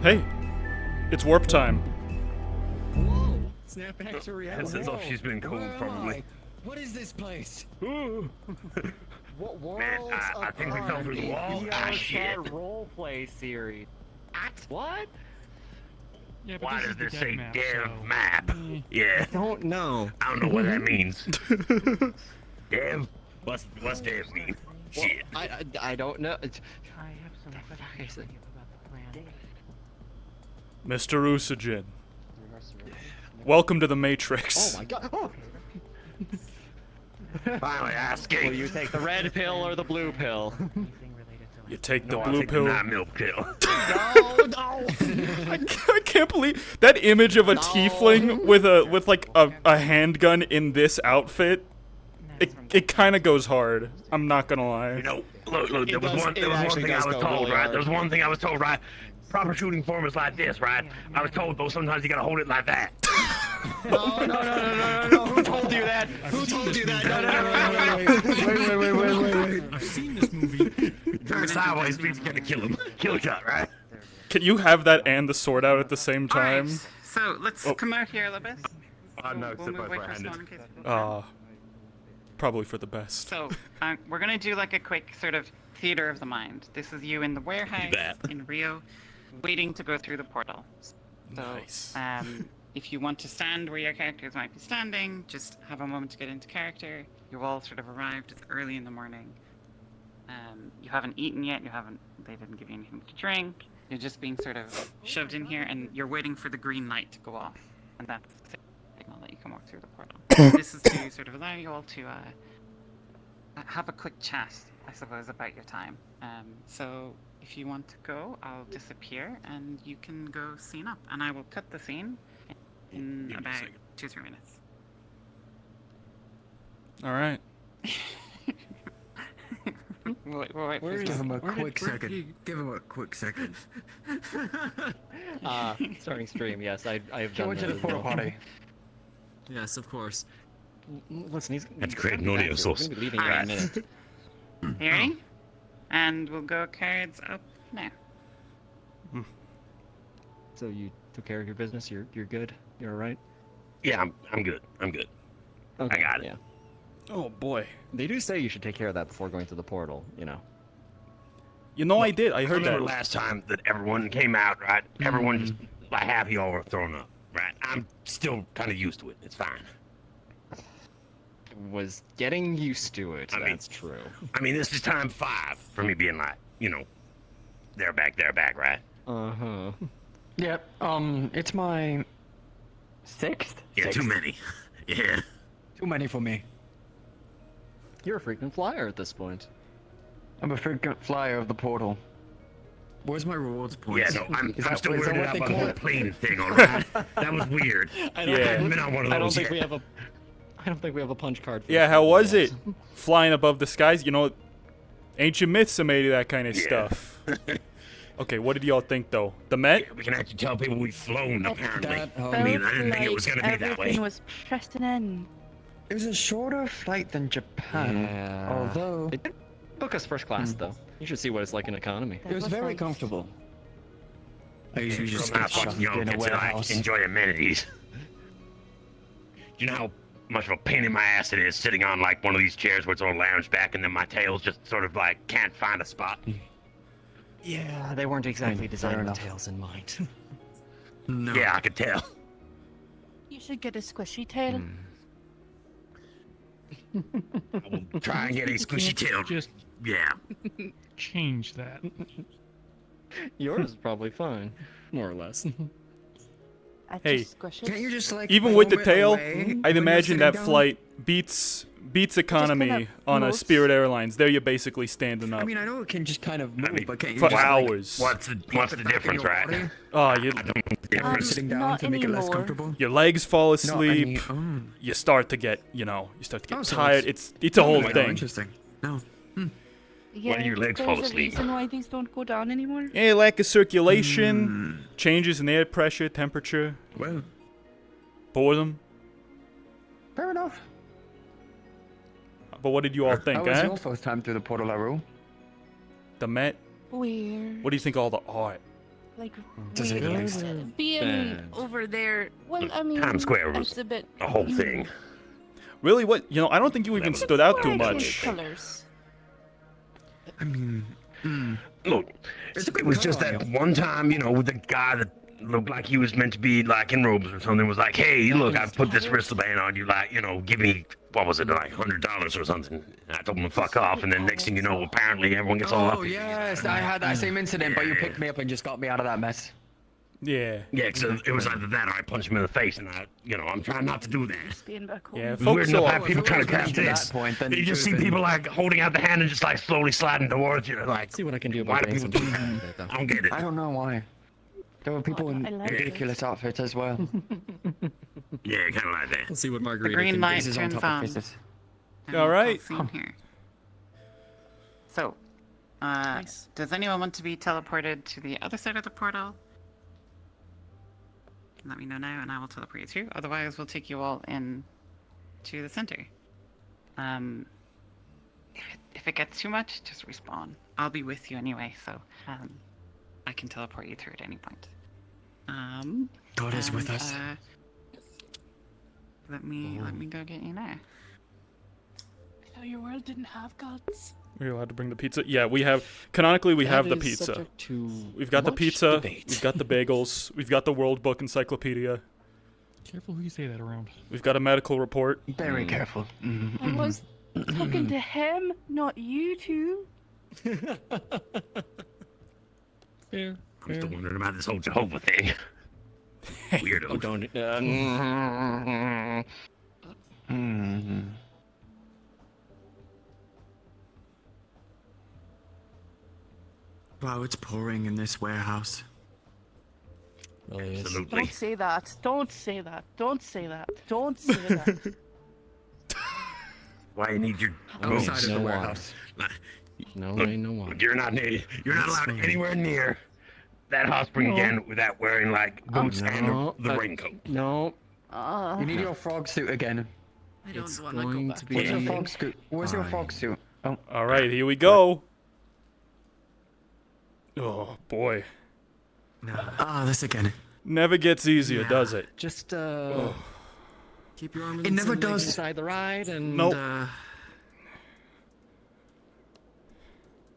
Hey, it's warp time. Whoa! Snap back to reality. It's as if she's been cold, probably. What is this place? What world? Man, I think we fell through the wall. Ah, shit. Roleplay series. What? Yeah, but Why this does is the this dev say map, dev so- map? Yeah, Don't know. I don't know what that means. Dev? What's dev mean? Shit. I don't know. I have some questions about the plan. Mr. Usajin, welcome to the Matrix. Oh my god. Oh. Finally, I Will escaped. you take the red pill or the blue pill? You take the No, I'll blue take pill. the non-milk pill. No. I can't believe that image of a tiefling with like a handgun in this outfit. It kind of goes hard. I'm not gonna lie. You know, look, there was does- one it thing actually I does was go told, really right? hard. There was one thing I was told, right? Proper shooting form is like this, right? I was told, though, sometimes you gotta hold it like that. No. Who told you that? Who told you that? Wait. I've seen this movie. Turn sideways means you gotta kill him. Kill shot, right? Can you have that and the sword out at the same time? Alright, so let's come out here a little bit. No, We'll move away from spawn in case people- Probably for the best. So, we're gonna do like a quick sort of theater of the mind. This is you in the warehouse bet. in Rio, waiting to go through the portal. So, Nice. if you want to stand where your characters might be standing, just have a moment to get into character. You've all sort of arrived. It's early in the morning. You haven't eaten yet. They didn't give you anything to drink. You're just being sort of shoved in here, and you're waiting for the green light to go off, and that's the signal that you can walk through the portal. This is to sort of allow you all to have a quick chat, I suppose, about your time. So if you want to go, I'll disappear, and you can go scene up, and I will cut the scene in Give me a about second. 2-3 minutes. All right. Wait, Give him a quick second. Give him a quick second. Starting stream, yes, I have Go done into that the as porta well. potty. Yes, of course. Listen, he's That's great, he's no back audio here. source. We're gonna be leaving in a minute. Hearing? And we'll go cards up now. So you took care of your business. You're good. You're all right. Yeah, I'm good. I'm good. Okay, got it. Yeah. Oh boy. They do say you should take care of that before going to the portal. You know. You know I did. I I heard remember that. last time that everyone came out, right? Everyone just, like, half y'all were thrown up, right? I'm still kind of used to it. It's fine. Was getting used to it. I mean- That's true. I mean, this is time 5 for me being like, you know, they're back, right? Uh-huh. Yep. It's my 6th. Yeah, too many. Yeah. Too many for me. You're a frequent flyer at this point. I'm a frequent flyer of the portal. Where's my rewards points? Yeah, no, I'm that- still is that weirded what out they by the call whole it? plane thing, alright? That was weird. I Yeah. I hadn't been on one of I don't those think yet. we have a. I don't think we have a punch card. For Yeah, this how one was yet. it? Flying above the skies? You know, ancient myths are made of that kind of Yeah. stuff. Okay, what did y'all think though? The Met? We can actually tell people we've flown, apparently. That, I mean, I didn't think it was Felt gonna like be that way. everything was pressing in. It was a shorter flight than Japan. Yeah. Although They did book us first class though. You should see what it's like in economy. it was very nice. comfortable. I usually just I'm get not fucking shoved young in a kids that I warehouse. enjoy amenities. Do you know how much of a pain in my ass it is sitting on like one of these chairs where it's all lounged back and then my tail's just sort of like can't find a spot? Yeah, they weren't exactly fair designed with enough. tails in mind. No. Yeah, I could tell. You should get a squishy tail. I will try and get a squishy tail. Just Yeah. change that. Yours is probably fine, more or less. I Hey, just squish it. Can't you just like Even with the foam it tail, away when I'd you're imagine sitting that down? flight beats economy kinda on a moves. Spirit Airlines. There you're basically standing up I mean, I know it can just kind of move, mean, but can't you for just hours. What's the Pop it back in difference, your right? body? Oh, you, I don't know the difference. Sitting down not to make it less anymore. comfortable. your legs fall No, I asleep. mean, You start to get, you start to get Oh, so tired. it's- It's a whole Oh, thing. interesting. No. Yeah, do your legs there's fall a asleep? reason why these don't go down anymore. Yeah, lack of circulation, changes in air pressure, temperature, Well, boredom. fair enough. But what did you all How think, was eh? your first time through the Portal Laru? The Met? Weird. What do you think of all the art? Like, To say the weird. least. Being Bad. over there. Well, I mean, Times Square was it's a bit. a whole thing. Really? What? I don't think you even stood out too Bright much. colors. I mean, Look, It's a good it was just color. that one time, with the guy that looked like he was meant to be like in robes or something was like, hey, look, I put this wristband on you, like, give me, what was it, like $100 or something. And I told him to fuck off, and then next thing you know, apparently everyone gets all up. Oh yes, I had that same incident, but you picked me up and just got me out of that mess. Yeah. Yeah, so it was either that or I punched him in the face, and I'm trying not to do that. Being back home. Yeah, It was weird folks enough are- how people trying to catch to this. that point, then You it just see could've been- people like holding out the hand and just like slowly sliding towards you. Like, See what I can do why about do getting people some. do that? I don't get it. I don't know why. There were people in I like it. ridiculous outfits as well. Yeah, kind of like that. Let's see what The Margarita green can light This is on turns top of on. faces. and All it's right. seen here. So, does anyone want to be teleported to the other side of the portal? Let me know now, and I will teleport you through. Otherwise, we'll take you all in to the center. If it gets too much, just respawn. I'll be with you anyway, so I can teleport you through at any point. God is with and, us. Let me go get you now. I thought your world didn't have gods. We're allowed to bring the pizza? Yeah, we have. Canonically, we have the That is pizza. subject to We've got the much pizza. debate. We've got the bagels. We've got the World Book Encyclopedia. Careful who you say that around. We've got a medical report. Very careful. I was talking to him, not you two. Fair. I'm still wondering about this whole Jehovah thing. Weirdo. Oh, don't. wow, it's pouring in this warehouse. Really is. Absolutely. Don't say that. Don't say that. Don't say that. Don't say that. Why you need your Outside boots? of the No warehouse. No Look, way, no one. You're not allowed anywhere near that hot spring again without wearing like boots No, and the raincoat. No. You need your frog suit again. I don't It's want to go going back. to be. Where's your frog suit? Where's your Fine. frog suit? Oh, All right, here we go. Oh boy, Ah, this again. never gets easier, Yeah. does it? Just keep your arm It never and legs does. inside the ride, and Nope.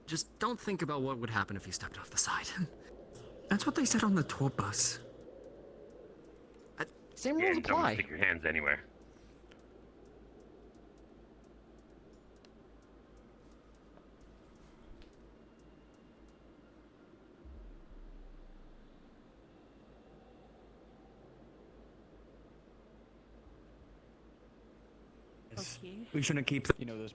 Just don't think about what would happen if you stepped off the side. That's what they said on the tour bus. same Yeah, rules and don't apply. stick your hands anywhere. Okay. we shouldn't keep, those.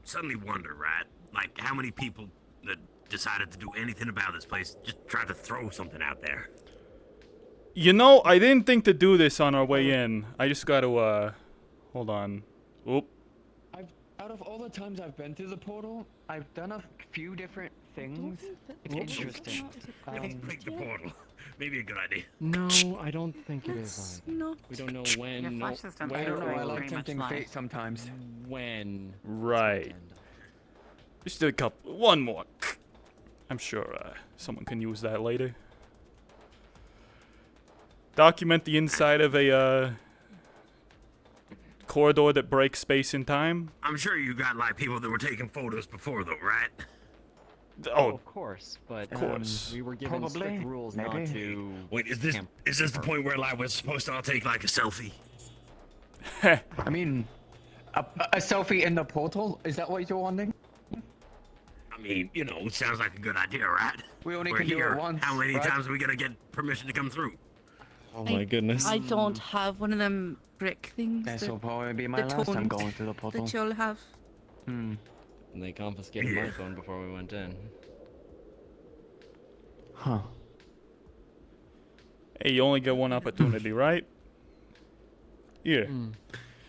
suddenly wonder, right? Like, how many people that decided to do anything about this place just tried to throw something out there? You know, I didn't think to do this on our way in. I just got to, hold on. Oop. Out of all the times I've been through the portal, I've done a few different things. It's interesting. Break the portal. Maybe a good idea. No, I don't think it is. Not. We don't know Your when. flash has done I don't know, I very like much tempting live. fate sometimes. When. Right. Just a couple. One more. I'm sure someone can use that later. Document the inside of a corridor that breaks space and time. I'm sure you got like people that were taking photos before, though, right? Oh, Of course, but Of course. we were given Probably, strict rules not maybe. to. Wait, is this the point where like we're supposed to all take like a selfie? I mean, a selfie in the portal? Is that what you're wanting? I mean, you know, it sounds like a good idea, right? We only We're can do here. it once. How many right? times are we gonna get permission to come through? Oh my goodness. I don't have one of them brick things This that, will probably be my the last time tones going through the portal. that you'll have. Hmm. And they confiscated my Yeah. phone before we went in. Huh. hey, you only get one opportunity, right? Here.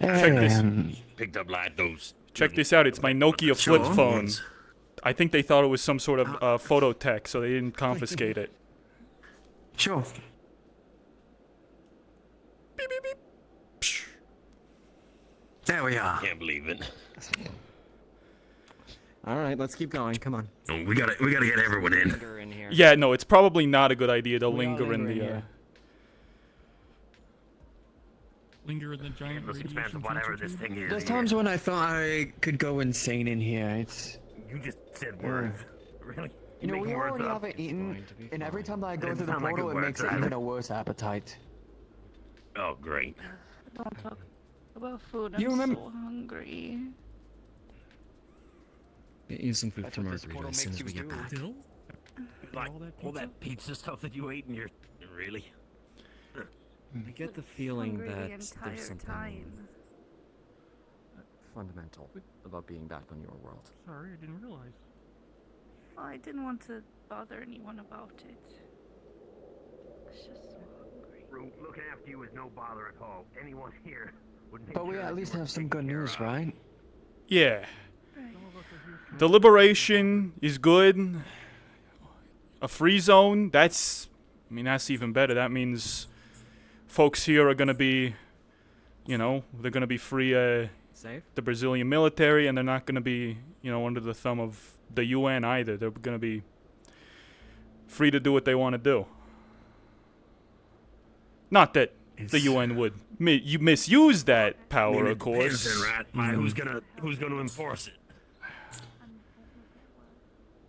Check Hey, this. Picked up like those. Check this out. It's my Nokia flip Sure. phone. I think they thought it was some sort of photo tech, so they didn't confiscate it. Sure. There we are. Can't believe it. All right, let's keep going. Come on. Oh, we gotta get everyone in. Linger in here. Yeah, no, it's probably not a good idea to We are linger in lingering the. here. Linger in the giant Looks radiation expensive, whatever this filter thing is. There's here. times when I thought I could go insane in here. It's. You just said words. Really? You know, we making words already up? haven't eaten, going to be and every fine. time that I go Doesn't through the sound like portal, good it words makes it either. even a worse appetite. Oh, great. Don't talk about food. You I'm remember- so hungry. Get you some food That's for what this Margarita portal as soon makes as we you get do. back. Still? Like All that all that pizza stuff that you ate, and you're really. I get the feeling Hungry that the there's entire something time. fundamental about being back on your world. Sorry, I didn't realize. I didn't want to bother anyone about it. It's just so hungry. Looking after you is no bother at all. Anyone here would make But we sure at that least you were have some taken good care news, of. right? Yeah. Deliberation is good. A free zone, that's even better. That means folks here are gonna be, they're gonna be free, Safe? the Brazilian military, and they're not gonna be, under the thumb of the UN either. They're gonna be free to do what they want to do. Not that the UN would you misuse that power, of course. Depends then, right? Like, who's gonna enforce it?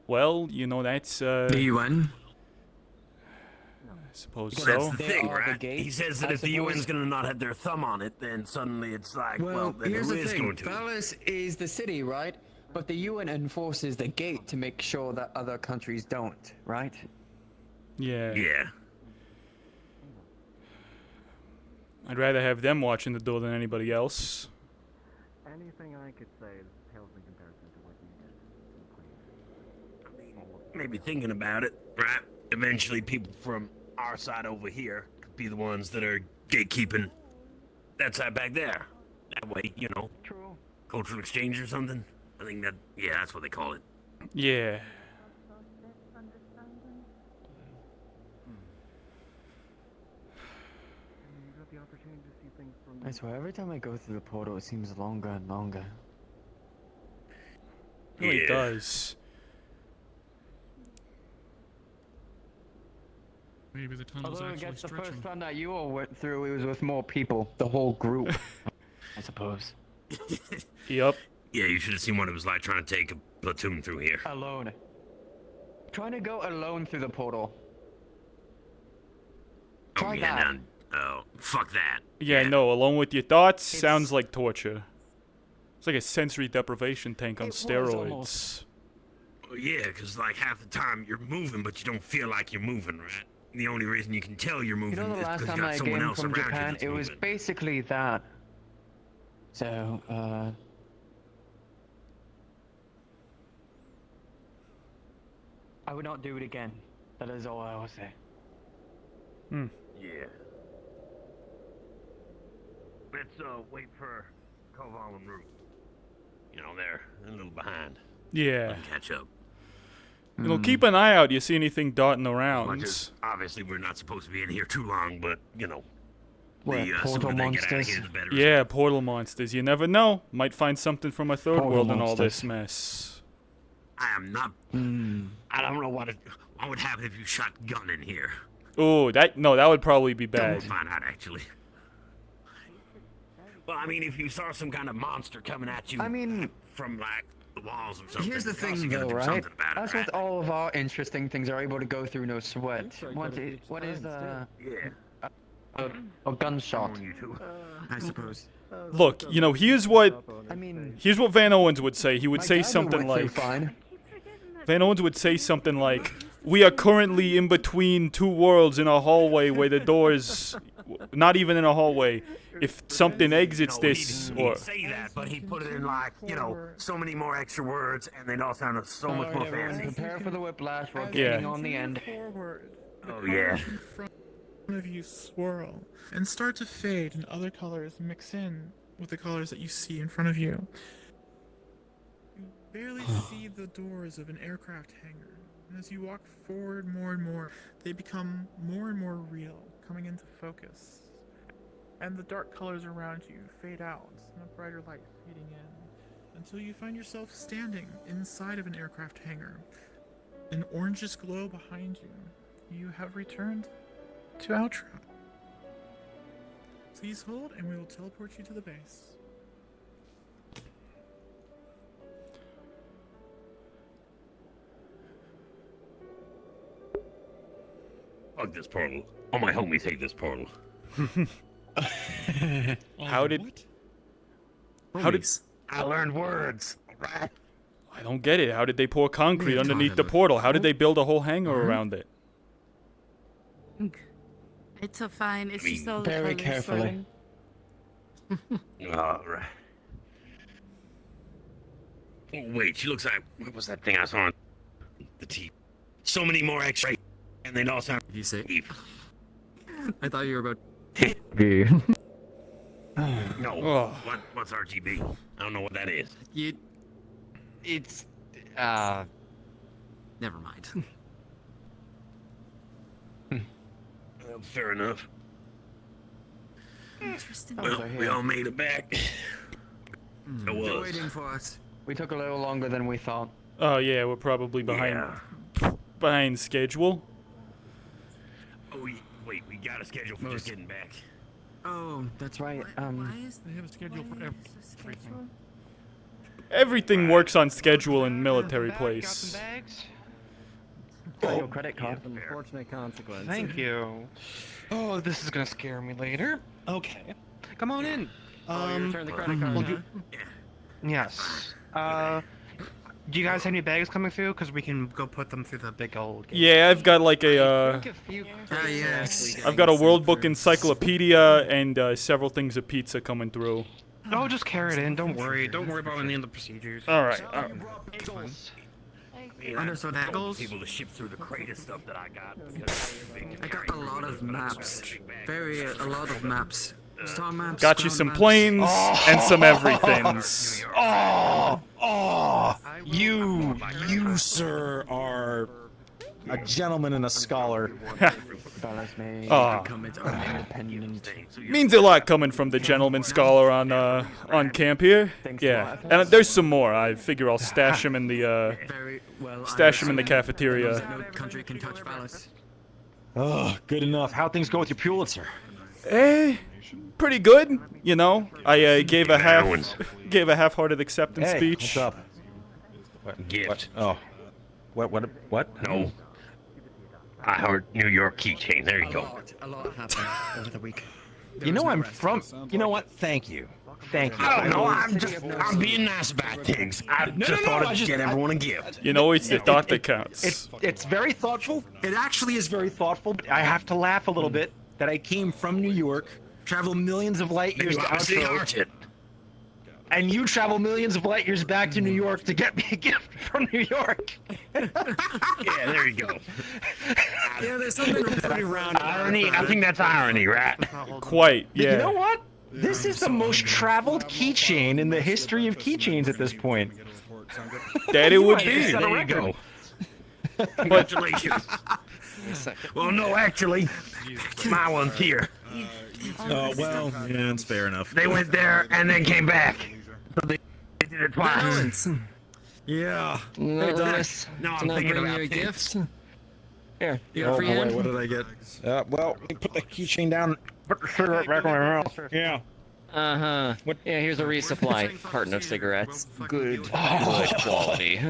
Well, that's The UN. I suppose Well, so. that's the They thing, are the right? gate, He says that I if the suppose. UN's gonna not have their thumb on it, then suddenly it's like, well, then here's who the is thing. going to? Palace is the city, right? But the UN enforces the gate to make sure that other countries don't, right? Yeah. Yeah. I'd rather have them watching the door than anybody else. Anything I could say pales in comparison to what you did. Maybe thinking about it, right? Eventually, people from our side over here could be the ones that are gatekeeping that side back there. That way, True. cultural exchange or something. I think that's what they call it. Yeah. I swear, every time I go through the portal, it seems longer and longer. It really Yeah. does. Maybe the tunnel's Although I actually guess the stretching. first time that you all went through, it was with more people. The whole group, I suppose. Yep. Yeah, you should have seen what it was like trying to take a platoon through here. Alone. Trying to go alone through the portal. Oh, Try yeah, that. now, oh, fuck that. Yeah, no, alone with your thoughts sounds like torture. It's like a sensory deprivation tank on It was steroids. almost. Well, yeah, because like half the time you're moving, but you don't feel like you're moving, right? The only reason you can tell you're moving You know, the is last because you time got I someone came else from around Japan, you that's it was moving. basically that. So, I would not do it again. That is all I will say. Yeah. Let's wait for Koval and Root. You know, they're a little behind. Yeah. Catch up. You know, keep an eye out. You see anything dotting around? Much as obviously we're not supposed to be in here too long, but you know, What, the portal sooner they get out of monsters? here, the better. Yeah, portal monsters. You never know. Might find something from a third Portal world in all monsters. this mess. I am not. I don't know what would happen if you shot gun in here. Oh, that would probably be bad. We'll find out actually. Well, I mean, if you saw some kind of monster coming at you, I mean, from like the walls or something. Here's the of course thing, you gotta though, do right? something about it, That's right? with all of our interesting things are able to go through no sweat. What is Yeah. a gunshot? You two. I suppose. Look, you know, here's what I mean, Van Owens would say. He would my say dad something went through like, fine. Van Owens would say something like, "We are currently in between two worlds in a hallway where the doors, not even in a hallway. If something exits No, this, he'd or say that, but he put it in like, you know, so many more extra words, and they all sounded so much more fancy. Prepare for the whiplash. We're Yeah. getting on the end. Forward. The Oh, yeah. colors in front of you swirl and start to fade, and other colors mix in with the colors that you see in front of you. You barely see the doors of an aircraft hangar, and as you walk forward more and more, they become more and more real, coming into focus. And the dark colors around you fade out, and a brighter light fading in, until you find yourself standing inside of an aircraft hangar. An orangish glow behind you. You have returned to Outro. Please hold, and we will teleport you to the base. Fuck this portal. All my homies hate this portal. How did- What? how did I learned words. Right. I don't get it. How did they pour concrete Yeah, underneath the Tyler. portal? How did they build a whole hangar around it? It's a fine. It's just all the Very colors carefully. swirling. All right. Oh, wait, she looks like, what was that thing I saw on the TV? So many more extra, and they all sound Did you say? Eve. I thought you were about. No. Oh. What's RGB? I don't know what that is. It's. Never mind. Fair enough. Interesting. Well, we all made it back. It They're was. waiting for us. We took a little longer than we thought. Oh yeah, we're probably behind schedule. Oh, wait, we got a schedule for just getting back. Oh, That's right. Why is They have a schedule for why is everything. the schedule? Everything works on schedule in military place. Got your credit card. Unfortunate consequence. Thank you. Oh, this is gonna scare me later. Okay. Come on in. Oh, you returned the credit card, we'll huh? Yes. Do you guys have any bags coming through? Because we can go put them through the big old gate. Yeah, I've got like a Yes. I've got a World Book encyclopedia and several things of pizza coming through. Oh, just carry it in. Don't worry. Don't worry about any of the procedures. All right. Understood, Eagles. People to ship through the crate of stuff that I got. I got a lot of maps. A lot of maps. Star maps. Got you ground some maps. planes and some everythings. You, sir, are a gentleman and a scholar. Balance me. Aw. Become independent. Means a lot coming from the gentleman scholar on camp here. Yeah, and there's some more. I figure I'll stash them in the Very well. stash them in the cafeteria. No country can touch Phallus. Oh, good enough. How things go with your Pulitzer? Pretty good. You know, I gave a half-hearted acceptance Hey, speech. what's up? Gift. Oh, what? No. I heard New York keychain. There you go. A lot happened over the week. You know I'm from. You know what? Thank you. Thank you. I don't know. I'm being nice about things. I just thought I'd get everyone a gift. You know, it's the thought that counts. It's very thoughtful. It actually is very thoughtful. But I have to laugh a little bit that I came from New York, traveled millions of light years to Obviously, Outro, Arch it. and you travel millions of light years back to New York to get me a gift from New York. Yeah, there you go. Yeah, there's something pretty round. Irony. I think that's irony, right? Quite, yeah. You know what? This is the most traveled keychain in the history of keychains at this point. That it would be. Set a There you record. go. Congratulations. Well, no, actually, my one's here. Oh, well, yeah, it's fair enough. They went there and then came back. So they did it twice. Balance. Yeah. Hey, Dennis. No, Did I'm I thinking bring about you a things. gift? Here, you got Oh, a free boy, hand? what did I get? Well, let me put the keychain down. Put the cigarette back in my mouth. Yeah. Uh-huh. What? Yeah, here's a resupply carton of cigarettes. Good, good quality.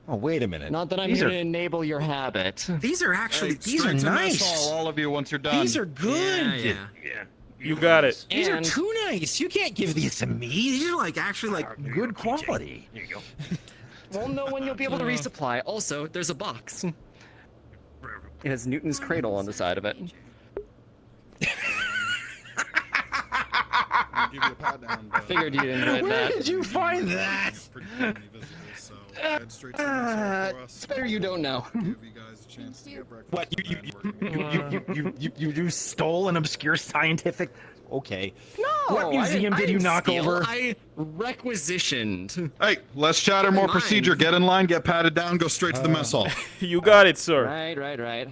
Oh, wait a minute. Not that I'm These here are- to enable your habit. These are actually These are nice. all of you once you're done. These are good. Yeah. You got it. These are And- too nice. You can't give these to me. These are like actually like good quality. Here you go. We'll know when you'll be able to resupply. Also, there's a box. It has Newton's cradle on the side of it. I'll give you a pat down, but- Figured you'd enjoy Where that. did you find that? Pretty many visitors, so head straight to the mess hall for us. It's better you don't know. Give you guys a chance to get breakfast. What and work. you stole an obscure scientific? Okay. No, What museum I did you didn't knock steal. over? I requisitioned. Hey, less chatter, more procedure. Get in line, get patted down, go straight to the mess hall. You got it, sir. Right. I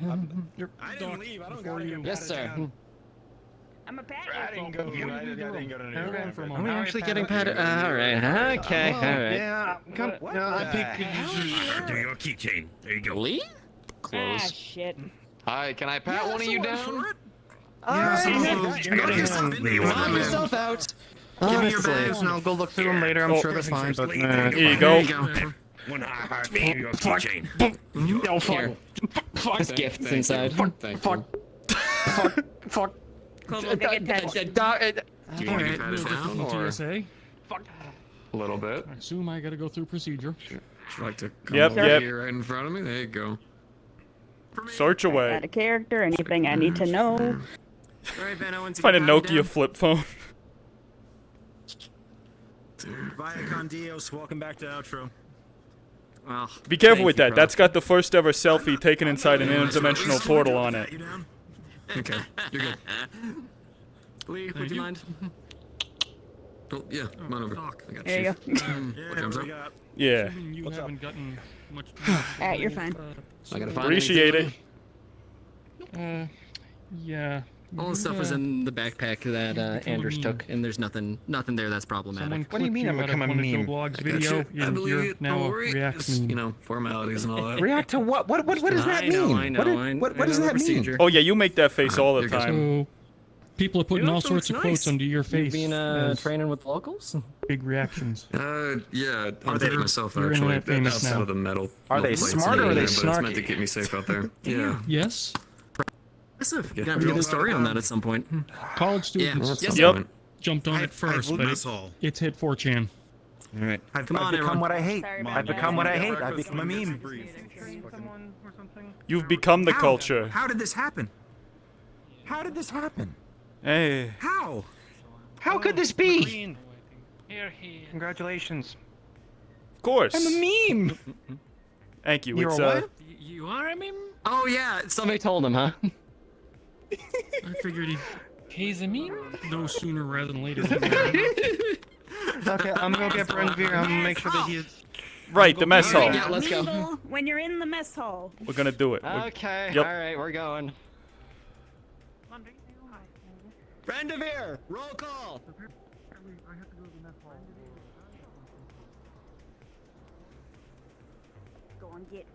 didn't leave. I don't gotta get Yes, sir. I'm a pat. I didn't go to New York. for a Are we moment. actually getting patted? Alright, okay, alright. Yeah, come. I think. Do your keychain. There you go. Lee? Ah, Close. shit. Hi, can I pat one of you down? Alright, Knock yourself out. Give me your Honestly. bags and I'll go look through them later. I'm sure they're fine, but Here you Here go. One heart for your keychain. No, Here. There's gifts inside. Fuck. Cool, we'll go get that. Do you want to be patted down, or? TSA. A little bit. I assume I gotta go through procedure. Would you like to come Yep, over yep. here right in front of me? There you go. Search away. Add a character, anything I need to know. Alright, Ben, I want to Find a get patted Nokia down. flip phone. Viacon Dios, welcome back to outro. Well, Be careful thank with you, that. bro. That's got the first ever selfie taken inside an interdimensional portal on it. Okay, you're good. Lee, would you mind? Oh, yeah, come on over. I got There you you. go. What comes up? Yeah. You haven't gotten much. You're fine. I gotta find Appreciate it. Yeah. All the stuff was in the backpack that Anders took, and there's nothing there that's problematic. What do you mean I'm becoming a meme? Blog's video, I and believe you're it. now Don't worry. It's, reacting. you know, formalities and all that. React to what? What does that I know, mean? I know, What I does know the that mean? procedure. Oh yeah, you make that face all the You're good. time. So, people are putting You know, all so sorts it's of quotes nice. under your You face been as training with locals? big reactions. Yeah, I'm they- taking myself you're actually internet famous outside now. of the metal. Are they plates smart and or are they everything, but it's meant to snarky? keep me safe out there. Yeah. Yes. Impressive. Yeah. You have to get a story on that at some point. College students That's Yes, the Yep. point. jumped on it first, but it's hit 4chan. All right. I've Come on, become everyone. what I hate. Sorry I've about become that. what I hate. I've become a meme. You've become the culture. How did this happen? How did this happen? Hey. How? How could this be? Congratulations. Of course. I'm a meme. Thank you. You're It's a what? You are a meme? Oh yeah, Somebody told him, huh? I figured he's a meme. No sooner rather than later. Okay, I'm gonna go get Brenvir. I'm gonna make sure that he is. right, the mess hall. Yeah, let's go. Mingle when you're in the mess hall. We're gonna do it. Okay, Yep. alright, we're going. Brandavir, roll call. Go and get.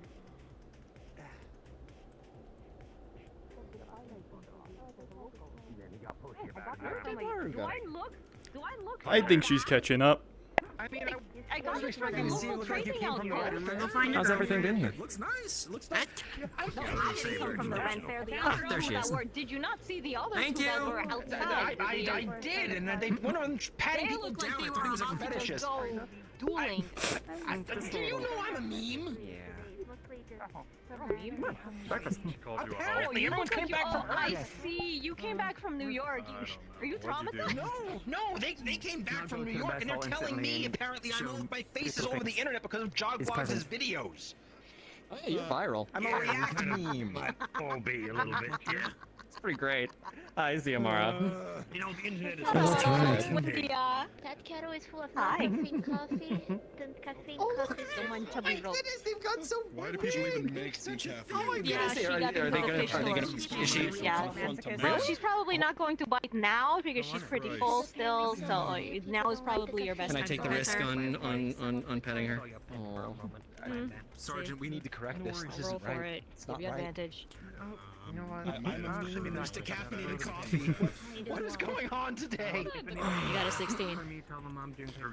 I think she's catching up. I got it from the local trading outfit. how's everything been here? Looks nice. Looks nice. From the rent fair. The Ah, other there she is. Did you not see the other Thank two that you. were outside? I did, and they went on patting They people looked down. like they I thought were he was a about to fetishist. go dueling. Do you know I'm a meme? Yeah. Breakfast. Apparently, everyone came back from I Earth. see. You came back from New York. Are you traumatized? No, they came back from New York and they're telling me apparently my face is all over the internet because of Jogwog's videos. Hey, you're viral. I'm a react meme. Might be a little bit, yeah. It's pretty great. Hi, Ziamara. You know, the internet is... That's right. With the, That kettle is full of Hi. caffeine coffee. The caffeine coffee is the one chubby roll. They've got so Why do people even make decaf? yeah, she got are they the fish gonna? sauce. Is she? Yeah. Well, she's probably not going to bite now because she's pretty full still. So now is probably your best Can I time take to the pet risk her. on petting her? Oh. Sergeant, we need to correct this. This Roll isn't for right. it. It's Give not you right. advantage. You know what? I'm used to caffeinated coffee. What is going on today? You got a 16.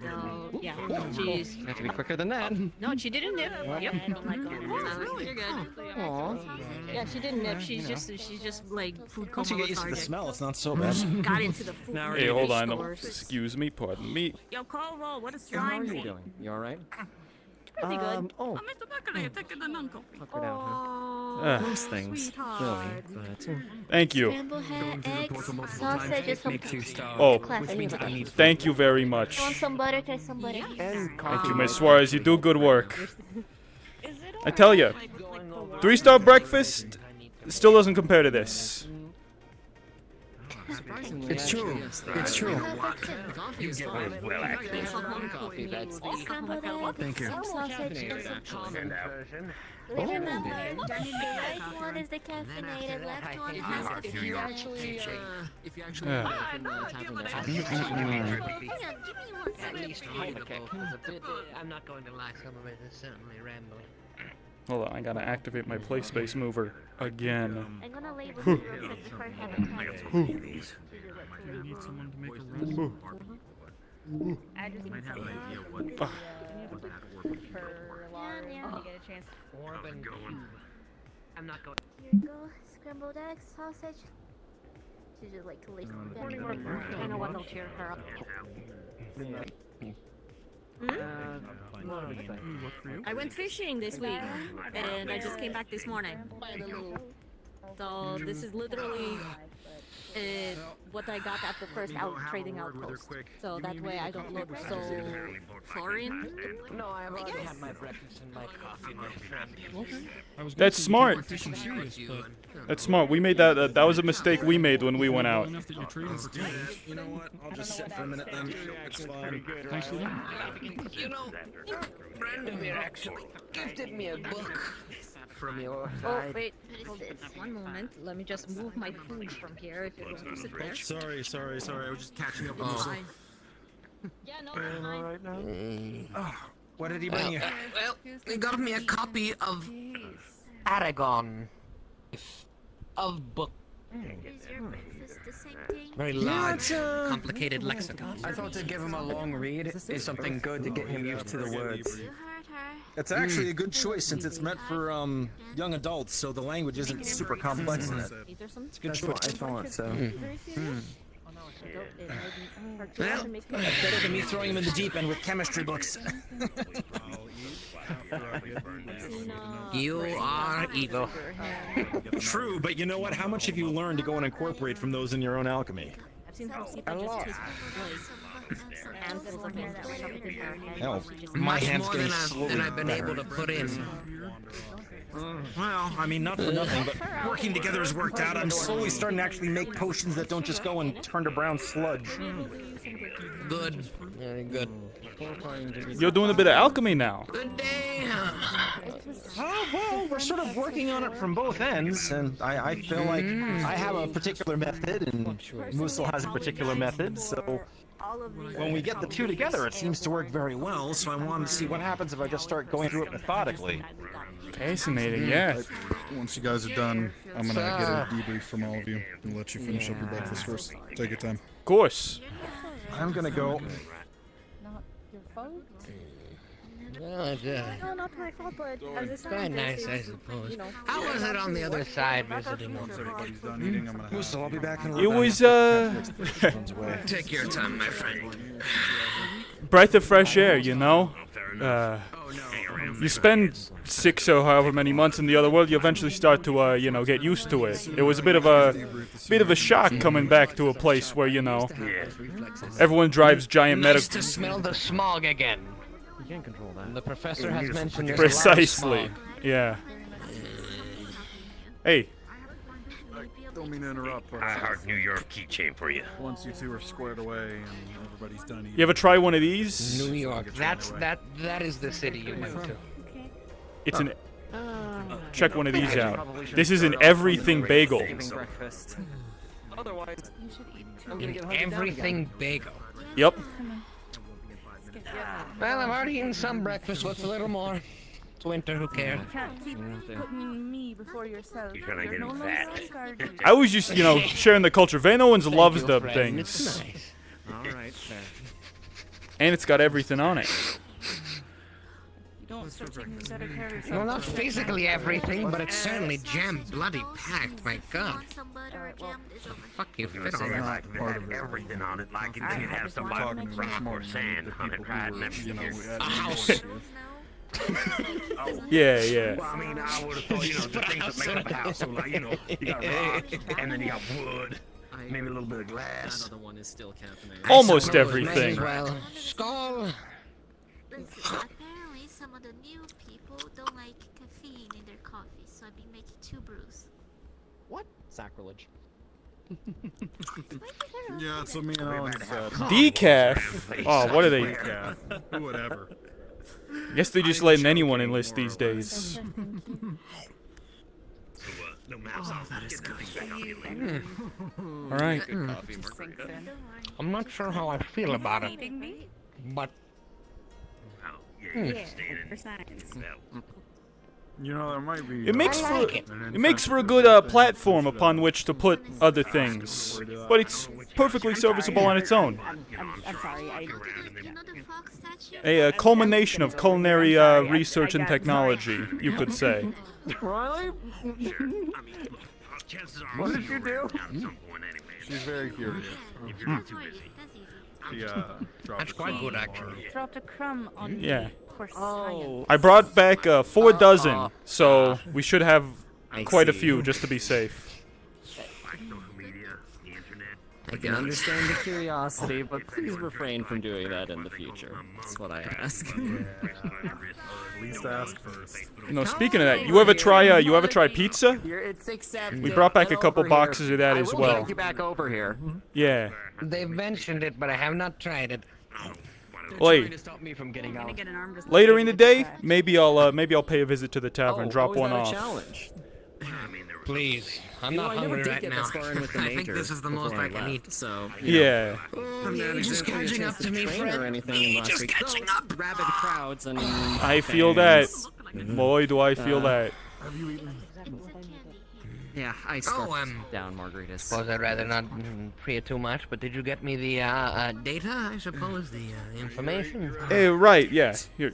No, yeah, jeez. You have to be quicker than that. No, she didn't nip. Yep. You're good. Aw. Yeah, she didn't nip. She's just like food coma Once you get used to the lethargic. smell, it's not so bad. Got into the food. Now we're Hey, doing hold fish on. stores. Excuse me. Pardon me. Yo, call roll. What is How are slime? you doing? You alright? Pretty good. Oh. Mr. Buckley, you're taking the uncle. Look her down, huh? Ah. Most things, really, but... Thank you. Scrambled eggs, sausage, and some Oh, classic. thank you very much. Want some butter? There's some butter. Thank you, Miss Suarez. You do good work. I tell you, 3-star breakfast still doesn't compare to this. It's true. It's true. You get one as well, actually. Scrambled eggs, Thank you. some sausage, and some And version. Remember, the right one is the caffeinated, left one has the If you actually Yeah. Hang on, give me one At second. least readable. I'm not going to lie, some of it is certainly rambling. Hold on, I gotta activate my play space mover again. I'm gonna label you real quick before I have a time. You need someone to make a run. I just Might have an idea what for Laura when you get a chance. I'm not going. Here you go. Scrambled eggs, sausage. She just like to lace them together. I know what will cheer her up. I went fishing this week, and I just came back this morning. So this is literally what I got at the first trading outpost. So that way I don't look so foreign. No, I've already had my breakfast and my coffee, my friend. That's smart. Fishing serious, but That's smart. We made that. That was a mistake we made when we went out. enough that you're trading for cash. You know what? I'll just sit for a minute then. It's fine. Thanks for that. You know, Brandon actually gifted me a book from your Oh side. wait, hold it. One moment. Let me just move my food from here. If you're going to sit there. Sorry. I was just catching up with myself. Fine. Yeah, no, that's fine. What did he bring you? Well, they got me a copy of Aragon. Of book. Is your breakfast the same thing? Very large, complicated lexicon. I thought to give him a long read is something good to get him used to the words. You heard her. It's actually a good choice since it's meant for young adults, so the language isn't super complex in it. It's a good choice. I thought so. Well, that's better than me throwing him in the deep end with chemistry books. You are evil. True, but you know what? How much have you learned to go and incorporate from those in your own alchemy? I've seen some people just taste like handfuls of it that shove it in their head. Hell, Just my Much hand's more getting than slowly I've been better. able to put in. Well, I mean, not for nothing, but working together has worked out. I'm slowly starting to actually make potions that don't just go and turn to brown sludge. Good. Very good. You're doing a bit of alchemy now. Good day. Oh, well, we're sort of working on it from both ends, and I feel like I have a particular method, and Musil has a particular method, so when we get the two together, it seems to work very well, so I wanted to see what happens if I just start going through it methodically. Fascinating, yeah. Once you guys are done, I'm gonna get a debrief from all of you and let you finish up your breakfast first. Take your time. Of course. I'm gonna go. Not your fault. Well, No, not my fault, but as a very nice, I suppose. How was it on the other side visiting Once everybody's done eating, I'm gonna have Musil, I'll be back in a It little was bit. Take your time, my friend. breath of fresh air, you know. you spend 6 or however many months in the other world, you eventually start to, you know, get used to it. It was a bit of a shock coming back to a place where, you know, everyone drives giant Nice to medical. smell the smog again. You can't control that. The professor has mentioned there's Precisely. a lot of smog. Yeah. Hey. Don't mean to interrupt, but I heart New York keychain for you. once you two are squared away and everybody's done eating. You ever try one of these? New York. That is the city you went to. It's an. Check one of these out. This is an everything bagel. Breakfast. Otherwise, you should eat I'm gonna get Everything bagel. Yep. Well, I've already eaten some breakfast. What's a little more? It's winter. Who cares? You can't keep putting me before yourself. You're trying to get no him longer fat. discarded. I was just, you know, sharing the culture. Van Owens loves you, the friend. things. It's nice. Alright, fair. And it's got everything on it. You don't start taking better care of yourself. Well, not physically everything, but it's certainly jam bloody packed. My God. Fuck you, fit all Say that. like it had everything on it, like it didn't have some like rock or sand on it, right? And everything. A house. Yeah, yeah. Well, I mean, I would have thought, you know, the things that make up a house. So, like, you know, you got rocks, and then you got wood, maybe a little bit of glass. Another one is still caffeinated. Almost May as everything. well. Skull. Apparently, some of the new people don't like caffeine in their coffee, so I've been making 2 brews. What? Sacrilege. Yeah, so me and Owen said. Decaf. Oh, what are they? Decaf. Whatever. Guess they're just letting anyone enlist these days. No mouse. that is good. All right. I'm not sure how I feel about it, but You know, there might be. It makes I for like it. it makes for a good platform upon which to put other things, but it's perfectly serviceable on its own. I'm sorry, A culmination of culinary research and technology, you could say. Riley? What did you do? She's very curious. She dropped that's quite good, actually. Dropped a crumb on Yeah. for Oh. I brought back 4 dozen, so we should have quite a see. few just to be safe. I can understand the curiosity, but please refrain from doing that in the future. That's what I ask. At least ask first. You know, speaking of that, you ever try pizza? It's accepted. We brought back Get a couple over boxes here. of that I as will well. take you back over here. Yeah. They've mentioned it, but I have not tried it. Wait. To stop me from getting out. Later in the day, maybe I'll pay a visit to the tavern, drop one off. Challenge? Please, I'm You know, not I never hungry did right get now. this far in with the I think major this is the most before I can left, eat. So Yeah. You're just catching up to me, train or friend. anything last Just week. catching No, up. Rabid crowds and I feel that. Boy, do I feel that. Yeah, I Oh, scarfed down margaritas. Suppose I'd rather not pray too much, but did you get me the data? I suppose the information. Right, yeah. Here.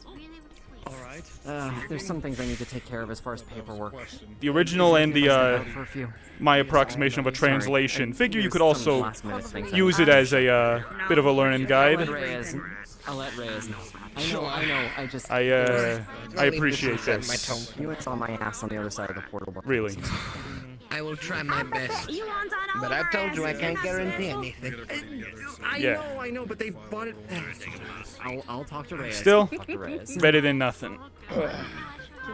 There's some things I need to take care of as far as paperwork. The original and the For a few. my approximation of a translation. Figure you could There's also some last-minute things I use it as a bit of a learning guide. I'll let Reyes know. I know. I just. I appreciate this. You went on my ass on the other side of the portal. But Really. I will try my best, but I've told you I can't guarantee anything. Yeah. I know, but they bought it. I'll talk to Reyes. Still, Talk to Reyes. better than nothing. You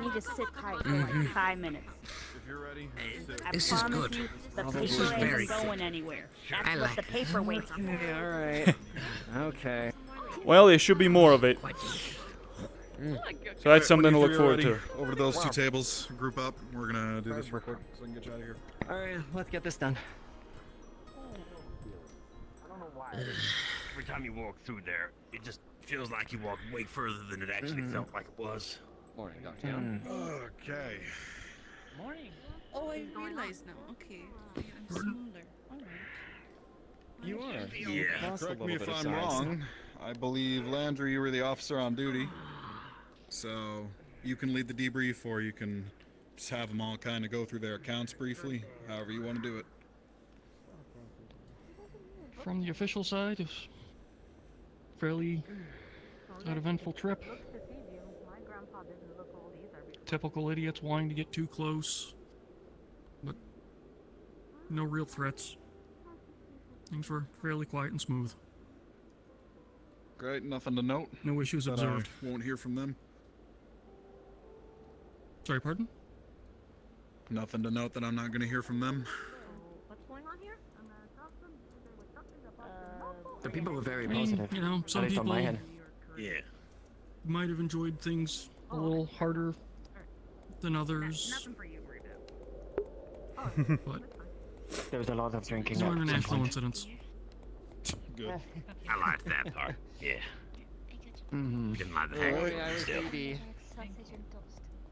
need to sit tight for like 5 minutes. This is good. The This paper is very isn't good. going anywhere. I That's what like the paper waits for. Alright. Okay. Well, there should be more of it. So that's something to look forward to. Over to those 2 tables. Group up. We're gonna do this real quick so I can get you out of here. Alright, let's get this done. Every time you walk through there, it just feels like you walk way further than it actually felt like it was. Morning, Dr. Young. Okay. Morning. Oh, I realize now. Okay. I'm smaller. Alright. You are. Yeah. Correct me if I'm wrong. I believe, Landry, you were the officer on duty. So, you can lead the debrief, or you can just have them all kind of go through their accounts briefly, however you want to do it. From the official side, it's fairly uneventful trip. typical idiots wanting to get too close, but no real threats. Things were fairly quiet and smooth. Great, nothing to note. No issues But observed. I won't hear from them. Sorry, pardon? Nothing to note that I'm not going to hear from them. What's going on here? The people were very I mean, positive. you know, some at least on people my end. Yeah. might have enjoyed things a little harder than others. Nothing for you to worry about. But There was a lot of drinking. these are at some international point. incidents. Good. I liked that part. Yeah. Mm-hmm. Didn't like the Alright. hangover. Still.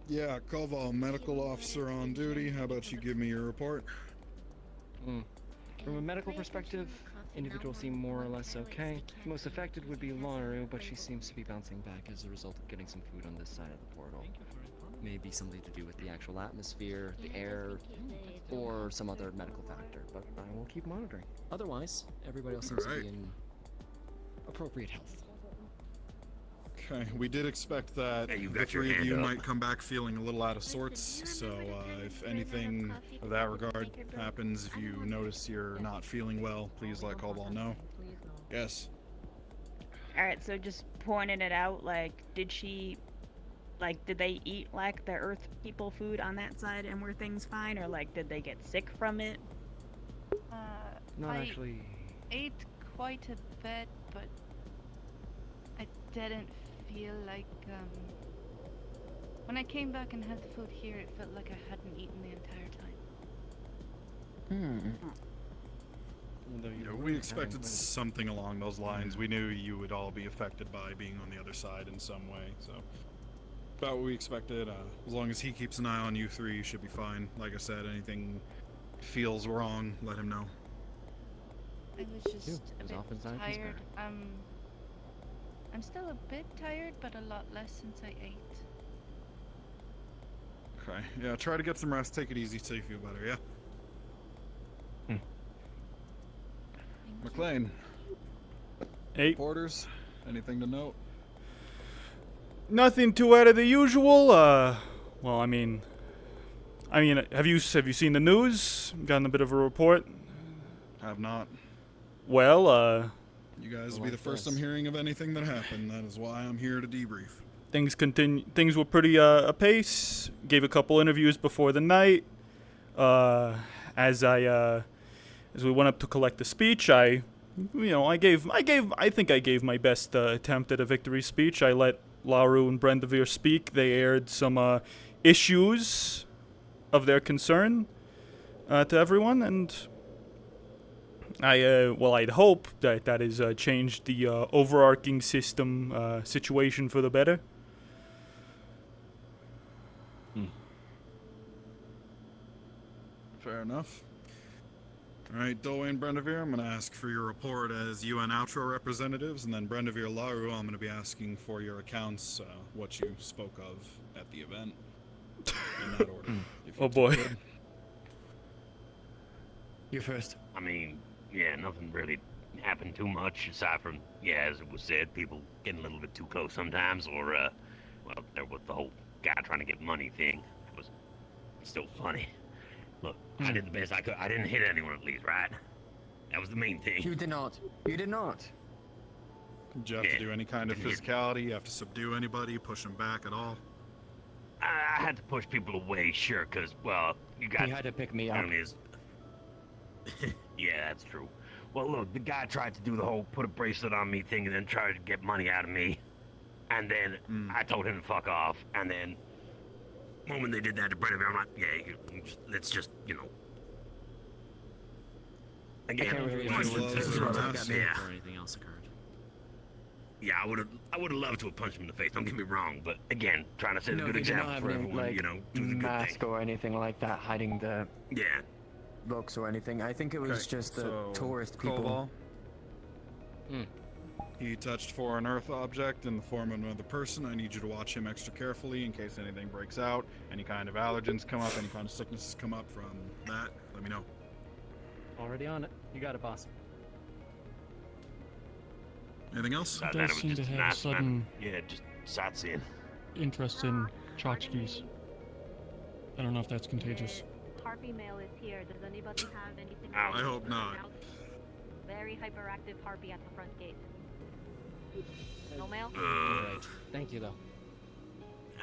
Yeah, Koval, medical officer on duty. How about you give me your report? From a medical perspective, individuals seem more or less okay. Most affected would be Laru, but she seems to be bouncing back as a result of getting some food on this side of the portal. Maybe something to do with the actual atmosphere, the air, or some other medical factor, but I will keep monitoring. Otherwise, everybody else seems to be in appropriate health. Okay, we did expect that Hey, you the got your three of hand you up. might come back feeling a little out of sorts, so if anything of that regard happens, if you notice you're not feeling well, please let Koval know. Yes. Alright, so just pointing it out, like, did they eat, like, the Earth people food on that side and were things fine, or, like, did they get sick from it? Not I actually. ate quite a bit, but I didn't feel like, when I came back and had the food here, it felt like I hadn't eaten the entire time. Yeah, we expected something along those lines. We knew you would all be affected by being on the other side in some way, so about what we expected. As long as he keeps an eye on you three, you should be fine. Like I said, anything feels wrong, let him know. I was just a bit tired. I'm still a bit tired, but a lot less since I ate. Okay, yeah, try to get some rest. Take it easy till you feel better, yeah? McLean. Hey. Porters, anything to note? Nothing too out of the usual. Well, I mean, have you seen the news? Gotten a bit of a report. Have not. Well, You guys will be the first I'm hearing of anything that happened. That is why I'm here to debrief. Things were pretty apace. Gave a couple interviews before the night. As we went up to collect the speech, I think I gave my best attempt at a victory speech. I let Laru and Brendavir speak. They aired some issues of their concern to everyone, and I'd hope that has changed the overarching system situation for the better. Fair enough. Alright, Dole and Brendavir, I'm going to ask for your report as UN Outro representatives, and then Brendavir Laru, I'm going to be asking for your accounts, what you spoke of at the event. In that order. Oh boy. Could. You first. I mean, yeah, nothing really happened too much aside from, yeah, as it was said, people getting a little bit too close sometimes, or, well, there was the whole guy trying to get money thing. It was still funny. Look, I did the best I could. I didn't hit anyone at least, right? That was the main thing. You did not. You did not. Did you have to do any kind of physicality? You have to subdue anybody, push them back at all? I had to push people away, sure, because, well, you got... You had to pick me up. Yeah, that's true. Well, look, the guy tried to do the whole put a bracelet on me thing and then tried to get money out of me. And then I told him to fuck off. And then, the moment they did that to Brendavir, I'm like, yeah, let's just, Again, I can't really punch him remember to what yeah. Or anything else occurred. Yeah, I would have loved to have punched him in the face. Don't get me wrong, but again, trying to set a No, good he did not example have for any, everyone, like, doing the good mask thing. or anything like that, hiding the Yeah. looks or anything. I think it was just the so, tourist people. Koval, he touched foreign Earth object in the form of another person. I need you to watch him extra carefully in case anything breaks out, any kind of allergens come up, any kind of sicknesses come up from that. Let me know. Already on it. You got it, boss. Anything else? Does seem to have a sudden Yeah, just sightseeing. interest in tchotchkes. I don't know if that's contagious. Harpy male is here. Does anybody have anything? I hope not. Very hyperactive harpy at the front gate. No mail? Right. Thank you, though.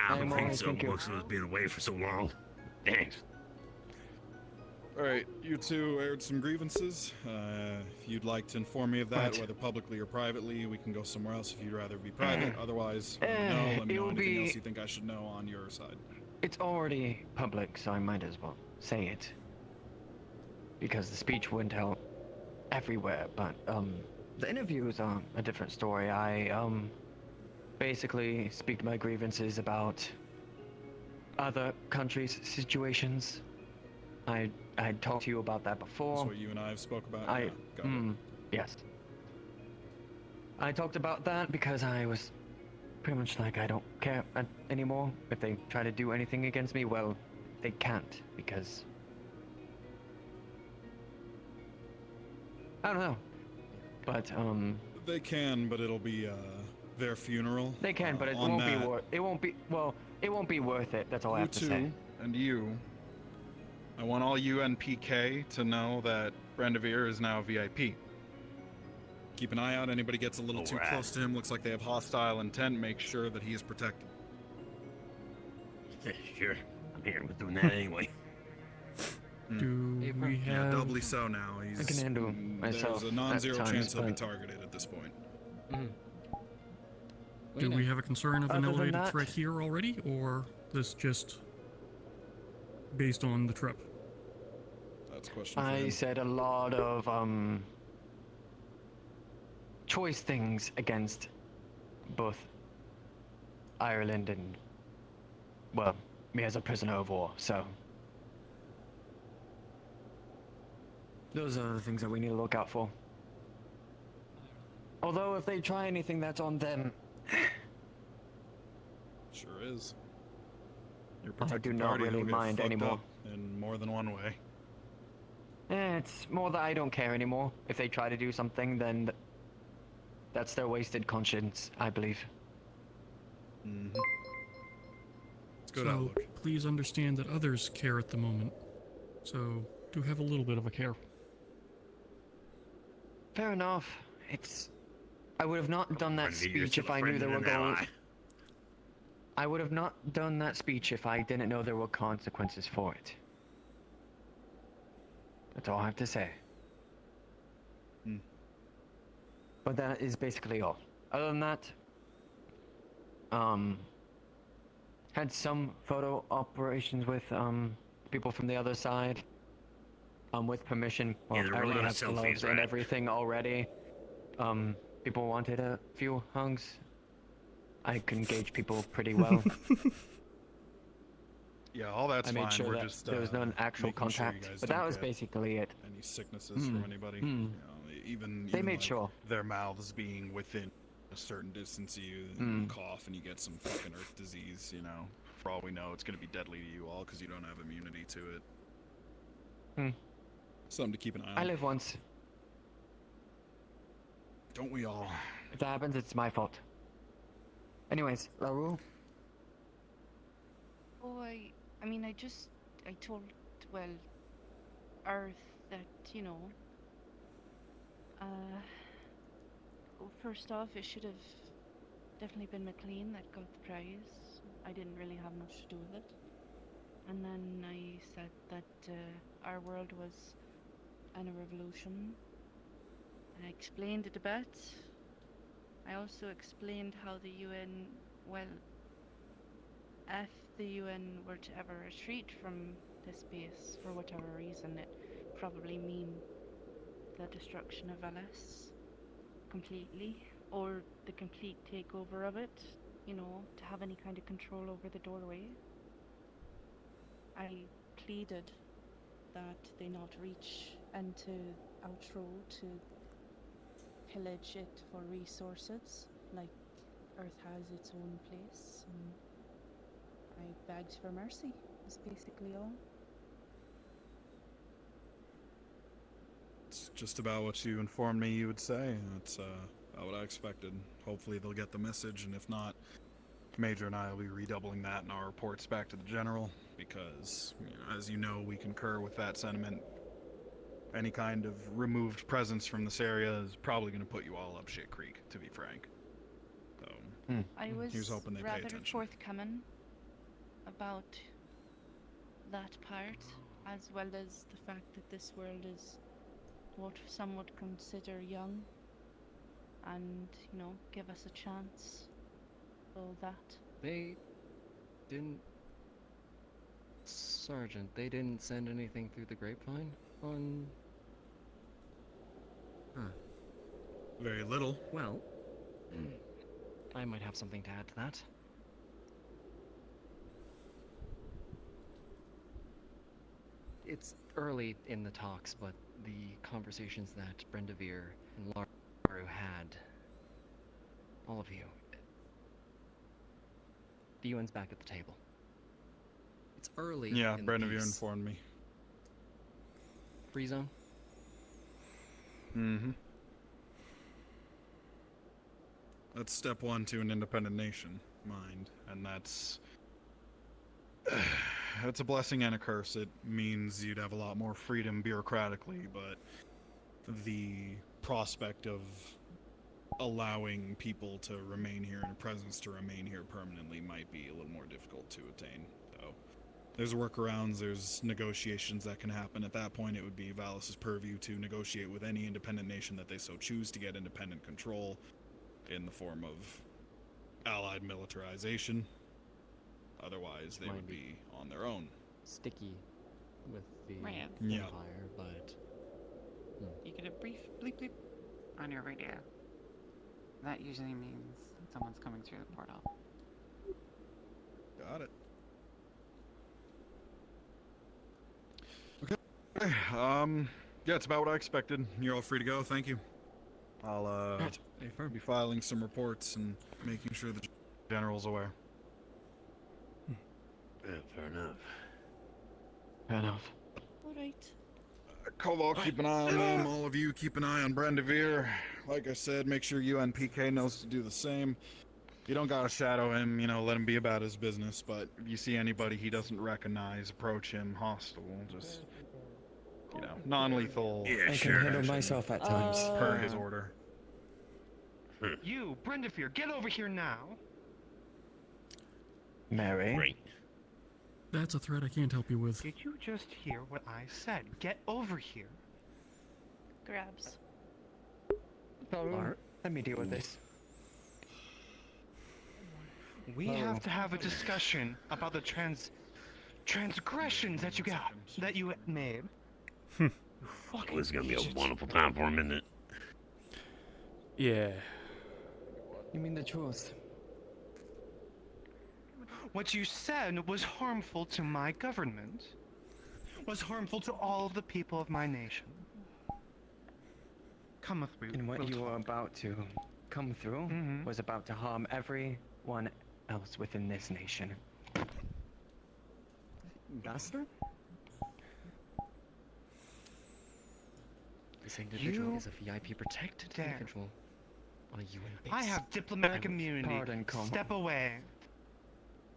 I'm afraid so. Most of us being away for so long. Thanks. Alright, you two aired some grievances. If you'd like to inform me of that, Right. whether publicly or privately, we can go somewhere else if you'd rather be private. Otherwise, let me know it will anything be- else you think I should know on your side. It's already public, so I might as well say it. Because the speech went out everywhere, but the interviews are a different story. I basically speak my grievances about other countries' situations. I talked to you about that before. That's what you and I have spoke about? I Yeah, got it. yes. I talked about that because I was pretty much like, I don't care anymore. If they try to do anything against me, well, they can't, because I don't know. But They can, but it'll be their funeral. they can, but it on won't be that, worth. It won't be. Well, it won't be worth it. That's all I you have to two say. and you. I want all UNPK to know that Brandavir is now VIP. Keep an eye out. Anybody gets a little too Alright. close to him, looks like they have hostile intent, make sure that he is protected. Sure. I'm here with doing that anyway. Do we Yeah, have? doubly so now. He's, I can handle myself There's a non-zero at times, chance he'll be but- targeted at this point. Do we have a concern of an Other than elevated that- threat here already, or this just based on the trip? That's a question for I him. said a lot of choice things against both Ireland and, well, me as a prisoner of war. So those are the things that we need to look out for. Although if they try anything, that's on them. Sure is. Your I do protected not party really will get mind fucked anymore. up in more than one way. It's more that I don't care anymore. If they try to do something, then that's their wasted conscience, I believe. Mm-hmm. It's good So outlook. please understand that others care at the moment. So do have a little bit of a care. Fair enough. I would have not done that speech if I knew there were going. I would have not done that speech if I didn't know there were consequences for it. That's all I have to say. But that is basically all. Other than that, had some photo operations with people from the other side. With permission. Well, Yeah, there I were a already lot have of gloves selfies, and right? everything already. People wanted a few hugs. I can gauge people pretty well. Yeah, all that's I made fine. sure We're that just there was no actual making sure you contact, guys but don't that was get basically it. any sicknesses from anybody. Hmm. You know, even They made like, sure. their mouths being within a certain distance of you, and Hmm. you cough and you get some fucking earth disease. You know, for all we know, it's gonna be deadly to you all because you don't have immunity to it. Hmm. Something to keep an eye on. I live once. Don't we all? If that happens, it's my fault. Anyways, LaRue. Oh, I mean, I told, well, Earth that, you know, well, first off, it should have definitely been McLean that got the prize. I didn't really have much to do with it. And then I said that our world was in a revolution. I explained it a bit. I also explained how the UN, well, if the UN were to ever retreat from this base for whatever reason, it probably mean the destruction of Ellis completely, or the complete takeover of it, you know, to have any kind of control over the doorway. I pleaded that they not reach into Outro to pillage it for resources, like Earth has its own place, and I begged for mercy. That's basically all. It's just about what you informed me you would say. That's about what I expected. Hopefully they'll get the message, and if not, Major and I will be redoubling that in our reports back to the General, because, as you know, we concur with that sentiment. Any kind of removed presence from this area is probably going to put you all up shit creek, to be frank. So, I was here's hoping they pay rather attention. forthcoming about that part, as well as the fact that this world is what some would consider young, and, you know, give us a chance. So that. They didn't... Sergeant, they didn't send anything through the grapevine on... Huh. Very little. Well, I might have something to add to that. It's early in the talks, but the conversations that Brendavir and Laru had, all of you, the UN's back at the table. It's early. Yeah, in the Brendavir piece. informed me. Free zone? Mm-hmm. That's step one to an independent nation, mind, and that's a blessing and a curse. It means you'd have a lot more freedom bureaucratically, but the prospect of allowing people to remain here and a presence to remain here permanently might be a little more difficult to attain. So there's workarounds, there's negotiations that can happen. At that point, it would be Valis' purview to negotiate with any independent nation that they so choose to get independent control in the form of allied militarization. Otherwise, they would be on their own. Sticky with the Right. Yeah. Empire, but... You get a brief bleep bleep on your radio. That usually means someone's coming through the portal. Got it. Okay. Yeah, it's about what I expected. You're all free to go. Thank you. I'll be filing some reports and making sure the General's aware. Yeah, fair enough. Fair enough. Alright. Koval, keep an eye on them. All of you, keep an eye on Brendavir. Like I said, make sure UNPK knows to do the same. You don't gotta shadow him, you know, let him be about his business, but if you see anybody he doesn't recognize, approach him hostile, just, you know, non-lethal. Yeah, I sure. can handle myself at times. Per his order. You, Brendavir, get over here now. Mary. Right. That's a threat I can't help you with. Did you just hear what I said? Get over here. Grabs. Lar, let me deal with this. We have to have a discussion about the transgressions that you made. You fucking This is gonna be a idiot. wonderful time for him, isn't it? Yeah. You mean the truth? What you said was harmful to my government. Was harmful to all of the people of my nation. Come with me. And what we'll you talk. were about to come through was about to harm everyone else within this nation. Bastard? This individual You is a VIP protected dare. individual on a UN base. I have diplomatic immunity. Pardon, Colm. Step away.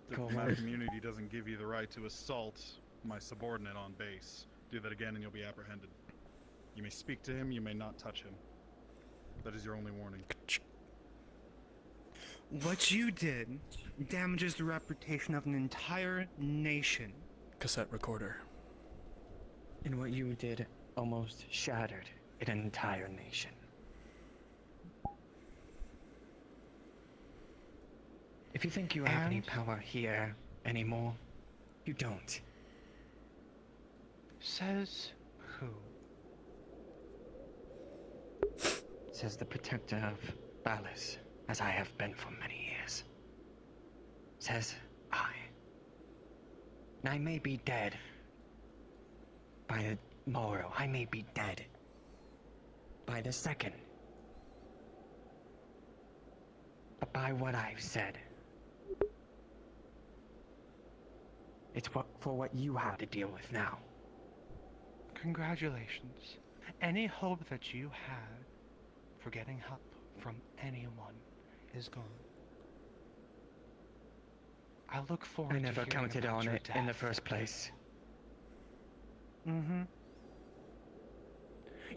Diplomatic immunity doesn't give you the right to assault my subordinate on base. Do that again and you'll be apprehended. You may speak to him, you may not touch him. That is your only warning. What you did damages the reputation of an entire nation. Cassette recorder. And what you did almost shattered an entire nation. If you think you have any power here anymore, you don't. Says who? Says the protector of Valis, as I have been for many years. Says I. And I may be dead. By the morrow, I may be dead. By the second. But by what I've said. It's for what you have to deal with now. Congratulations. Any hope that you had for getting help from anyone is gone. I look forward I to never hearing counted about on your it in the death. first place. Mm-hmm.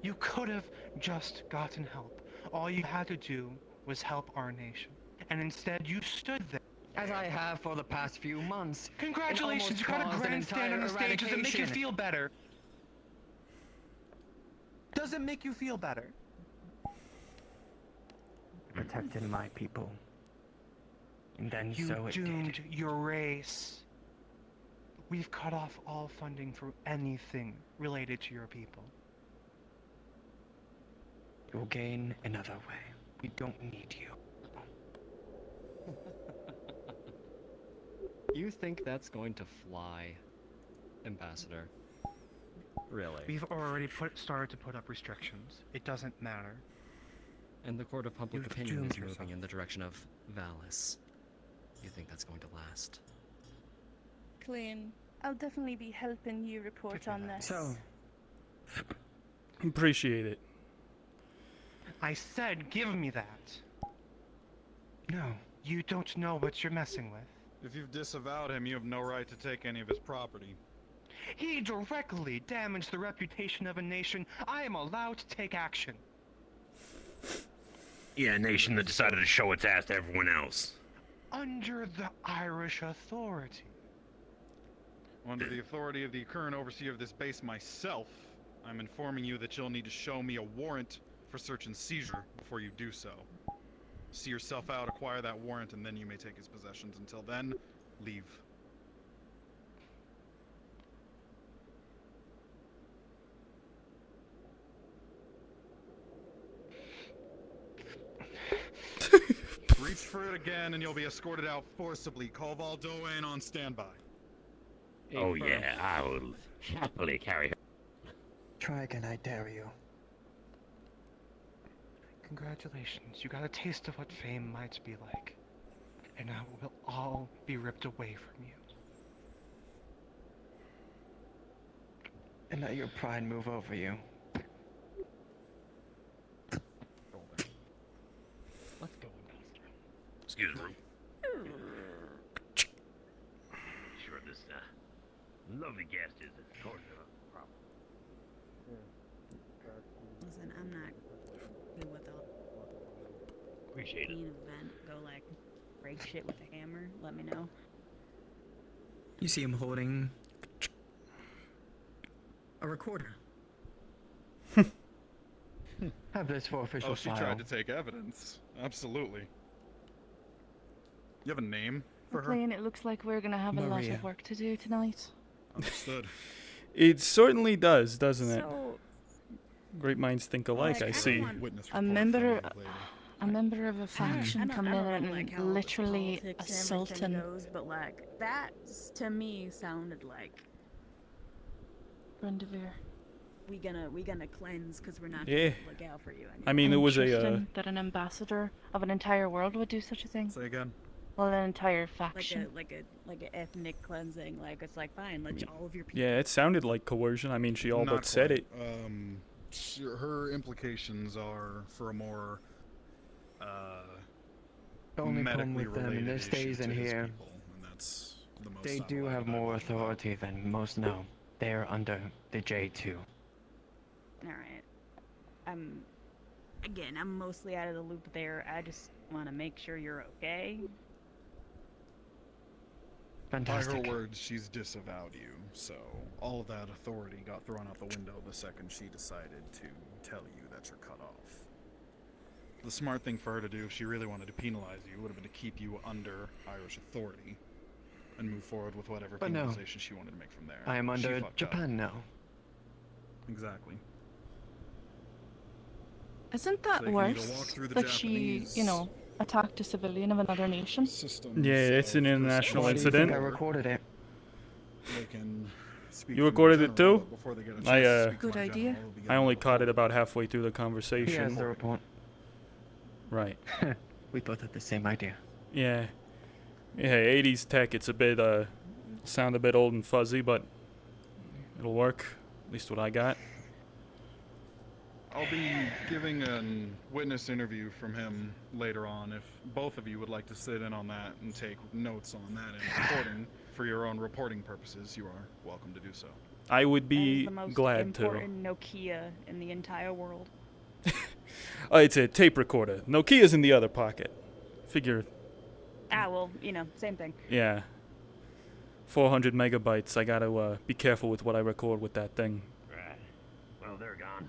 You could have just gotten help. All you had to do was help our nation. And instead you stood there. As I have for the past few months. Congratulations, you got a grandstand on the stage. Does it make you feel better? Does it make you feel better? Protecting my people. And then You so it doomed did. your race. We've cut off all funding for anything related to your people. You'll gain another way. We don't need you. You think that's going to fly, Ambassador? Really? We've already started to put up restrictions. It doesn't matter. And the court of public You've opinion doomed is moving yourself. in the direction of Valis. You think that's going to last? Clean. I'll definitely be helping you report on this. So, Appreciate it. I said give me that. no. You don't know what you're messing with. If you've disavowed him, you have no right to take any of his property. He directly damaged the reputation of a nation. I am allowed to take action. Yeah, a nation that decided to show its ass to everyone else. Under the Irish authority. Under the authority of the current overseer of this base myself, I'm informing you that you'll need to show me a warrant for search and seizure before you do so. See yourself out, acquire that warrant, and then you may take his possessions. Until then, leave. Reach for it again, and you'll be escorted out forcibly. Call Valdoa on standby. Oh yeah, I will happily carry her. Try again, I dare you. Congratulations, you got a taste of what fame might be like. And now it will all be ripped away from you. And let your pride move over you. Let's go, Ambassador. Excuse me. Sure, this lovely guest is a sort of a problem. Listen, I'm not good with all Appreciate it. being an event. Go like break shit with a hammer. Let me know. You see him holding a recorder. Have this for official Oh, she file. tried to take evidence. Absolutely. You have a name for her? McLean, it looks like we're gonna have a lot Maria. of work to do tonight. Understood. It certainly does, doesn't it? So, Great minds think alike, I see. a member of a faction coming in and literally assaulting. Goes, but like that to me sounded like Brendevere. we gonna cleanse because we're not Yeah. gonna look out for you anymore. I mean, it was a Interesting that an ambassador of an entire world would do such a thing. Say again. Well, an entire faction. like a ethnic cleansing. Like it's like fine, let all of your people. Yeah, it sounded like coercion. I mean, she all Not but said quite. it. Her implications are for a more The only problem medically with them in related this issue days in to his here, people, and that's the most they I'm do allowed have to more know. authority than most know. They're under the J2. All right. I'm mostly out of the loop there. I just want to make sure you're okay. Fantastic. By her words, she's disavowed you, so all of that authority got thrown out the window the second she decided to tell you that you're cut off. The smart thing for her to do, if she really wanted to penalize you, would have been to keep you under Irish authority and move forward with whatever But no. penalization she wanted to make from there. I am She under fucked up. Japan now. Exactly. Isn't So that you can either worse? walk through the That she, attacked a civilian of another nation? Yeah, it's an international Why do you think incident. I recorded it? They can speak You from recorded the it general, too? but before they get a chance I to speak to Good my idea. general, it'll be I only getting caught it about halfway through the He conversation. has the report. Right. We both had the same idea. Yeah. Yeah, 80s tech, it's a bit, sound a bit old and fuzzy, but it'll work. At least what I got. I'll be giving a witness interview from him later on. If both of you would like to sit in on that and take notes on that and recording for your own reporting purposes, you are welcome to do so. I would That is be the most glad to. important Nokia in the entire world. It's a tape recorder. Nokia's in the other pocket. Figure, Ah, well, you know, same thing. yeah. 400 megabytes. I gotta be careful with what I record with that thing. Right. Well, they're gone.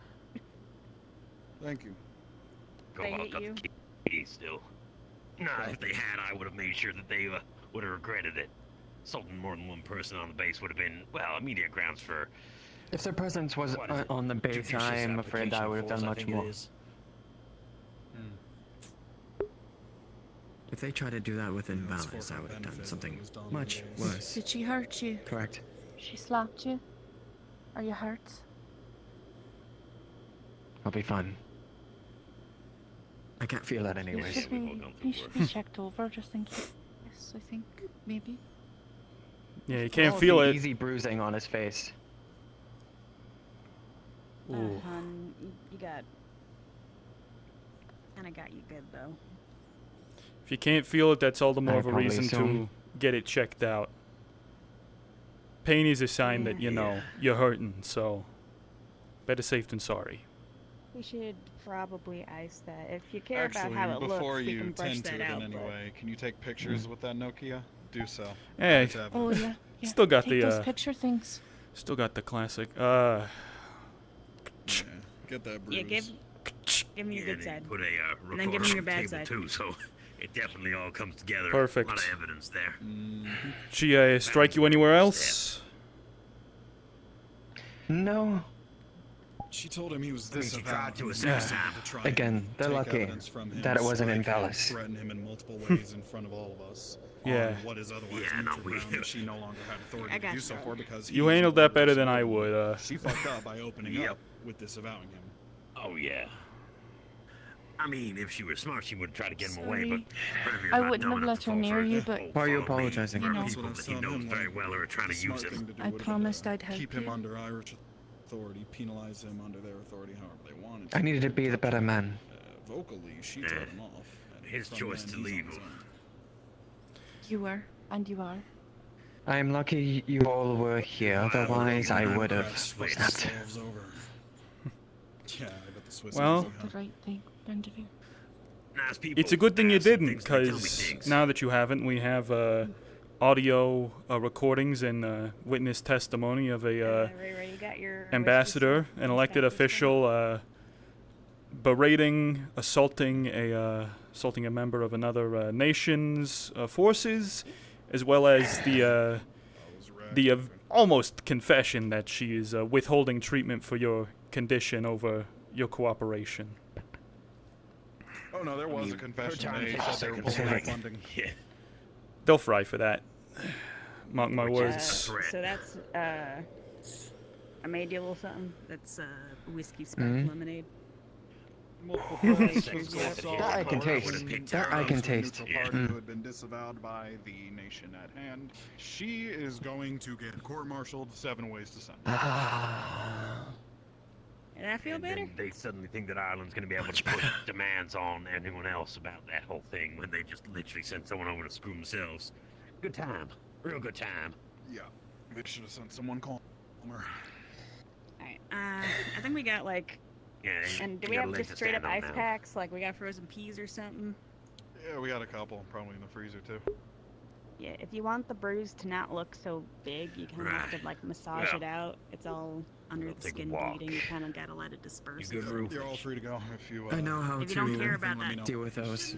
Thank you. They hit you? Keys still. Nah, if they had, I would have made sure that they would have regretted it. Assaulting more than one person on the base would have been, well, immediate grounds for... If their presence was on the base, I'm afraid I would have done much more. If they tried to do that within Vallis, I would have done something much worse. Did she hurt you? Correct. She slapped you? Are you hurt? I'll be fine. I can't feel that anyways. You should be checked over just in case, I think, maybe. Yeah, you can't Oh, feel the it. Easy bruising on his face. Ooh. Hun, you got... Kinda got you good, though. If you can't feel it, that's all the more I of a probably reason to assume. get it checked out. Pain is a sign that, you know, you're hurting, so better safe than sorry. We should probably ice that. If you care Actually, about how it looks, before we you can brush tend to that it out. in any but- way, can you take pictures with that Nokia? Do so. Hey. It's evidence. Oh, yeah. Yeah. Still got Take the, those picture things. Still got the classic. Yeah, get that bruise. Yeah, give me your good they side. put a And then give recorder me your on the bad table side. too, so it definitely all comes together. Perfect. A lot of evidence there. She strike you anywhere else? No. She told him he was I mean, this she about tried to him. assess He him. had to try Again, and they're take lucky evidence from him, that it wasn't in strike him, Vallis. Threaten him in multiple ways in front of all of us. Yeah. On what is otherwise neutral ground that she no longer had authority I to got do so you. for because You he handled was that better than the I would. She fucked up by opening Yep. up with disavowing him. Oh, yeah. I mean, if she were smart, she would try to get him away, Sorry. but Revere's I not wouldn't dumb have enough let to her fall near for you, it. but- Oh, Why are you follow me. apologizing? You know. People that he knows very well are trying to use Smart him. thing to do I would have promised been I'd help keep him you. under Irish authority, penalize him under their authority however they wanted. I needed to be the better man. Vocally, she Yeah. told him off. and His from choice then, to he's on leave. his own. You were, and you are. I am lucky you all were here, otherwise I would have Swiss snapped. themselves over. Yeah, I bet the Swiss Well- easy, The huh? right thing, Benjamin. Nice people. It's a good thing you ask them didn't, things, they tell me because things. now that you haven't, we have audio recordings and witness testimony of a Ray, you got your ambassador, an elected official, berating, assaulting a member of another nation's forces, as well as the almost confession that she is withholding treatment for your condition over your cooperation. Oh no, there was a Her confession. time They takes said they were seconds. pulling funding. Yeah. They'll fry for that. Mark my words. So that's I made you a little something. That's whiskey spiked lemonade. Multiple That I can taste. That I can taste. Neutral party who had been disavowed by the nation at hand. She is going to get court-martialed 7 ways to Sunday. Did I feel And better? then they suddenly think that Ireland's going to be able to put demands on anyone else about that whole thing when they just literally sent someone over to screw themselves. Good time. Real good time. Yeah, they should have sent someone calmer. Alright, I think we got like, Yeah, and do you we got a have leg just to straight up stand on ice now. packs? Like we got frozen peas or something? Yeah, we got a couple, probably in the freezer too. Yeah, if you want the bruise to not look so big, you kind of have to like massage it out. It's all under the take a skin walk. bleeding. You kind of gotta let it disperse. You good, Rue? You're all free to go if you. I know how If to you don't care about let me that. know. deal with those.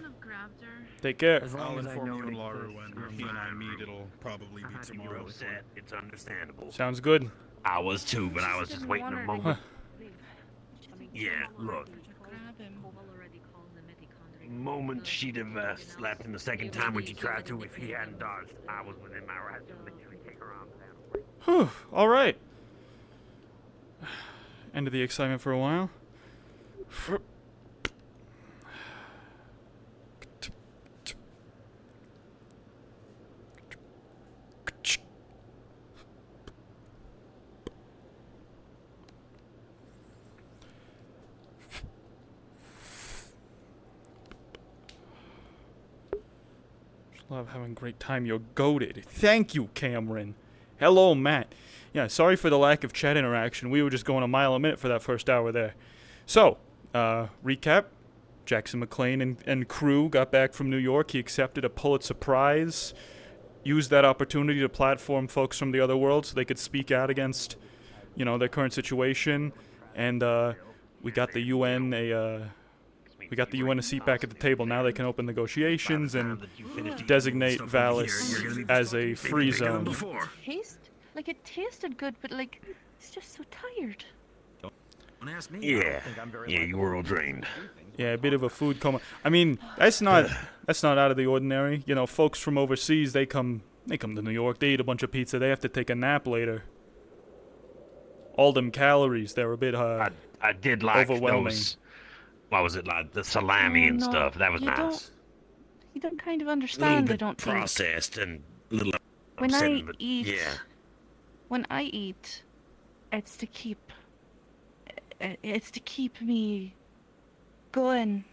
Take care. As long I'll as I inform know you it and Laura exists, when I'm he and I fine. meet. It'll probably be You're tomorrow. upset. It's understandable. Sounds good. I was too, but I was just waiting a moment. Yeah, look. Grab him. Moment she'd have slapped him the second time when she tried to, if he hadn't dodged, I was within my rights to literally take her arms down. Whew. All right. End of the excitement for a while. Love having a great time. You're goated. Thank you, Cameron. Hello, Matt. Yeah, sorry for the lack of chat interaction. We were just going a mile a minute for that first hour there. So, recap. Jackson Mclean and crew got back from New York. He accepted a Pulitzer Prize. Used that opportunity to platform folks from the other world so they could speak out against, their current situation. And we got the UN a seat back at the table. Now they can open negotiations and designate Valis as a free zone. It tasted good, but it's just so tired. Yeah, you were all drained. Yeah, a bit of a food coma. I mean, that's not out of the ordinary. Folks from overseas, they come to New York, they eat a bunch of pizza, they have to take a nap later. All them calories, they're a bit I did like overwhelming. those. What was it like? The salami and stuff. That was nice. You don't kind of A little understand, I bit don't think. processed and a little When I upsetting, but eat, yeah. When I eat, it's to keep me going,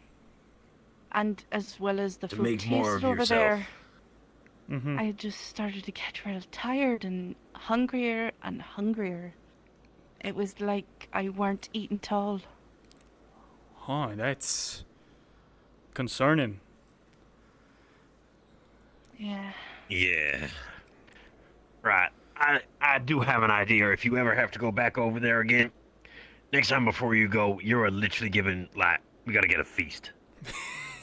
and as well as the To food make more tasted of over yourself. there. I just started to get real tired and hungrier and hungrier. It was like I weren't eating at all. Huh, that's concerning. Yeah. Yeah. Right. I do have an idea. If you ever have to go back over there again, next time before you go, you're literally given, we gotta get a feast.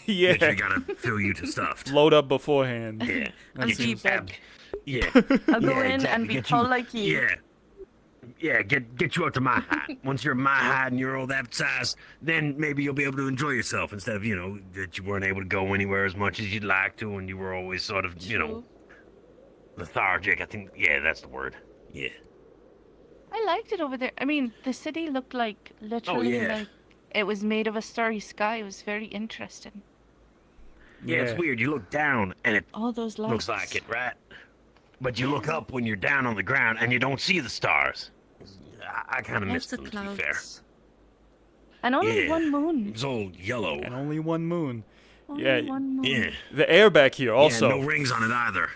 Yeah. Literally gotta fill you to stuffed. Load up beforehand. Yeah. And Get you- be big. Yeah. I'll go Yeah, in exactly. and be Get tall you- like you. Yeah. Yeah, get you up to my height. Once you're my height and you're all that size, then maybe you'll be able to enjoy yourself instead of, that you weren't able to go anywhere as much as you'd like to and you were always sort of, lethargic. I think, yeah, that's the word. Yeah. I liked it over there. I mean, the city looked literally like it was made of a starry sky. It was very interesting. Yeah, it's weird. You look down and it All those lights. looks like it, right? But you look up when you're down on the ground and you don't see the stars. I kind of missed Lots them, of to be fair. clouds. And only Yeah. one moon. It's all yellow. And only one moon. Only Yeah, one moon. Yeah. the air back here also. Yeah, no rings on it either.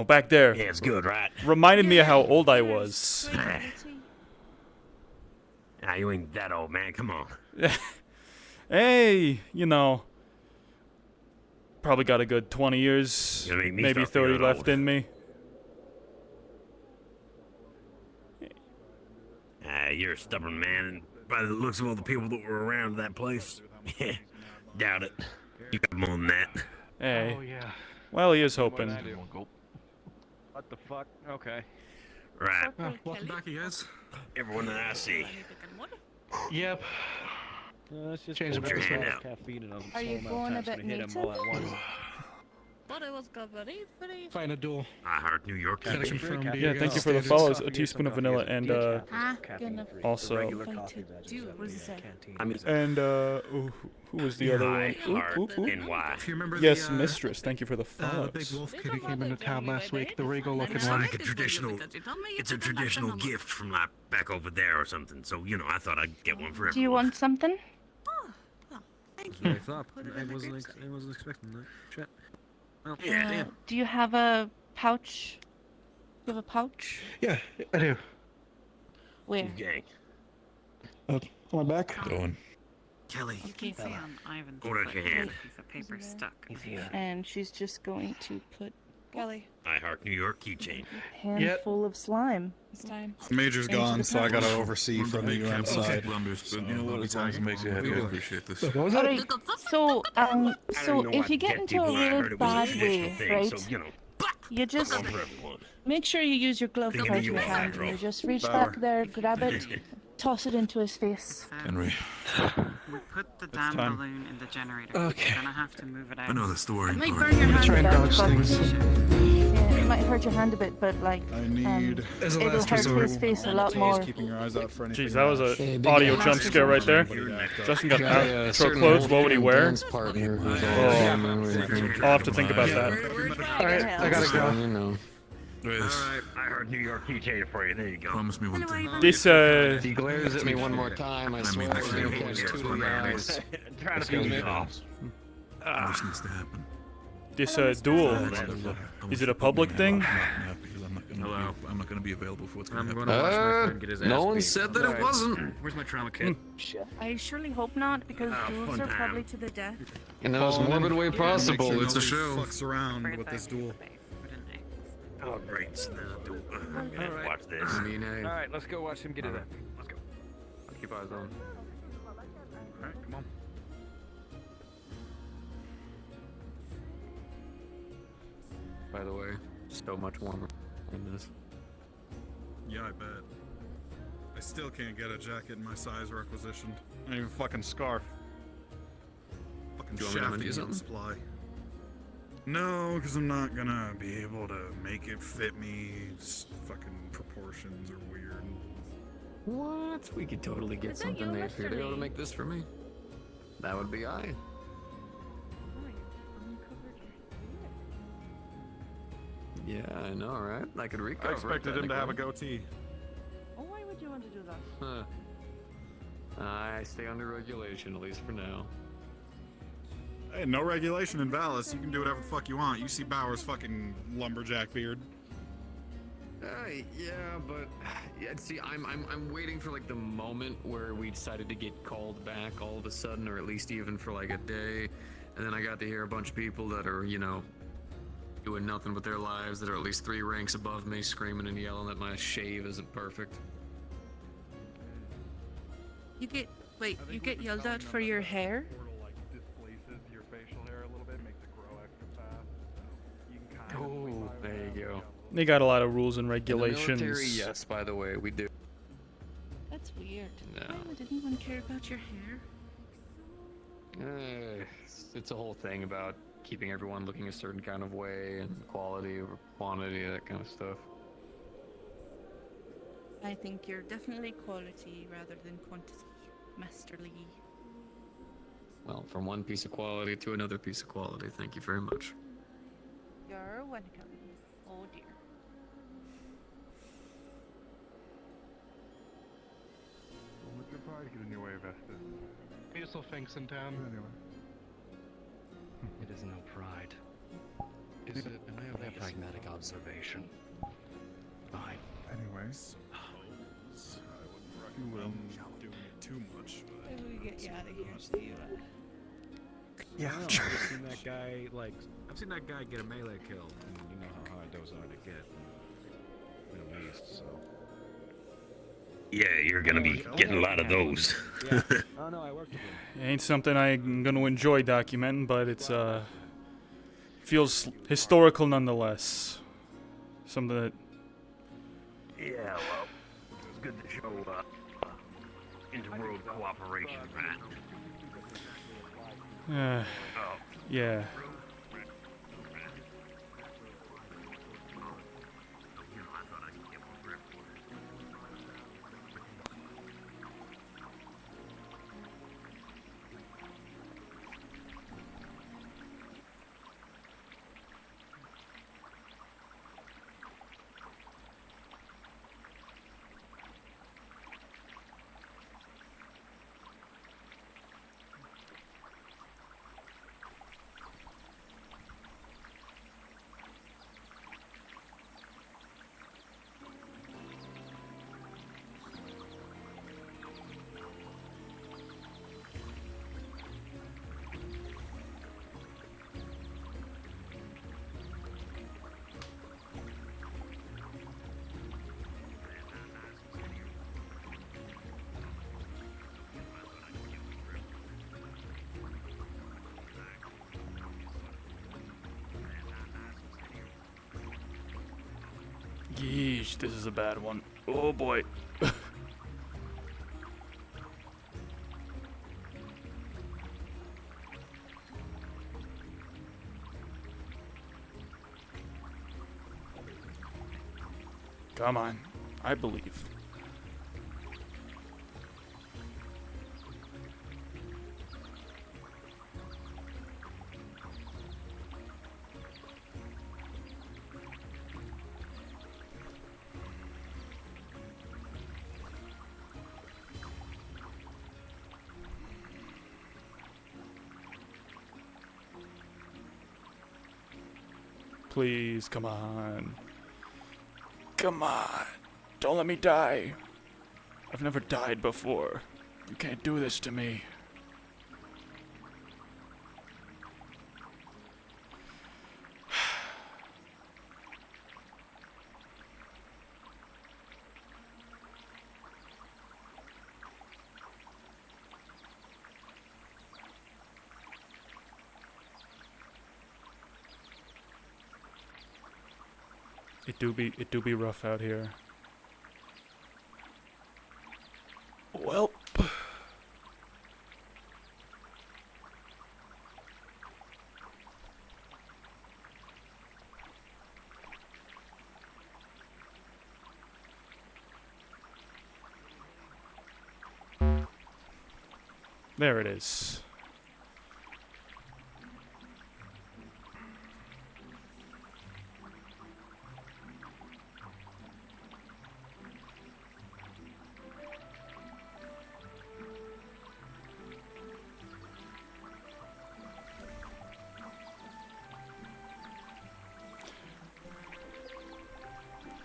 Back there. Yeah, it's good, right? Reminded me of how old I was. Nah, you ain't that old, man. Come on. Hey, probably got a good 20 years, You're gonna make me maybe start 30 feeling left old. in me. You're a stubborn man, and by the looks of all the people that were around that place, doubt it. You got more than that. Hey. Oh, yeah. Well, he is hoping. What the fuck? Okay. Right. Welcome back, you guys. Everyone that I see. Yep. Let's just Change put your a hand small out. caffeine in a Are small you amount going a of time so bit we hit 'em all at native? once. But it was very. Find a duel. I heard New York. Gotta confirm, do Yeah, you thank you guys for the standards? follows. A Coffee, teaspoon of some vanilla coffee, and Gonna also. Regular fight coffee it. that's Do in what is the it? canteen. I mean, And who was the other one? NY. If you remember Yes, the, Mistress. Thank you for the the big follows. wolf kid who came into town last week, the regal looking It's one. like a traditional. It's a traditional gift from back over there or something. So I thought I'd get one for Do you everyone. want something? I thought I wasn't expecting that. Shit. Well, Yeah, Do you have a pouch? Do you have a pouch? Yeah, I do. Where? Gang. On my back. Going. Kelly. Okay, see on Ivan's Hold out your hand. piece of paper stuck. And she's just going to put Kelly, I Heart New York keychain. a handful of slime. it's time. Major's Into gone, the so I gotta pouch. oversee from the UN side. You know what? As long as it makes you happy, I appreciate this. What was that? Alright, so if you get into a real bad way, right, you just make sure you use your glove Think part of in you your all hand. that, You just reach Power. back there, grab it, toss it into his face. Henry. We put the damn time. balloon in the generator. Okay. We're gonna have to move it out. I know that's the worrying It might part. burn your hand Try and a bit, dodge but things. yeah, it might hurt your hand a bit, but I need. As a it'll last hurt resort. his face a lot more. Keeping your eyes out for anything. Jeez, that was rash. a audio jump scare right there. Justin got outro clothes. What would he wear? Partner who's I'll have to think about that. Alright, I gotta go. You know. Alright, I Heart New York keychain for you. There you go. Promise me one thing. This If he glares at me one more time, I swear that's he'll the catch only 2 of the eyes. Trying to Excuse be me. off. This needs to happen. this duel? Is it a public thing? Hello. I'm not gonna be available for what's gonna happen. watch my friend get his no ass one beat. said that it Alright. wasn't. Where's my trauma kit? I surely hope not, because duels fun are time. probably to the death. In the most morbid way possible. Make sure It's a nobody show. Fucks around with this duel. Oh, great. So there's a duel. Alright. Watch this. I mean, hey. Alright, let's go watch him get his ass. Let's go. I'll keep eyes on. Alright, come on. By the way, so much warmer in this. Yeah, I bet. I still can't get a jacket in my size requisitioned. Not even fucking scarf. Fucking Do you want me to shafting do on something? supply. No, because I'm not gonna be able to make it fit me. Its fucking proportions are weird. What? We could totally get Is that something you, made for you to Mr. be able to Lee? make this for me. That would be I. Yeah, I know, right? I could recover. I expected him to have a goatee. Oh, why would you want to do that? Huh. I stay under regulation, at least for now. Hey, no regulation in Vallis. You can do whatever the fuck you want. You see Bauer's fucking lumberjack beard. Yeah, but yeah. See, I'm waiting for like the moment where we decided to get called back all of a sudden, or at least even for like a day, and then I got to hear a bunch of people that are, you know, doing nothing with their lives, that are at least 3 ranks above me, screaming and yelling that my shave isn't perfect. You get you get yelled at for your hair? Your facial hair a little bit, makes it grow extra fast. So you can kind Oh, there you go. They got a lot of rules and In the regulations. military, yes, by the way, we do. That's weird. No. Why would anyone care about your hair? It's a whole thing about keeping everyone looking a certain kind of way, and quality over quantity, that kind of stuff. I think you're definitely quality rather than quantity, Master Lee. Well, from one piece of quality to another piece of quality, thank you very much. You're welcome. Oh dear. Would your pride get in your way, Vestas? Beautiful things in town. Anyway. It is no pride. Is it a pragmatic observation? Fine. Anyways, I wouldn't recommend doing it too much. Maybe we get you out of here so you Yeah, I've seen that guy I've seen that guy get a melee kill, and you know how hard those are to get in the Middle East, so. Yeah, you're gonna be getting a lot of those. Yeah. Oh no, I worked with him. It ain't something I'm gonna enjoy documenting, but it's feels historical nonetheless. Something that Yeah, well, it's good to show interworld cooperation, right? yeah. Yeesh, this is a bad one. Oh boy. Come on, I believe. Please, come on. Come on. Don't let me die. I've never died before. You can't do this to me. It do be rough out here. Welp. There it is.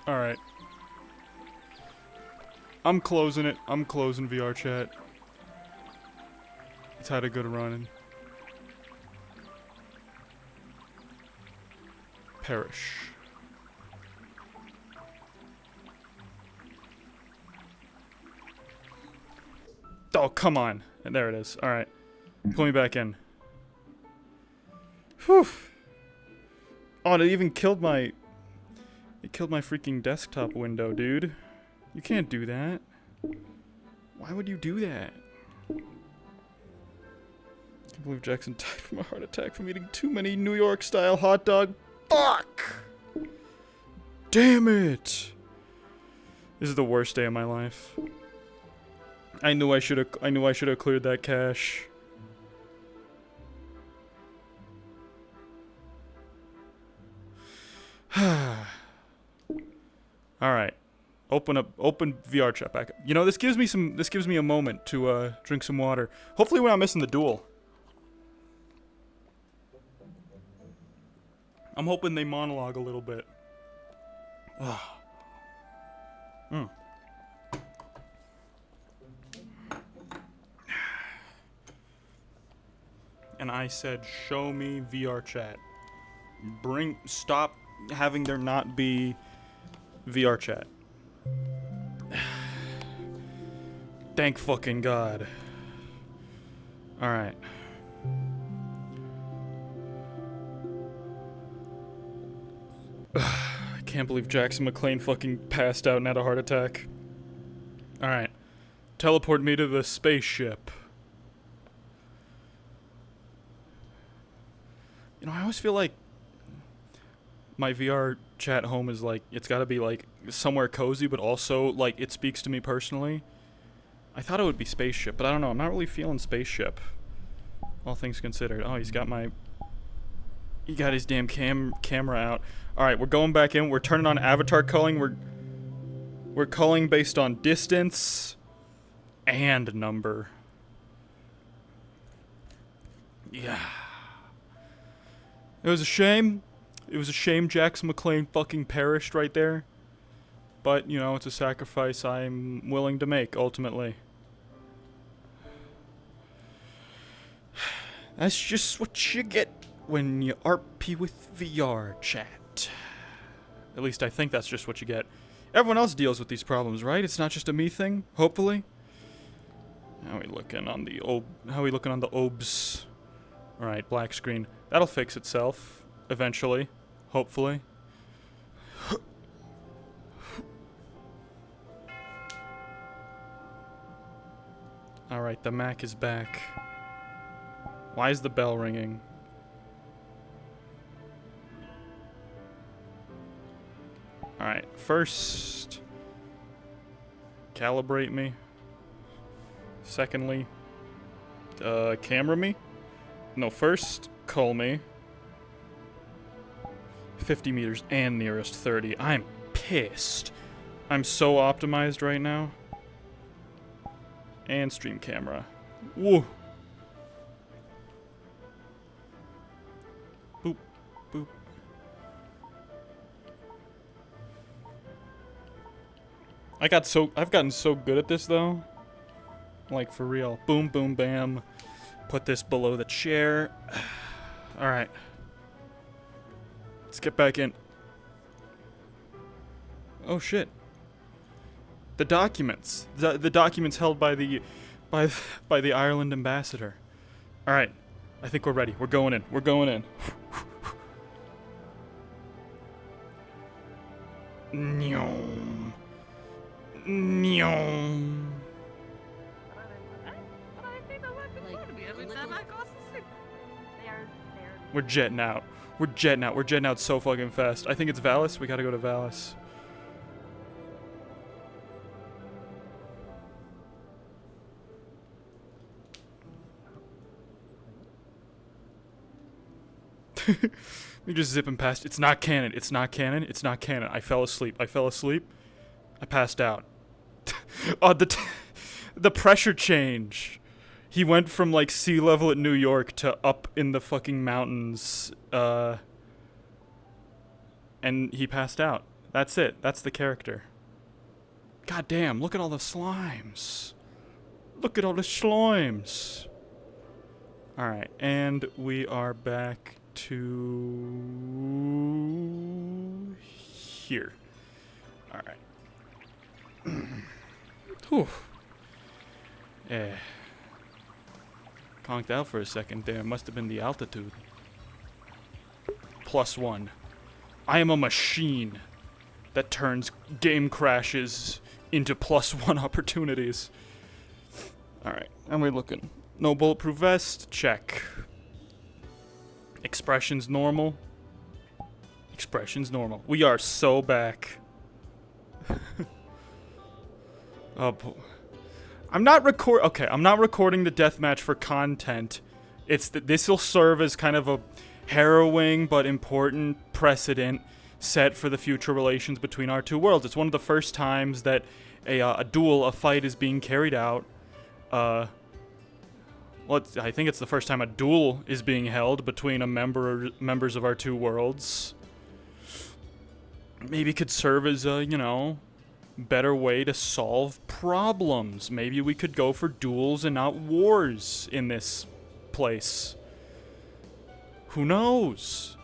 Alright. I'm closing it. I'm closing VR chat. It's had a good run. Perish. Oh, come on. And there it is. Alright. Pull me back in. Whew. Oh, it even killed my... It killed my freaking desktop window, dude. You can't do that. Why would you do that? I can't believe Jackson died from a heart attack from eating too many New York-style hot dog. Fuck! Damn it! This is the worst day of my life. I knew I should have cleared that cache. All right, open VR chat back up. You know, this gives me a moment to drink some water. Hopefully we're not missing the duel. I'm hoping they monologue a little bit. Mm. And I said, show me VR chat. Stop having there not be VR chat. Thank fucking God. Alright. I can't believe Jackson Mclean fucking passed out and had a heart attack. Alright. Teleport me to the spaceship. You know, I always feel like my VR chat home is like, it's gotta be like somewhere cozy, but also like it speaks to me personally. I thought it would be spaceship, but I don't know. I'm not really feeling spaceship. All things considered. Oh, he got his damn camera out. All right, we're going back in. We're turning on avatar culling. We're culling based on distance and number. Yeah. It was a shame. It was a shame Jackson Mclean fucking perished right there. But, you know, it's a sacrifice I'm willing to make, ultimately. That's just what you get when you RP with VR chat. At least I think that's just what you get. Everyone else deals with these problems, right? It's not just a me thing, hopefully. How are we looking on the OBS? Alright, black screen. That'll fix itself, eventually. Hopefully. Alright, the Mac is back. Why is the bell ringing? Alright, first, calibrate me. Secondly, camera me. No, first, cull me. 50 meters and nearest 30. I'm pissed. I'm so optimized right now. And stream camera. Whoa. Boop, boop. I've gotten so good at this though. Like for real. Boom, boom, bam. Put this below the chair. All right. Let's get back in. Oh shit. The documents. The documents held by the Ireland ambassador. All right. I think we're ready. We're going in. We're going in. Nyom. Nyom. We're jetting out. We're jetting out. We're jetting out so fucking fast. I think it's Valis. We gotta go to Valis. We just zipping past. It's not canon. It's not canon. It's not canon. I fell asleep. I fell asleep. I passed out. Oh, the pressure change. He went from like sea level at New York to up in the fucking mountains. And he passed out. That's it. That's the character. God damn, look at all the slimes. Look at all the slimes. Alright, and we are back to here. Alright. Whew. Conked out for a second there. Must have been the altitude. +1. I am a machine that turns game crashes into +1 opportunities. Alright, how are we looking? No bulletproof vest? Check. Expressions normal? Expressions normal. We are so back. Oh, I'm not recording the deathmatch for content. This'll serve as kind of a harrowing but important precedent set for the future relations between our two worlds. It's one of the first times that a fight is being carried out. I think it's the first time a duel is being held between members of our two worlds. Maybe could serve as a, better way to solve problems. Maybe we could go for duels and not wars in this place. Who knows?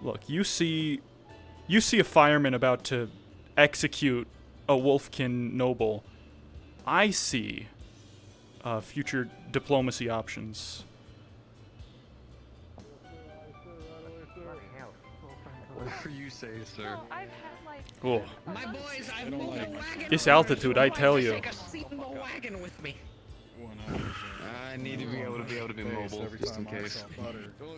Look, you see a fireman about to execute a Wolfkin noble. I see future diplomacy options. Whatever you say, sir. Cool. My boys, I've moved a wagon. This altitude, I tell you. Take a seat in the wagon with me. I need to be able to be mobile, just in case.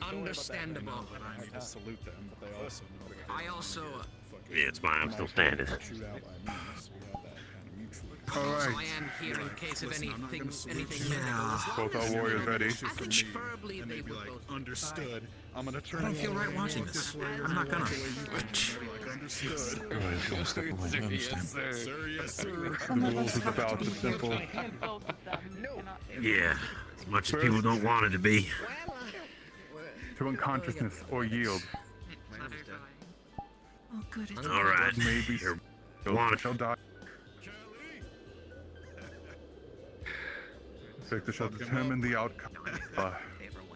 Understandable. I need to salute them, but they also know that I also. Yeah, it's fine. I'm still standing. Also, I am here in case of anything medical. Both our warriors ready. Preferably they would both. Understood. I'm gonna turn. I don't feel right watching this. I'm not gonna. Understood. Yes, sir. Yes, sir. The rules of the bout are simple. Yeah, as much as people don't want it to be. To unconsciousness or yield. Oh, good. All right. Maybe You're shall die. Victor shall determine the outcome.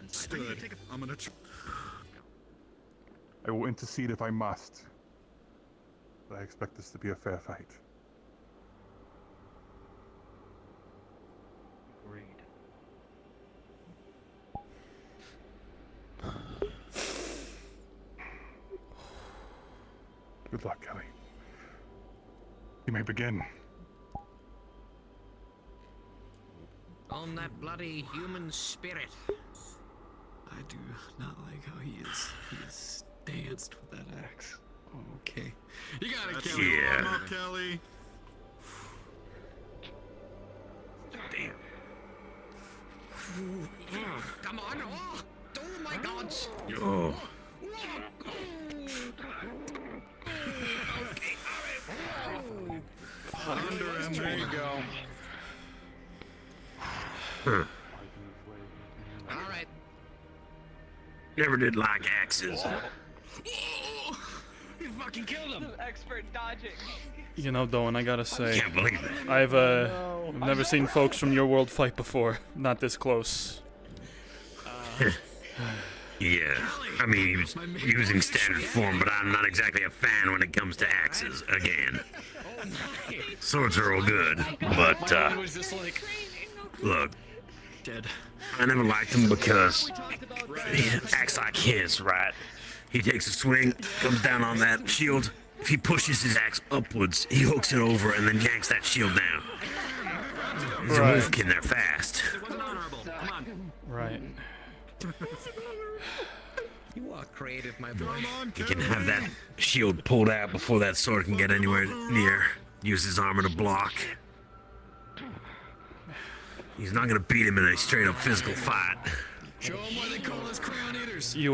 Stood. I'm gonna. I will intercede if I must. But I expect this to be a fair fight. Agreed. Good luck, Kelly. You may begin. On that bloody human spirit. I do not like how he is danced with that axe. Okay. You got it, Kelly. Yeah. Come up, Kelly. Damn. Come on! Oh my God! Oh. Okay, all right. Under him. There you go. Huh. All right. Never did like axes. If fucking killed him. Expert dodging. You know, Doan, I gotta say, Can't believe it. I've never seen folks from your world fight before. Not this close. Yeah, I mean, he was using standard form, but I'm not exactly a fan when it comes to axes, again. Swords are all good, but, look, I never liked him because he acts like his, right? He takes a swing, comes down on that shield. If he pushes his axe upwards, he hooks it over and then yanks that shield down. He's a wolfkin, they're fast. Right. You are creative, my boy. He can have that shield pulled out before that sword can get anywhere near. Use his armor to block. He's not gonna beat him in a straight up physical fight. Show him why they call us crown eaters. You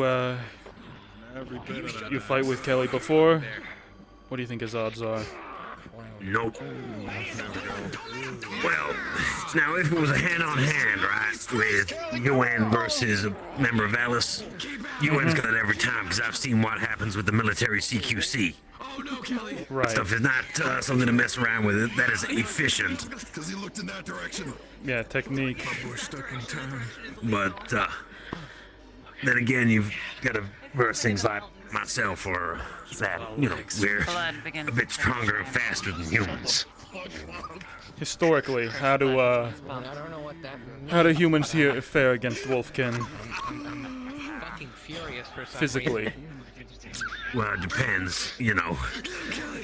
fight with Kelly before? What do you think his odds are? Nope. Well, now if it was a hand-on-hand, right, with UN versus a member of Alice, UN's got it every time, because I've seen what happens with the military CQC. Right. Stuff is not something to mess around with. That is efficient. Because he looked in that direction. Yeah, technique. We're stuck in town. But, then again, you've got to verse things like myself or that, you know, we're a bit stronger and faster than humans. Historically, how do humans here fare against Wolfkin? Physically. Well, it depends, you know.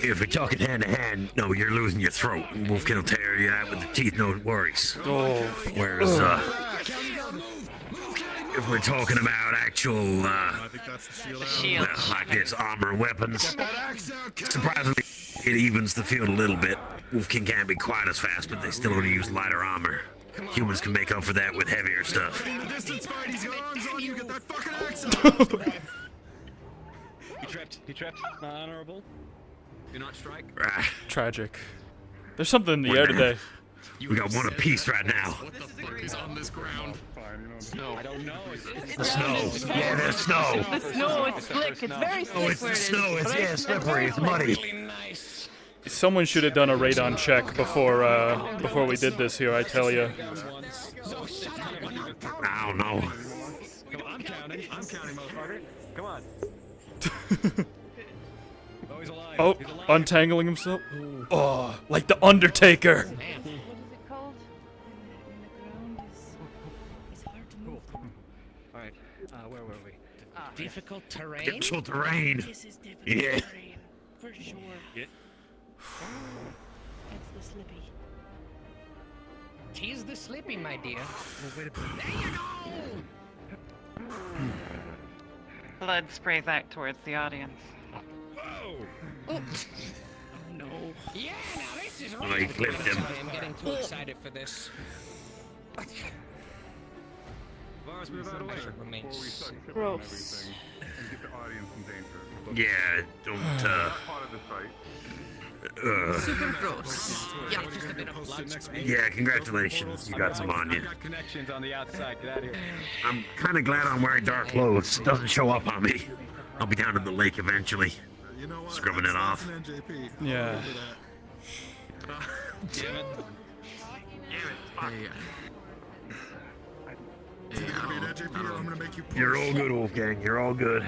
If we're talking hand-to-hand, no, you're losing your throat. Wolfkin will tear you out with the teeth, no worries. Oh. Whereas, if we're talking about actual, well, like this, armor and weapons, surprisingly, it evens the field a little bit. Wolfkin can't be quite as fast, but they still only use lighter armor. Humans can make up for that with heavier stuff. He tripped. Not honorable. Do not strike. Tragic. There's something in the air today. We got one apiece right now. What the fuck is on this ground? Snow. I don't know. The snow. Yeah, there's snow. The snow, it's slick. It's very slick. Oh, it's the snow. It's, yeah, slippery. It's muddy. Someone should have done a radon check before we did this here, I tell you. I don't know. I'm counting, motherfucker. Come on. Oh, he's alive. Oh, untangling himself. Oh, like the Undertaker. Alright, where were we? Difficult terrain? Difficult terrain. This is difficult Yeah. terrain, for sure. Yeah. It's the slippy. Tease the slippy, my dear. Well, wait a minute. There you go! Blood sprays out towards the audience. Whoa! Oh no. Yeah, now this is Oh, he clipped him. I'm getting too excited for this. Varus, move out of the way. Remains. Gross. And get the audience in danger. Yeah, don't, Part of the fight. Super gross. Yeah, just a bit of blood. Yeah, congratulations. You got some on you. I got connections on the outside. Get out of here. I'm kind of glad I'm wearing dark clothes. It doesn't show up on me. I'll be down in the lake eventually. You know what? Scrubbing it off. NJP. Yeah. Damn it. It's either gonna be an NJP or I'm gonna make you push. You're all good, Wolfgang. You're all good.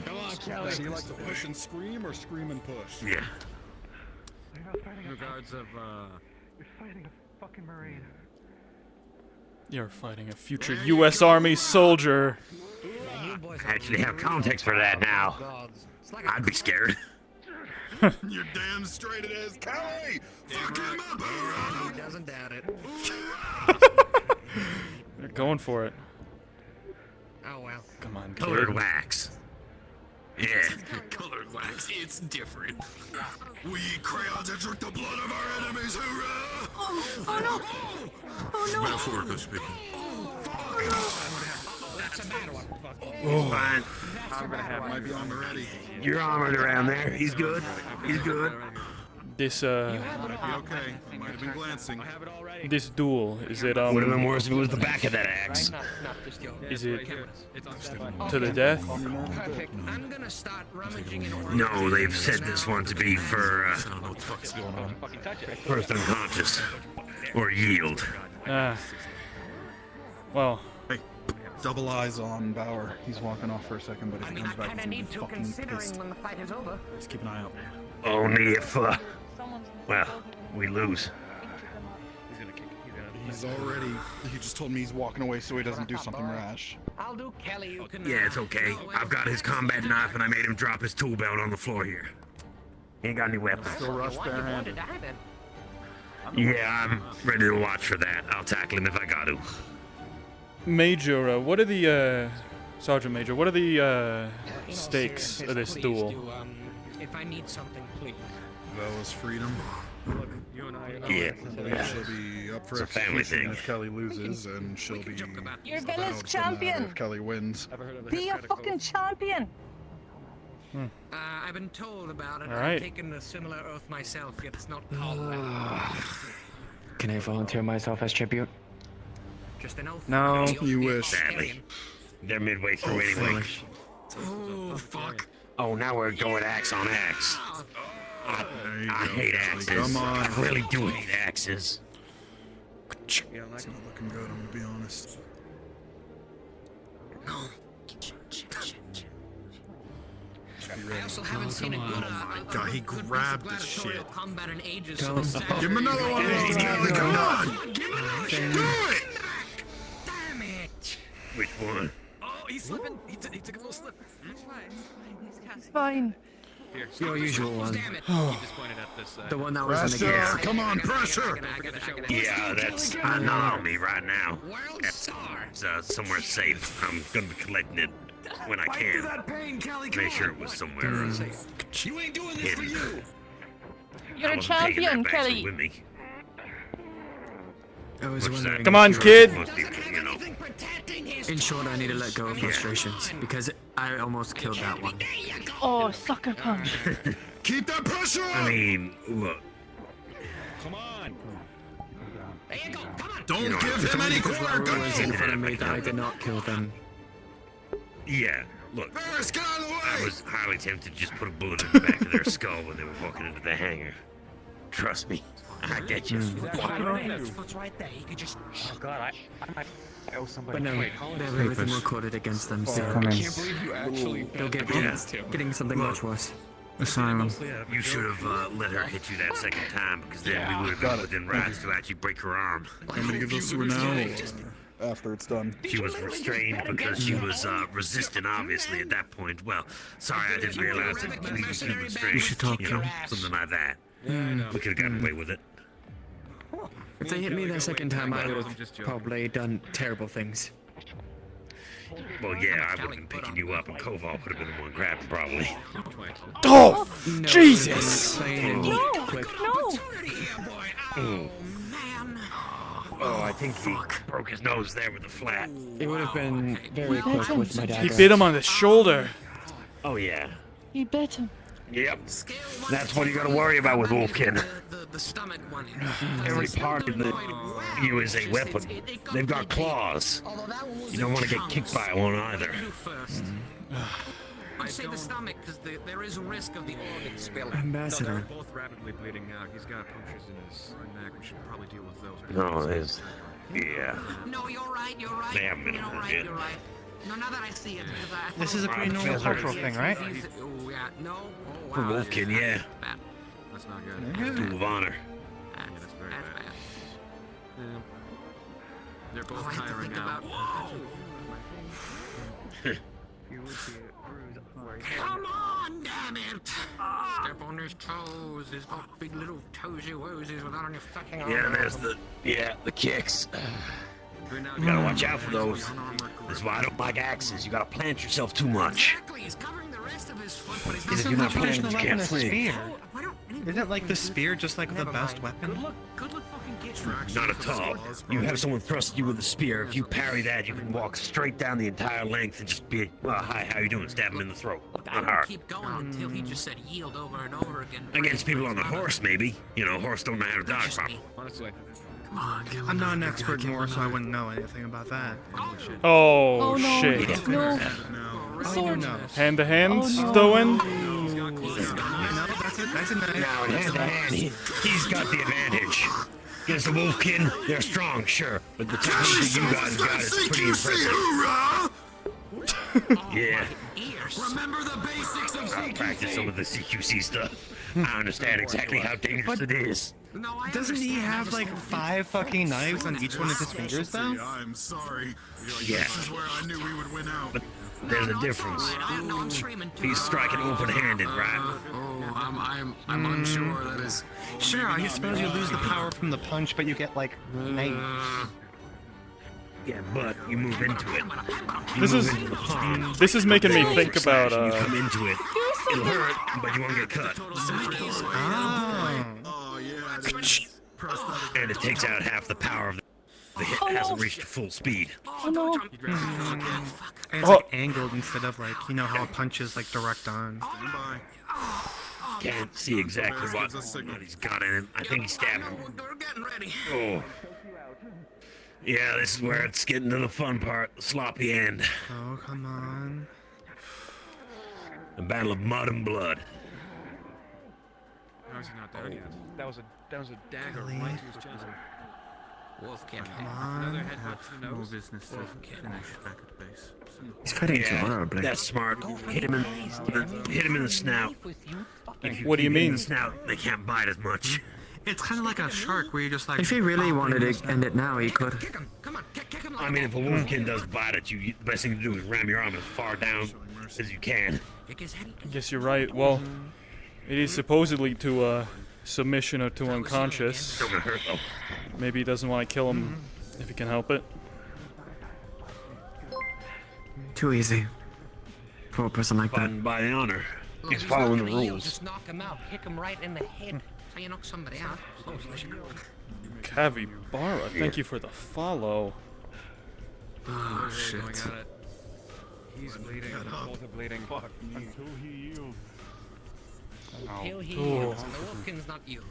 Come on, Kelly. Do you like to push and scream or scream and push? Yeah. In regards of, you're fighting a fucking Marine. You're fighting a future U.S. Army soldier. I actually have context for that now. I'd be scared. You're damn straight it is, Kelly! Fuck him up! He doesn't doubt it. They're going for it. Oh well. Come on, kid. Colored wax. Yeah. Colored wax, it's different. We eat crayons and drink the blood of our enemies, hoorah! Oh no! Oh no! Metaphorically speaking. That's a bad one. Oh. Fine. I'm gonna have my armor ready. You're armored around there. He's good. He's good. This Might be okay. I might have been glancing. this duel, is it Would have been worse if it was the back of that axe. is it to the death? No, they've said this one to be for first unconscious or yield. Well. Hey, double eyes on Bauer. He's walking off for a second, but if he comes back, he's gonna be fucking pissed. when the fight is over. Just keep an eye out. Only if, well, we lose. He's already. He just told me he's walking away so he doesn't do something rash. I'll do Kelly. You can. Yeah, it's okay. I've got his combat knife and I made him drop his tool belt on the floor here. He ain't got any weapons. Still rush barehanded. Yeah, I'm ready to watch for that. I'll tackle him if I got to. Major, what are the Sergeant Major? What are the stakes of this duel? If I need something, please. Bella's freedom. Yeah. She'll be up for It's a family execution thing. if Kelly loses, and she'll be. You're the Bella's house champion. if Kelly wins. Be a fucking champion. I've been told about it. All right. I've taken a similar oath myself, yet it's not called. Can I volunteer myself as tribute? Just an oath. No. You wish. Sadly. They're midway through anyway. Oh, fuck. Oh, now we're going axe on axe. There you I go. hate axes. Come on. I really do hate axes. It's not looking good, I'm gonna be honest. I also haven't seen a good. Oh my god, he grabbed the shit. Combat in ages. Give him another one of those, Kelly. Come on. Do it. Damn it. Which one? Oh, he's slipping. He took a little slip. It's fine. Your usual one. The one that was in the Pressure. gas. Come on, pressure. Yeah, that's not on me right now. It's somewhere safe. I'm gonna be collecting it when I can. Make sure it was somewhere You ain't doing this for you. You're a wasn't taking that champion, back Kelly. with me. I was wondering. Come on, kid. Most people, you know. In short, I need to let go of frustrations because I almost killed that one. Oh, sucker punch. Keep that pressure on. I mean, look. Come on. Don't You know, give it's him only any because quarter. Laura was in front of me that I did not kill them. Yeah, look. Ferris, get out of the way. I was highly tempted to just put a bullet in the back of their skull when they were walking into the hangar. Trust me, I get you. What's right there? You could just. Oh god, I might owe somebody. But no, they have everything recorded against them, so they'll get getting something much worse. Asylum. You should have let her hit you that second time, because then we would have got within rights to actually break her arm. Want me to give those to her now, or after it's done? She was restrained because she was resistant, obviously, at that point. Well, sorry, I didn't realize that we was human restraint. You should talk to him. Something like that. We could have gotten away with it. If they hit me that second time, I would have probably done terrible things. Well, yeah, I would have been picking you up, and Koval would have been the one grabbing, probably. Oh, No, Jesus! No, no. Oh, I think he broke his nose there with the flat. It would have been very quick with my dagger. He bit him on the shoulder. Oh, yeah. He bit him. Yep. That's what you gotta worry about with Wolfkin. The stomach one. Every part of you is a weapon. They've got claws. You don't want to get kicked by one either. I say the stomach because there is a risk of the organ spill. Ambassador. They're both rapidly bleeding out. He's got punctures in his neck. We should probably deal with those. No, there's... Yeah. No, you're right. They haven't been hurt yet. No, now that I see it, because I This is a pretty normal cultural thing, right? Oh, yeah. No. Oh, For wow. Wolfkin, yeah. That's not good. Tool of honor. Yeah, that's very bad. Yeah. They're both tiring out. Come on, damn it! Step on his toes. He's got big little toesy woesies without any fucking arm. Yeah, there's the kicks. You gotta watch out for those. That's why I don't like axes. You gotta plant yourself too much. Exactly. He's covering the rest of his foot, but he's And if you're not planted, you can't a swing. spear. Isn't it like the spear just like the best weapon? Good luck fucking Not at all. You have someone thrust you with a spear. If you parry that, you can walk straight down the entire length and just be, well, hi, how you doing? Stab him in the throat. Not hard. Keep going until he just said yield over and over again. Against people on a horse, maybe. You know, horse don't know how to dodge properly. Honestly. I'm not an expert more, so I wouldn't know anything about that. Oh, no. shit. No. Sword. No. Hand to hand, Oh, no. Stowen? No, that's a knife. Now, in hand to hand, he's got the advantage. Against the Wolfkin, they're strong, sure, but the technique that you guys got is pretty impressive. Yeah. Remember the basics of I'll practice some of the CQC stuff. I understand exactly how dangerous it is. Doesn't he have like 5 fucking knives on each one of his fingers, though? I'm sorry. Yeah. This is where I knew we would win out. But there's a difference. He's striking open-handed, right? I'm unsure. That is. Sure, I suppose you lose the power from the punch, but you get like knife. Yeah, but you move into it. This is making me think about You come into it. It'll hurt, but you won't get cut. And it takes out half the power of the hit. Hasn't reached full speed. Oh no. And it's like angled instead of like, you know how a punch is like direct on. Can't see exactly what he's got in him. I think he stabbed him. Oh. Yeah, this is where it's getting to the fun part, the sloppy end. Oh, come on. The battle of mud and blood. How is he not down yet? That was a dagger right to his chest. Wolfkin. Come on. Another headbutt to the More nose. business to finish back at base. He's fighting Yeah, honorably. that's smart. Hit him in the snout. If What do you keep hitting mean? The snout, they can't bite as much. It's kind of like a shark where you just like. If he really wanted to end it now, he could. I mean, if a wolfkin does bite at you, the best thing to do is ram your arm as far down as you can. I guess you're right. Well, it is supposedly to submission or to unconscious. Don't hurt though. Maybe he doesn't want to kill him if he can help it. Too easy. For a person like that. Fun by the honor. He's following the rules. Just knock him out. Kick him right in the head. So you knock somebody out. Capybara, thank you for the follow. Oh shit. He's bleeding. Both are bleeding. Fuck. Until he yields. Until he Oh. yields, and the Wolfkin's not you.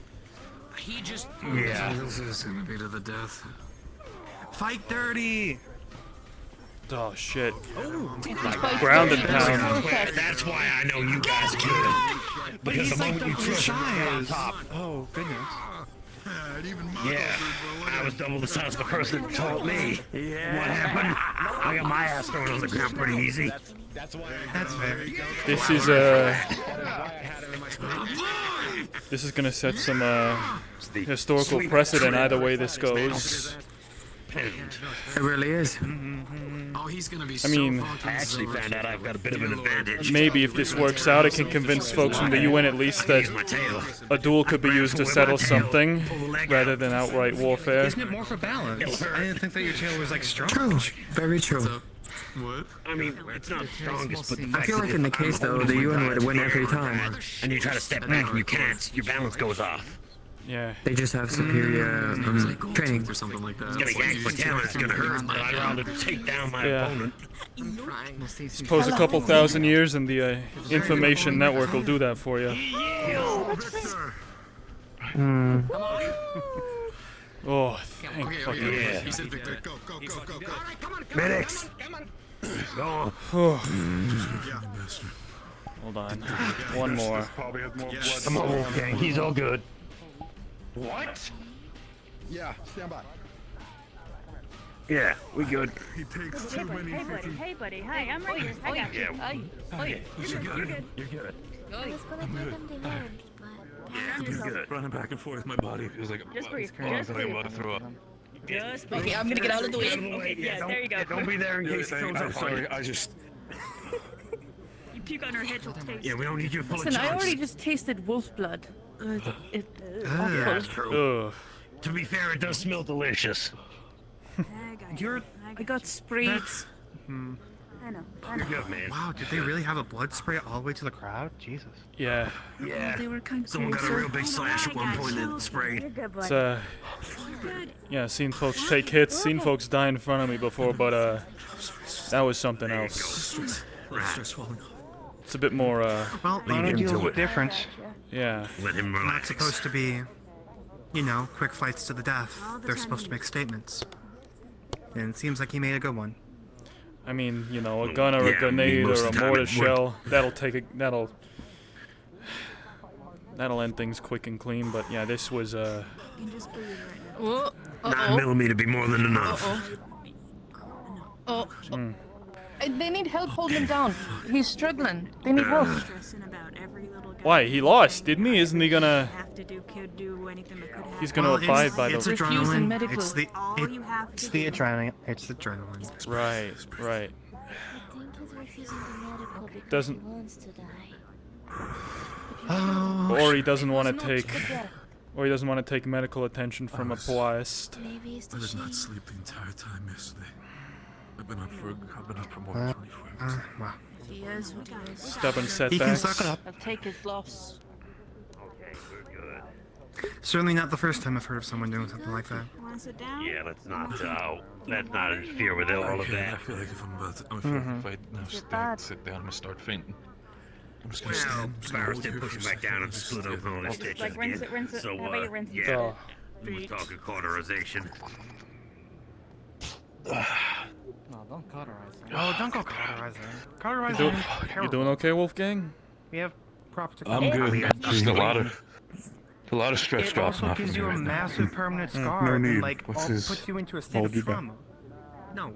He just. Yeah. This is gonna be to the death. Fight dirty! Oh shit. Like Ground and pound. That's why I know you guys are good. Because the moment you trust him on top. Oh, goodness. Yeah, I was double the size of the person that told me. Yeah. What happened? I got my ass thrown on the ground pretty easy. That's fair. This is gonna set some historical precedent either way this goes. It really is. Oh, he's gonna be I mean, I actually found out I've got a bit of an advantage. maybe if this works out, it can convince folks from the UN at least that a duel could be used to settle something rather than outright warfare. Isn't it more for balance? I didn't think that your tail was like strong. True. Very true. What? I mean, it's not the strongest, but the I fact feel that like if in the I'm case though, holding the one UN guy would win every time. and you try to step back and you can't, your balance goes off. Yeah. They just have superior training. Or something like that. It's gonna yank my tail and it's gonna hurt, but I'd rather take down my Yeah. opponent. Suppose a couple thousand years and the information network will do that for you. Oh, thank fucking Yeah. He said Victor. Medics! Go on. Hold on. One more. Probably has more blood. Come on, Wolfgang, he's all good. What? Yeah, stand by. Yeah, we good. He takes Hey buddy, hey buddy, hey buddy, hi, I'm right here. I got you. Yeah, You're good. you're good. You're good. Running back and forth, my body feels like Just breathe, I'm just about breathe. to throw up. Just breathe. Okay, I'm gonna get out of the way. Okay, yeah, there you go. Don't be there in case it throws I'm up on sorry, you. I just... You puke on her head, she'll taste. Yeah, we don't need you full Listen, of I chunks. already just tasted wolf blood. That's true. Ugh. To be fair, it does smell delicious. I got sprayed. I know. You're good, man. Wow, did they really have a blood spray all the way to the crowd? Jesus. Yeah. Yeah. They were kind of Someone got a real big slash at one point and sprayed. It's yeah, seen folks take hits, seen folks die in front of me before, but that was something else. It's a bit more Well, Lead him to it. different. yeah. Let him Not relax. supposed to be, you know, quick fights to the death. They're supposed to make statements. And it seems like he made a good one. I mean, you know, a gun or Yeah, a grenade most or of a the time mortar it shell, that'll end things quick and clean, but yeah, this was 9mm be more than enough. Oh. mm. They need help holding him down. He's struggling. They need help. Why? He lost, didn't he? Isn't he gonna He's gonna abide by it's the adrenaline. medical. It's the adrenaline. It's the adrenaline. Right. Doesn't or he doesn't want to take medical attention from a poist. I did not sleep the entire time yesterday. I've been up for more than 24 hours. Wow. He is what he is. Stubborn He setbacks. can suck it up. I'll take his loss. Certainly not the first time I've heard of someone doing something like that. Yeah, let's not interfere with all of I that. feel like if I'm about if I now sit down and start fainting, I'm just gonna Well, stand. Barris did push him back down and split open all his stitches Like, rinse again. it, rinse it. So, How about you rinse it? yeah, we was talking cauterization. No, don't cauterize him. Oh, don't go cauterizing. You, Cauterizing is you terrible. doing okay, Wolfgang? We have proper I'm good. Just a lot of stress It dropping also off of gives me you a right now. massive permanent scar no and need. like What's all his- puts you into a state hold of you back. trauma. No.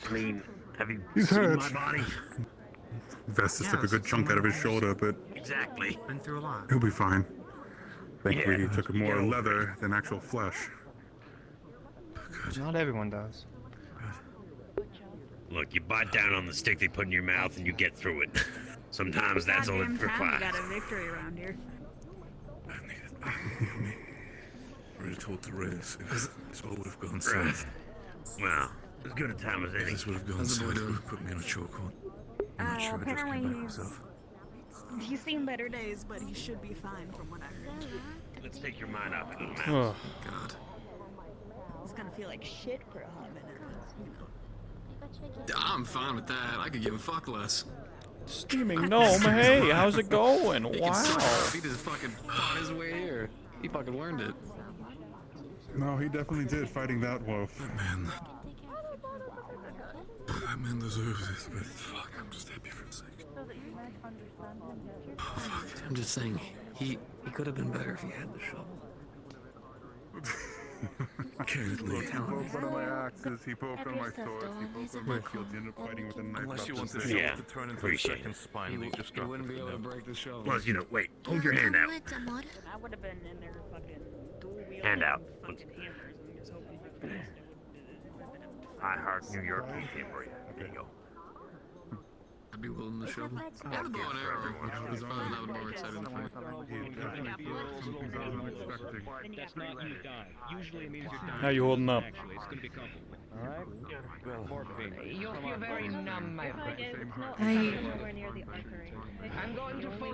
I mean, have you He's seen hurt. my body? Vestas took a good chunk out of his shoulder, but Exactly. Been through a lot. he'll be fine. Thankfully, Yeah. he took more Yeah. leather than actual flesh. Not everyone does. Look, you bite down on the stick they put in your mouth and you get through it. Sometimes that's all it Goddamn time we requires. got a victory around here. Already told Therese if this all would have gone south. Well, as good a time as If any. this would have gone south, it would have put me in a chokehold. I'm not sure I just Apparently came back he's myself. seen better days, but he should be fine from what I heard. Let's take your mind off it, little man. Oh, God. He's gonna feel like shit for a hot minute. You know. I'm fine with that. I could give a fuck less. steaming gnome. Hey, how's it going? He can suck it Wow. up. He just fucking fought his way here. He fucking learned it. No, he definitely did fighting that wolf. That man deserves it, but fuck, I'm just happy for his sake. I'm just saying, he could have been better if he had the shovel. Candidly. He broke one of my axes, he broke one of my swords, he broke one of my shields, he ended up fighting with a knife. Unless you up want his the leg. shovel to turn into a appreciate second it. spine, they just He drop wouldn't it be able to from break the shovel. Plus, wait, hold your hand out. I would have been in there fucking dual wielding Hand out. fucking hammers and just hoping for the best. I heart New York easy for you. There you go. I'd be willing to shovel. Or the bow and arrow. He's probably not more excited to fight. That's not you die. Usually it means you're dying. How you holding up? Actually, it's gonna be comfortable. Alright. Morphine. You'll feel very numb, my friend.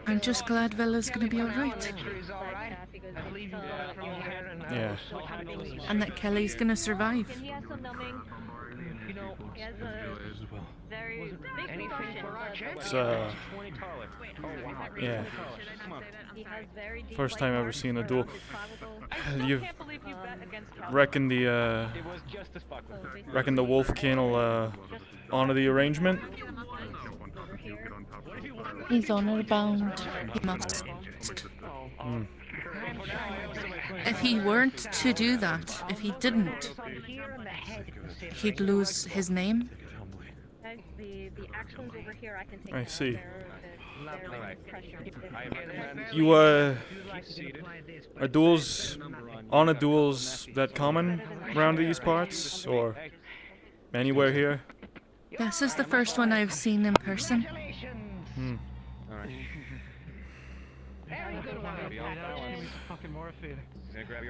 I'm just glad Vella's gonna be alright. Yeah. And that Kelly's gonna survive. You know, he has very big anything for our champion. It's 20 taller. yeah. Come on. First time ever seen a duel. You reckon the Wolfkin will honor the arrangement? He's honor bound. He must. Hmm. If he weren't to do that, if he didn't, he'd lose his name. I see. You are duels that common around these parts or anywhere here? This is the first one I've seen in person. Hmm.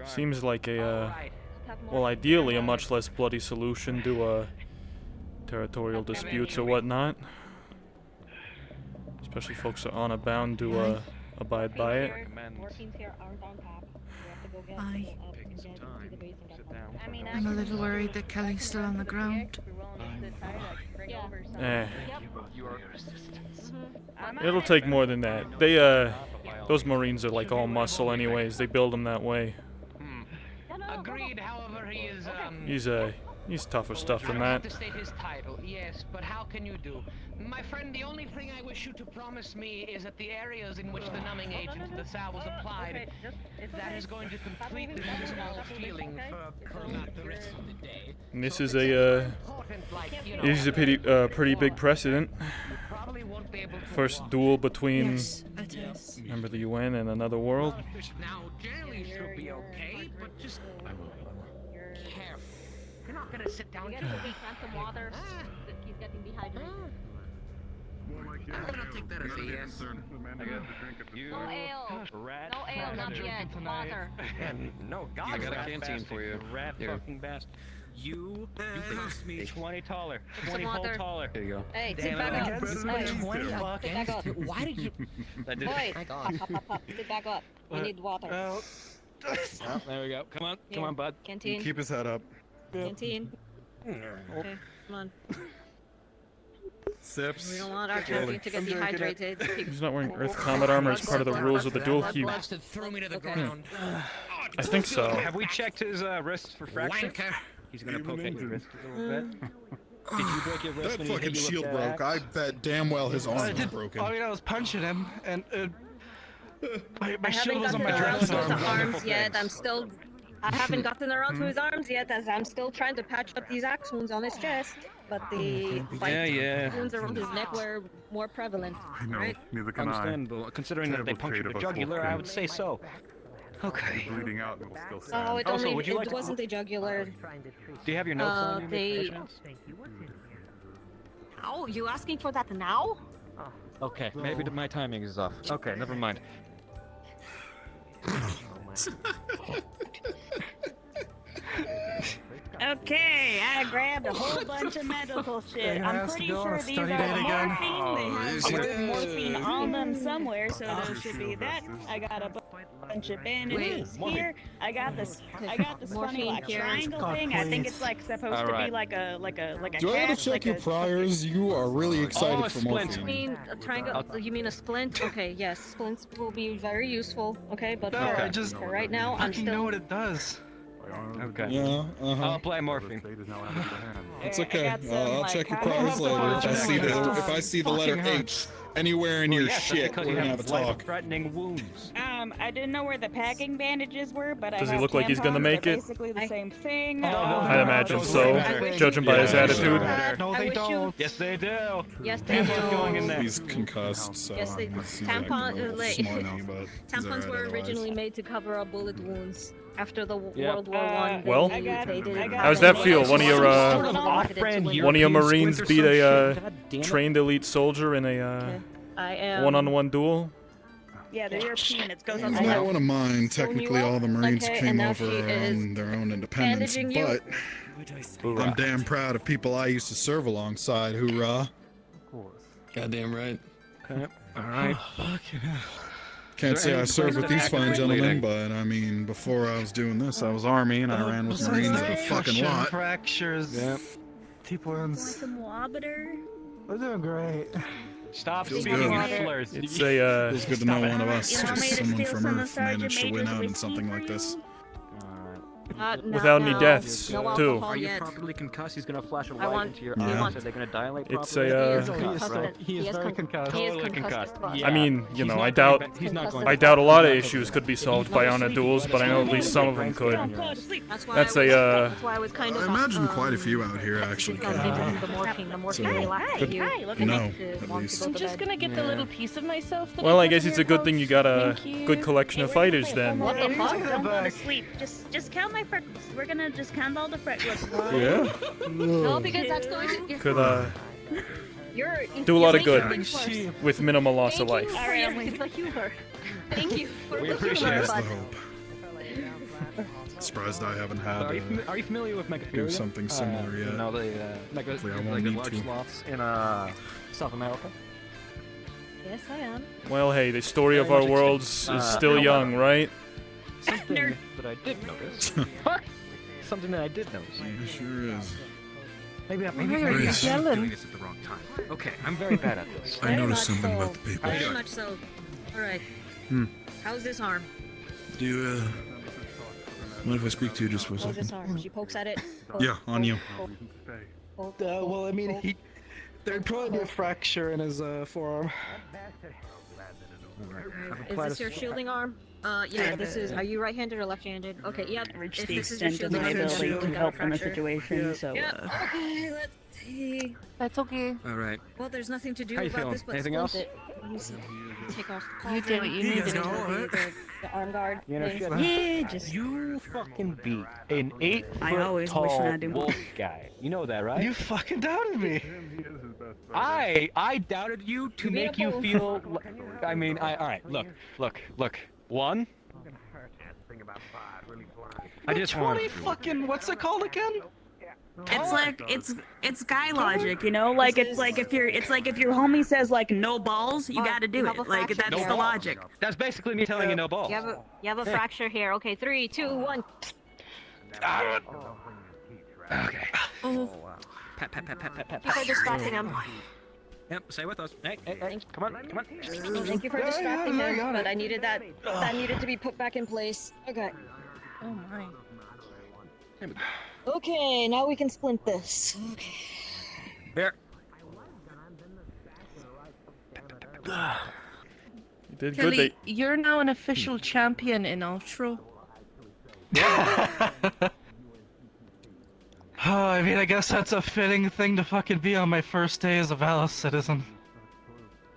Seems like a well, ideally a much less bloody solution to territorial disputes or whatnot. Especially folks that aren't bound to abide by it. Bye. I mean, I'm a little worried that Kelly's still on the ground. It'll take more than that. They those Marines are like all muscle anyways. They build them that way. Agreed, however, he is, He's tougher stuff than that. To state his title, yes, but how can you do? My friend, the only thing I wish you to promise me is that the areas in which the numbing agent of the sow was applied, that is going to completely lose all feeling for about the rest of the day. And this is a pretty big precedent. First duel between a member of the UN and another world. Now, generally should be okay, but just careful. You're not gonna sit down. Get some water. He's getting dehydrated. I'm gonna take that as a yes. No ale. No ale, not yet. Water. No, God, I got a rat canteen bastard, for you. Rat Here. fucking bastard. You cost me 20 taller. Some 20 water. whole taller. Here you go. Hey, Damn sit back it, up. again, this is Hey, 20 sit fucking back up. Why did you... That did... Boy, pop. Sit back up. We need water. Oh, there we go. Come on, come on, bud. Canteen. Keep his head up. Canteen. Okay, come on. Sips. We don't want our canteen to get dehydrated. He's not wearing Earth Combat armor as part of the rules of the duel cube. Throw me to the ground. I think so. Have we checked his wrists for fracture? Wanker. He's gonna poke at your wrist a little bit. Did you break your wrist That when he fucking hit you with shield that broke. I axe? bet damn well his arm I was did. broken. I mean, I was punching him, and my I shield haven't was on gotten my around dress to arm. his arms yet. I haven't gotten around to his arms yet, as I'm still trying to patch up these axe wounds on his chest. But the wounds around his neck were more prevalent. I know, Right? neither can I. Understandable. Considering that they Terrible punctured trait the of us jugular, I would Wolfkins. say so. Okay. Bleeding out and will still stand. Oh, it Also, only would you like it to- wasn't the jugular. Do you have your notes on you? They. Oh, you asking for that now? Okay, maybe my timing is off. Okay, never mind. Okay, I grabbed a whole bunch of medical shit. I'm pretty sure these are morphine. They have morphine on them somewhere, so those should be that. I got a bunch of bandages here. I got this funny Morphine like here. triangle God, thing. I think please. it's like supposed to be Alright. like a Do I have to cast, check like your a priors? You are really excited for You morphine. mean a triangle? You mean a splint? Okay, yes, splints will be very useful. Okay, but No, for, I just for right now, I'm fucking know still. what it does. Okay. Yeah, I'll apply morphine. It's I okay. got some, I'll like, check your kind of priors later. If I see the letter Fucking H anywhere in your Yes, that's shit, because we're you gonna have a talk. life-threatening wounds. I didn't know where the packing bandages were, but Does I he have look like he's gonna tampons. make They're it? Basically the same thing. I'd imagine so, judging by his attitude. No, I they wish you- don't. Yes, they do. Yes, they do. Going in there. He's concussed, so Yes, they- he's tampon- acting a little like- smarmy, but he's Tampons alright were otherwise. originally made to cover up bullet wounds after the Yep. World War One. Well, they didn't how's have that feel? any- One of your one of your Marines squint or beat some a shit? God damn it. trained elite soldier in a I am. one-on-one duel. Yeah, they're European. It goes on It's the not one of mine. Technically, all the Marines Okay, came and now over she is on their own independence, bandaging you. but I'm damn proud of people I used to serve alongside. Hoorah! Goddamn right. Okay. All right. Can't Is there say I any served place with to these act fine bleeding? gentlemen, but I mean, before I was doing this, I was Army and I ran with Marines a fucking Concussion, lot. fractures, Yep. T-points. some water. We're doing great. Stop Feels speaking good. in slurs. It's a Feels good to know one of us, You want me just to someone steal from some of Earth, Sergeant managed to win Major's out in whiskey something for like this. Without any deaths, no too. alcohol Are you yet. properly concussed? He's gonna flash a I light want- into your he eyes. wants- Are they gonna dilate It's properly? a, He is uh, concussed. He is very concussed. He is Totally concussed. concussed. I mean, you He's know, not I going doubt, back- he's not going I back. doubt a lot of issues could be solved by honor duels, but I know at least some of them could. That's why That's I was, a, that's why I was kind of. I imagine quite a few out here actually Because could. they did the morphine. The morphine So, relaxed good you. to know, at Want least. to go I'm to just bed. gonna get the little piece of myself. That Well, I put guess in it's a your good thing you got a Thank you. good collection of fighters then. What the fuck? Don't go to sleep. Just count my freckles. We're gonna just count all the freckles. Yeah? No, because that's going to. Could You're do a lot of you're good making things worse. with minimal loss of Thank life. you for your, the humor. Thank you for We the appreciate humor, it. That's the bud. hope. Surprised I haven't had Are you familiar with Megaphilia? do something similar yet. You know, the Hopefully I won't like the need large to. sloths in South America. Yes, I am. Well, hey, the story of our worlds is still young, right? Something that I did notice. Something that I did notice. It sure is. Maybe Why are you I'm yelling? doing this at the wrong time. Okay, I'm very bad at this. I noticed something about the papers. Very much so. All right. How's this arm? Do you, mind if I speak to you just for a How's this second? arm? She pokes at it. Yeah, on you. Well, I mean, there'd probably be a fracture in his forearm. Is this your shielding arm? Yeah, this is. Are you right-handed or left-handed? Okay, yep. Reach If the this is your extent of my shielding arm, ability you to got a help in the fracture. situation, so. Yep. Okay, let's see. That's okay. All right. Well, there's nothing to do How you about feeling? this but Anything splint else? it. Let me see. Take off the You did what you needed to do. The arm guard. You know, thing. Yeah, just. You fucking beat an 8 I foot always tall wish I had him. wolf guy. You know that, right? You fucking doubted me. I doubted you to make you feel. I mean, all right. Look. One. I just want. Fucking, what's it called again? It's like it's guy logic, you know. Like it's like if your homie says like no balls, you gotta do have it. a Like fracture that's here. the logic. That's basically me telling you no balls. You have a fracture here. Okay, 3, 2, 1. Okay. Oh. Pat. Thank you for distracting him. Yep. Stay with us. Hey. Come on. Thank you for distracting him, but I needed that needed to be put back in place. Okay. Oh my. Okay, now we can splint this. Okay. There. You did good. Kelly, you're now an official champion in Outro. I mean, I guess that's a fitting thing to fucking be on my first day as a Valis citizen.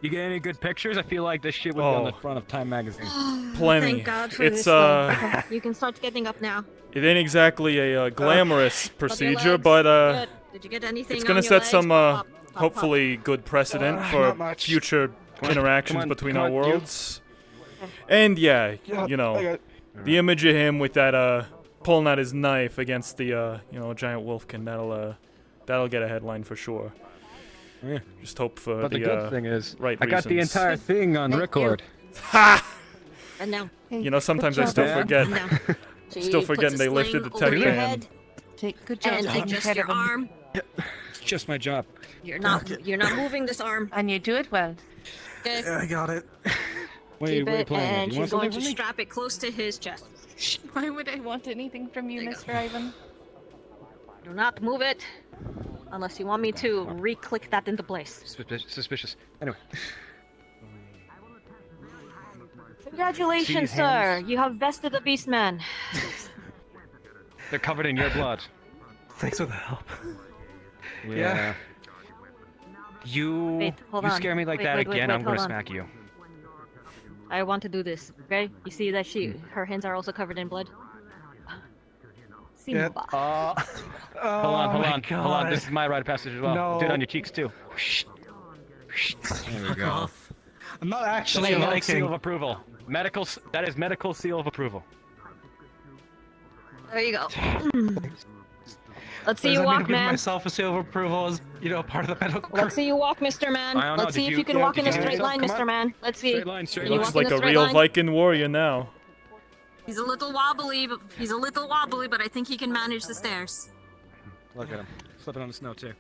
You get any good pictures? I feel like this shit would be on the front of Time magazine. Plenty. Thank God for It's this. Okay, you can start getting up now. it ain't exactly a glamorous Rub your procedure, legs. but Good. Did you get anything it's on gonna your set legs? some Pop, pop, hopefully good precedent for not much. future interactions between our you. worlds. And yeah, you know, the image of him with that pulling out his knife against the giant wolfkin, that'll get a headline for sure. Yeah. Just hope for But the good thing is, right I got the reasons. entire thing on record. Ha! And now. You know, sometimes I Good still job, forget. No. Still forgetting they lifted the tech over your ban. head, Take good job and taking adjust care your of him. arm. It's just my job. You're not moving this arm. And you do it well. Okay. I got it. Keep it, and You want she's going something to from me? strap it close to his chest. Why would I want anything from you, Mr. Ivan? Do not move it, unless you want me to re-click that into place. Suspicious. Anyway. Congratulations, See sir. hands? You have bested the Beastman. They're covered in your blood. Thanks for the help. Yeah. You Wait, hold you on. scare me like Wait, that wait, wait, again, wait, I'm gonna hold on. smack you. I want to do this. Okay? You see that her hands are also covered in blood. Simba. Hold on. This is my rite of passage as well. No. Do it on your cheeks too. There we go. I'm not actually Seal of liking. approval. That is medical seal of approval. There you go. Let's see Does you that mean walk, I'm giving man. myself a seal of approval as, part of the medical Let's see you walk, Mr. Man. I don't know, Let's see did if you- you can yeah, walk did in a you straight yourself? line, Come Mr. on. Man. Let's see. Straight line, straight Can you Looks walk in like a a straight real line? Viking warrior now. He's a little wobbly, but I think he can manage the stairs. Look at him. Slipping on the snow too.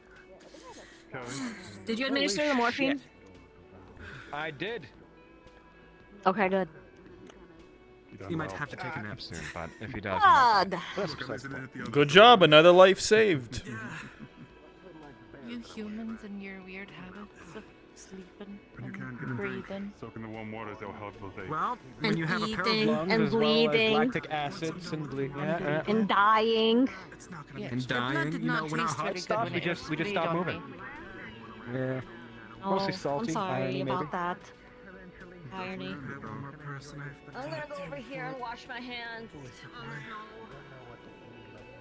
Did you administer the morphine? I did. Okay, good. He might have to take a nap soon, but if he does, God. that's precisely. Good job, another life saved. You humans and your weird habits of sleeping You can't and get breathing. Soak in the warm waters, they'll help with it. Well, when And you have a pair of eating lungs and as well as bleeding. lactic acids and And dying. Yeah, and the blood dying, did you not know, when our taste very hearts good stop, when we it just was stop laid on moving. me. Yeah. Oh, Mostly salty. I'm sorry irony, about maybe. that. Irony. one more person I'm gonna go over here and wash my hands. Oh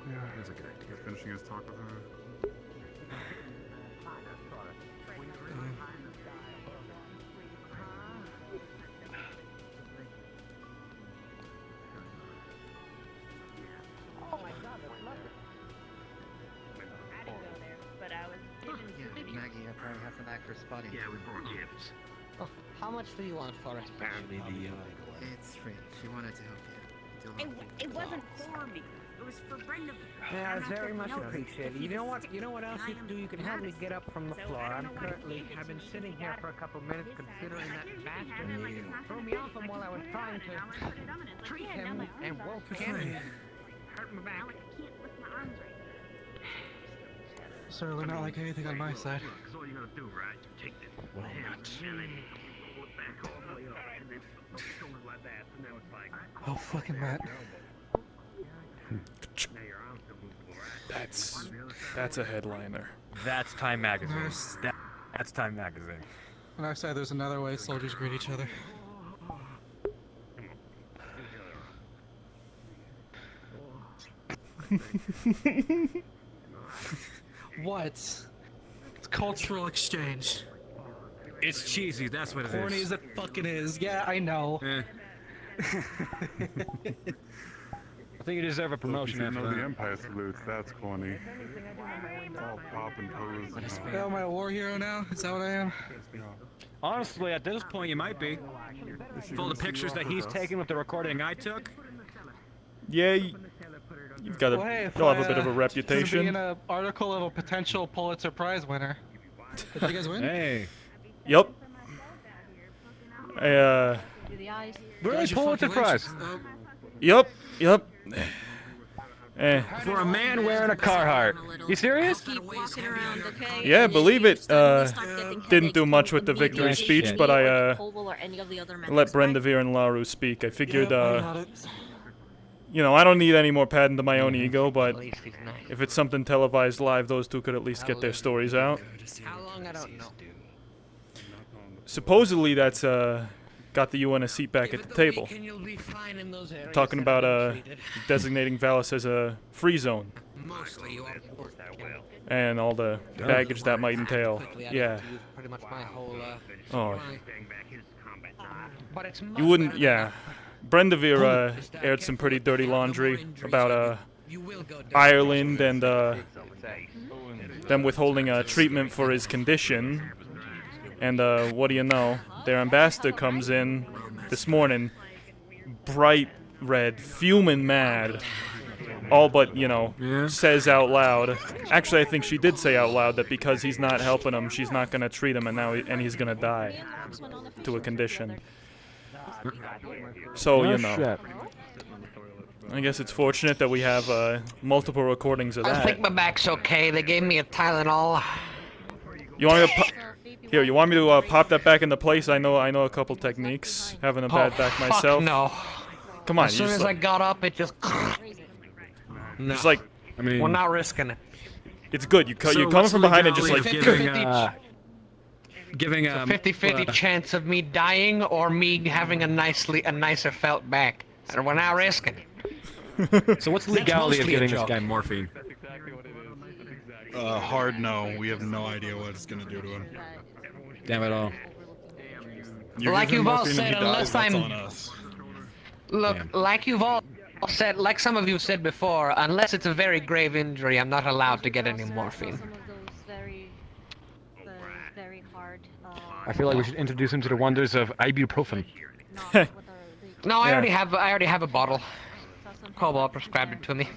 Yeah, it's okay. He's finishing his talk with her. Maggie. I probably have an actor's spotty. Yeah, we brought gifts. Oh, how much do you want for it? Apparently the It's free. She wanted to help you. It wasn't for me. It was for Brenda. Yeah, it's very much appreciated. You know what? You know what else you can do? You can help me get up from the floor. I've been sitting here for a couple minutes considering that bastard threw me off him while I was trying to treat him and woke him and hurt my back. Certainly not like anything on my side. That's all you gotta do, right? Take this. Well, and then pull it back all the way up, and then shoulder like that, and then it's like. Oh, fucking Matt. That's a headliner. That's Time Magazine. That's Time Magazine. On our side, there's another way soldiers greet each other. What? It's cultural exchange. It's cheesy, that's what it is. Corny as it fucking is. Yeah, I know. I think you deserve a promotion You after know the that. Empire salutes, that's corny. All pop and pose. Oh, am I a war hero now? Is that what I am? Honestly, at this point, you might be. For the pictures that he's taken with the recording I took. Yeah, you've got Well, hey, if you'll have I, a bit of a Be reputation. in an article of a potential Pulitzer Prize winner. Did you guys win? Hey. Yep. Where's the Pulitzer Prize? Yep. For a man wearing a Carhartt. You serious? Yeah, believe it. Didn't do much with the victory speech, but I let Brenda Veer and Laru speak. I figured, you know, I don't need any more padding to my own ego, but if it's something televised live, those two could at least get their stories out. How long? I don't know. Supposedly that's got the UN a seat back at the table. Talking about designating Valis as a free zone. And all the baggage that might entail. Yeah. Pretty much my whole, Oh. You wouldn't, yeah. Brenda Veer aired some pretty dirty laundry about Ireland and them withholding treatment for his condition. And what do you know? Their ambassador comes in this morning, bright red, fuming mad. All but, you know, says out loud. Actually, I think she did say out loud that because he's not helping him, she's not going to treat him, and he's going to die to a condition. So, you know. I guess it's fortunate that we have multiple recordings of I that. think my back's okay. They gave me a Tylenol. You want me to here? You want me to pop that back into place? I know a couple techniques. Having a bad back fuck myself. no. Come on. As soon as I got up, it just. No. Just like, I mean, we're not risking it. It's good. You come from behind and just like giving a 50-50 chance of me dying or me having a nicer felt back, and we're not risking it. So what's the legality of giving this guy morphine? Hard no. We have no idea what it's gonna do to him. Damn it all. Like you've all said, unless I'm. Look, Damn. like you've all said, like some of you said before, unless it's a very grave injury, I'm not allowed to get any morphine. I feel like we should introduce him to the wonders of ibuprofen. No, I already have a bottle. Cobalt prescribed it to me.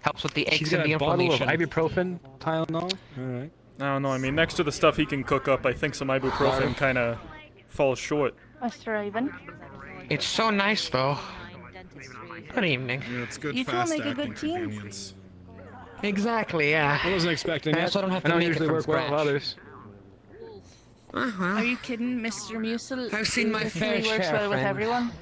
Helps with the aches She's and got the a bottle of inflammation. ibuprofen, Tylenol. All right. I don't know. I mean, next to the stuff he can cook up, I think some ibuprofen kind of falls short. Mr. Raven. It's so nice, though. Good evening. Yeah, it's good You two fast make a acting good team. convenience. Exactly, yeah. I wasn't expecting Yeah, it. so I don't have to I don't make it usually from work well with scratch. others. Are you kidding, Mr. Musil? I've seen my fair He works share, well with friend. everyone.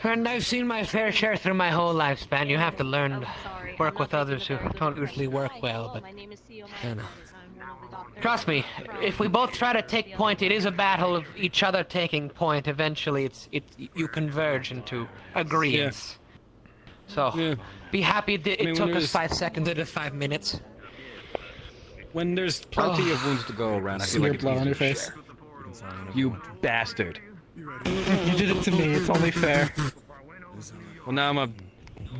Friend, I've seen my fair share through my whole lifespan. You have to learn to work with others who don't usually work well, but you know. Trust me, if we both try to take point, it is a battle of each other taking point. Eventually, you converge into agreements. So, be happy it took us 5 seconds instead of 5 minutes. When there's plenty of wounds to go around, I feel like it's blood on your easier to face. share. You bastard. You did it to me. It's only fair. Well, now I'm a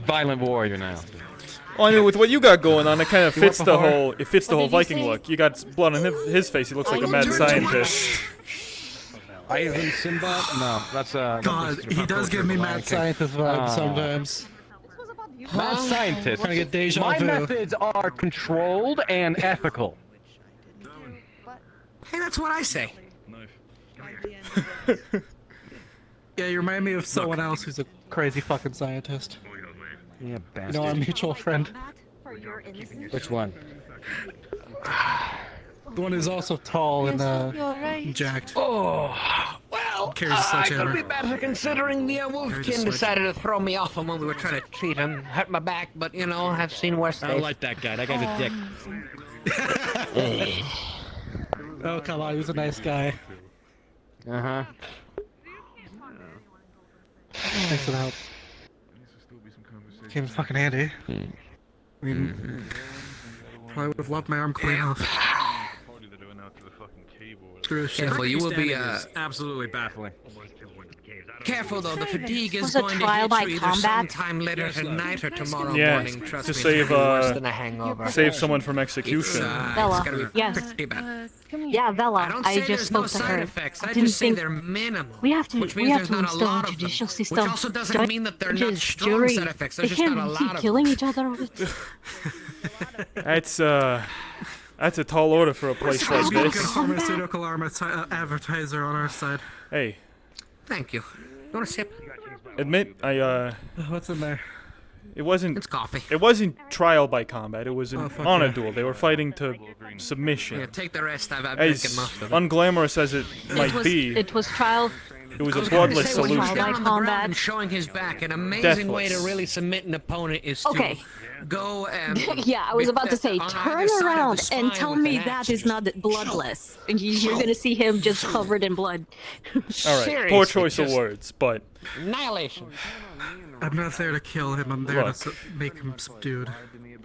violent warrior now. Well, I mean, with what you got going on, it kind of fits the before? whole. It fits the What whole did you Viking say? look. You got blood on his face. He looks like a mad scientist. Ivan Sinbad? No, that's God, he does give me mad scientist vibes sometimes. Mad scientist. Trying to get deja My vu. methods are controlled and ethical. Hey, that's what I say. Yeah, you remind me of someone else who's a crazy fucking scientist. Yeah, You bastard. know, our mutual friend. Which one? The one who's also tall and You're right. jacked. Oh, well, Carries a I could sledgehammer. be better considering the wolfkin decided to throw me off when we were trying to treat him. Hurt my back, but you know, I've seen worse I days. don't like that guy. That guy's a dick. Oh, come on, he was a nice guy. Uh-huh. Thanks for the help. Came in fucking handy. I mean, probably would have lopped my arm clean off. Screw this shit. Careful, you will be absolutely baffling. careful though. The fatigue is Was a going to trial hit by you either combat? sometime later tonight or tomorrow Yeah, morning. Trust to me, save it's worse than a hangover. save someone from execution. It's Bella, gonna be yes. pretty bad. Yeah, Bella, I don't I say just there's spoke no to side her. effects. I I didn't just say think they're minimal. we have to which means there's not a install lot of them, judicial which system. also doesn't mean that they're not Judges, strong jury. side effects. They There's just can't not a keep lot of killing them. each other. That's a tall order for a place We're like a good this. pharmaceutical advertiser on our side. Hey, Thank you. You want a sip? admit What's in there? it wasn't. It's coffee. It wasn't trial by combat. It was an Oh, fuck honor yeah. duel. They were fighting to submission. Yeah, take the rest. I've As drinking most of it. unglamorous as it might be, It was trial. it was I a was going to bloodless say, when he's solution. down on the Combat. ground and showing his back, an amazing way to Deathless. really submit an opponent is to Okay. go and Yeah, I was about to say, on either turn side of the around spine and tell with me an that axe. is not bloodless. And you're gonna see him just covered in blood. All right, poor Seriously, choice of just- words, but Annihilation. I'm not there to kill him. I'm there Look. to make him subdued.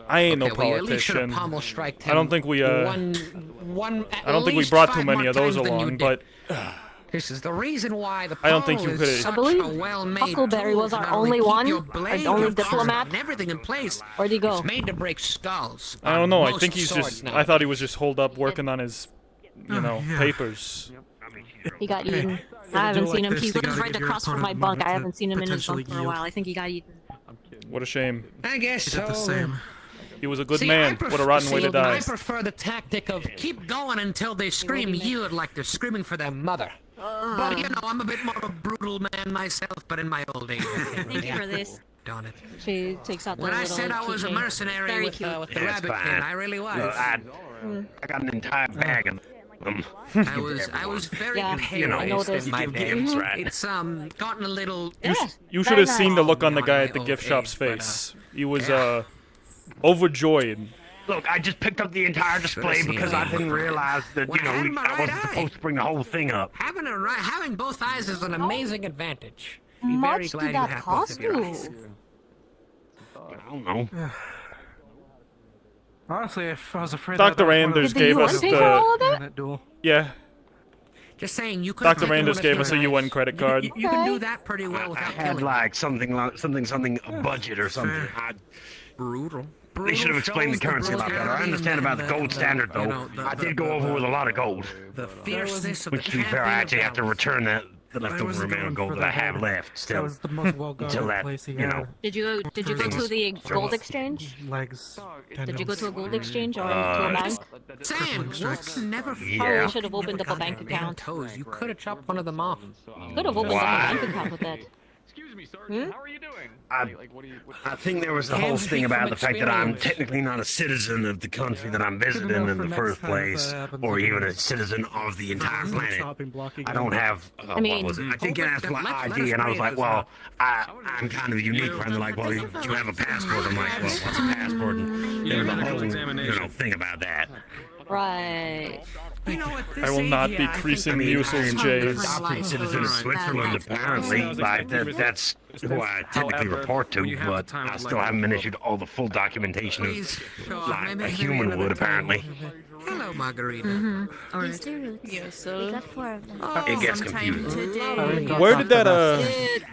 I ain't Okay, no well, you at least should have politician. pommel striked I don't him think we one I don't think we least brought too 5 many more of those times than you along, did. but This is the reason why the I don't think pommel you is could've- such I believe a well-made Huckleberry tool was to our not only keep one, your our blade, only your diplomat. armor, and everything in place. Where'd he go? It's made to break skulls. I don't know. I Most think he's swords just. now. I thought he was just holed up working on his, Yeah. papers. He got Hey, eaten. in a I haven't duel seen like him. this, He you was gotta right give your across from my opponent bunk. I moment haven't to seen him in his potentially bunk for a yield. while. I think he got eaten. What a shame. I guess He so. did the same. He was a good See, man. What a rotten way to die. I prefer the tactic of keep going until they scream yield like they're screaming for their mother. But you know, I'm a bit more of a brutal man myself, but in my old age. Thank you for this. Darn it. She takes out the When I little said I was a keychain. mercenary Very with, cute. with the Yeah, it's rabbit fine. king, I really was. Look, I got an entire bag of them. I was very Yeah, You know, I noticed. in my day. gifts, right? It's gotten a little. You should have seen the look on the Not guy my at the old gift shop's age, but, face. He was overjoyed. Look, I just picked up the entire display seen because that. I didn't realize that, Well, I had my I wasn't right eye. supposed to bring the whole thing up. Having both eyes is an amazing advantage. Be very Much glad did you that have both cost of your you? eyes. I don't know. Honestly, if I was afraid Dr. that Anders Did the gave UN us pay for all of the. that? that duel. Yeah, Just saying, you could. Dr. Anders gave us a UN credit card. You can do that pretty well I without had killing. like something, a budget or something. Brutal. They should have explained the currency a lot better. I understand about the gold standard, though. I did go over with a lot of gold. The fierceness of the Which, to be fair, I actually have to return the leftover wasn't amount of going gold for that I the have gold. left That still. was the most well-guarded Until that, place he you had. know. Did you go to the gold exchange? Legs. Did you go to a gold exchange or to Uh, a bank? Sam, wolves never Yeah. Probably should have opened up a bank damn account. toes. You could have chopped one of them off. Could have opened up a bank account with that. Excuse me, Sergeant. How are you doing? I think there was the Can whole speak thing about from the fact that I'm experience. technically not a citizen of the country that I'm visiting know in for the next first time if place, that happens or again. even a citizen of the entire There's no planet. chopping block I again. don't have. I mean- what was it? I did get asked for my let us ID, and I was pray like, that well, I'm kind of unique. And they're like, well, you have a passport. I'm like, well, what's a passport? And there was a whole, thing about that. Right. You know, at this I will age, not be yeah, I think creasing I mean, Musel's I'm J's. an adopted citizen of Switzerland, apparently. Like, that's who I technically report to, but I still haven't been issued all the full documentation Please, of, sure, like, maybe a human another would, time. apparently. Hello, Margarita. Mm-hmm. Or Yes, sir. we got 4 of them. It gets Sometime confusing. today. Where did that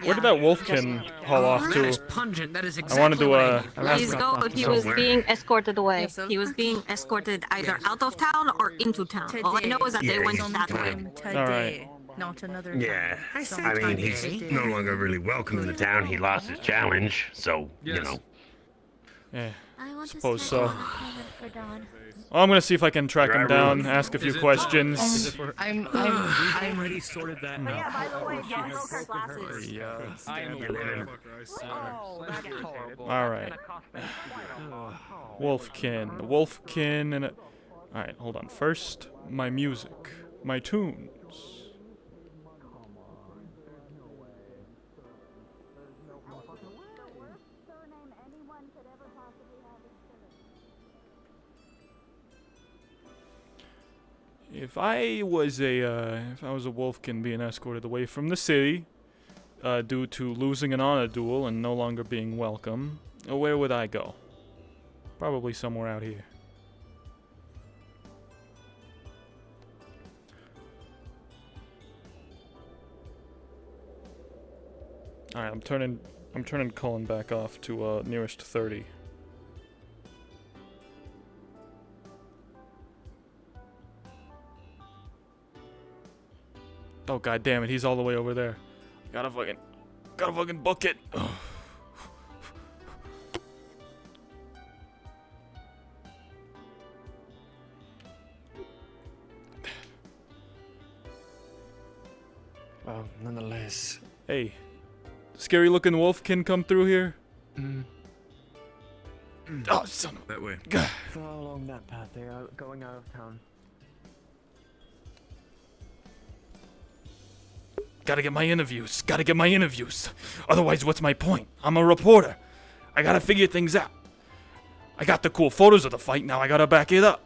Wolfkin haul off That to? is pungent. That is I wanted exactly to what I need. He was being escorted away. He was being escorted either out of town or into town. All I know is that they went that way. Today, not another Yeah, time. I mean, he's no longer really welcome in the town. He lost his challenge, so, you know. Yeah, I want suppose to so. for Dawn. Well, I'm gonna see if I can track him down, ask a few questions. I'm already sorted that out. Yeah, by the way, Dawn broke her glasses. All right. Wolfkin, and all right. Hold on. First, my music, my tunes. If I was a Wolfkin being escorted away from the city, due to losing an honor duel and no longer being welcome, where would I go? Probably somewhere out here. All right, I'm turning Cullen back off to nearest 30. Oh, god damn it, he's all the way over there. Gotta fucking book it. Well, nonetheless. Hey, scary looking Wolfkin come through here? Oh, son of that way. Follow along that path. They are going out of town. Gotta get my interviews. Otherwise, what's my point? I'm a reporter. I gotta figure things out. I got the cool photos of the fight, now I gotta back it up.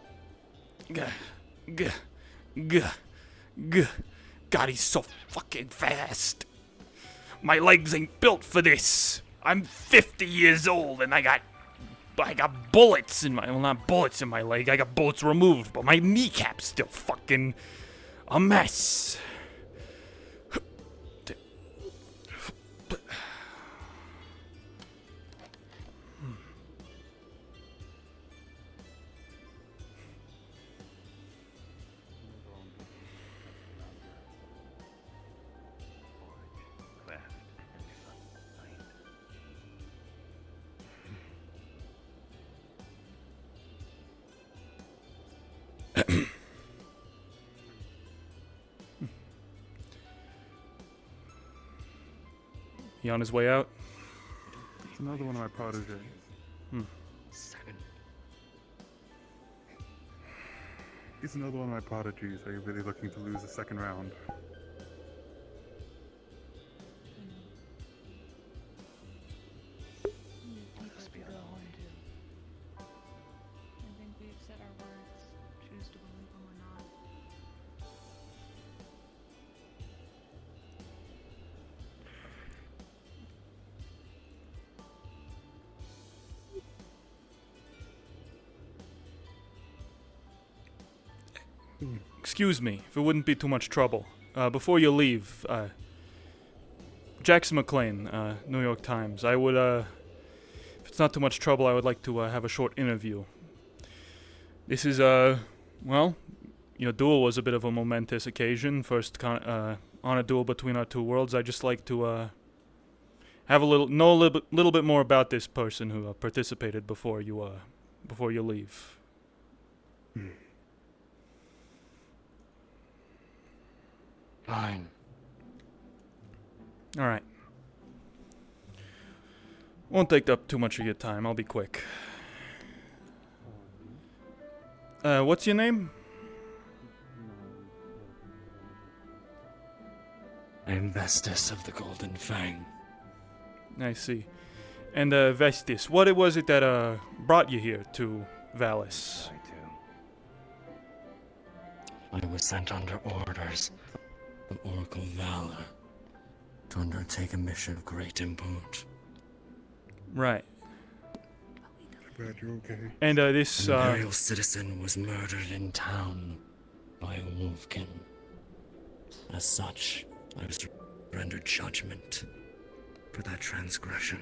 God, he's so fucking fast. My legs ain't built for this. I'm 50 years old and I got bullets in my, well, not bullets in my leg, I got bullets removed, but my kneecap's still fucking a mess. He on his way out? It's another one of my proteges. He's another one of my prodigies. Are you really looking to lose the second round? Excuse me, if it wouldn't be too much trouble. Before you leave, Jackson Mclean, New York Times. I would, if it's not too much trouble, I would like to have a short interview. This is, well, you know, duel was a bit of a momentous occasion. First honor duel between our two worlds. I just like to have a little bit more about this person who participated before you leave. Fine. All right. Won't take up too much of your time. I'll be quick. What's your name? I am Vestus of the Golden Fang. I see. And Vestis, what was it that brought you here to Valis? I was sent under orders of Oracle Valor to undertake a mission of great import. Right. glad you're okay. And this An Imperial citizen was murdered in town by a wolfkin. As such, I was to render judgment for that transgression.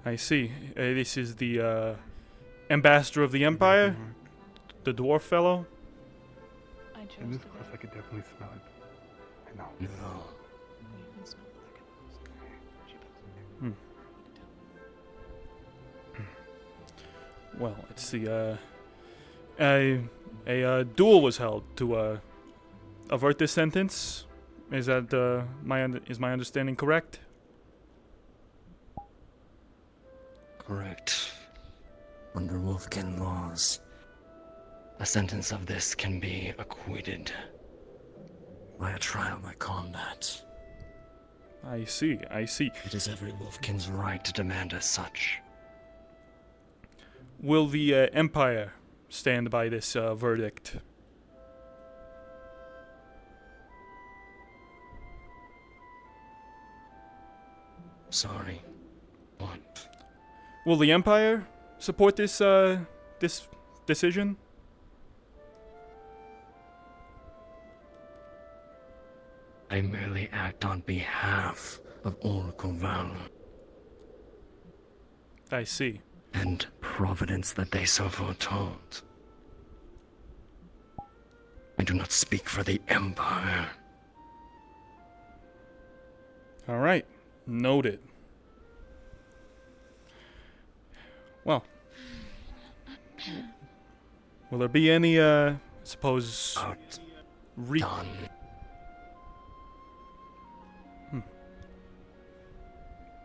I see. This is the ambassador of the Empire, the dwarf fellow. In this place, I could definitely smell it. I know. No. Well, let's see. A duel was held to avert this sentence. Is that is my understanding correct? Correct. Under Wolfkin laws, a sentence of this can be acquitted by a trial by combat. I see, I see. It is every Wolfkin's right to demand as such. Will the Empire stand by this verdict? Sorry. What? Will the Empire support this this decision? I merely act on behalf of Oracle Valor. I see. And Providence that they so foretold. I do not speak for the Empire. All right, noted. Well, will there be any, suppose, Done.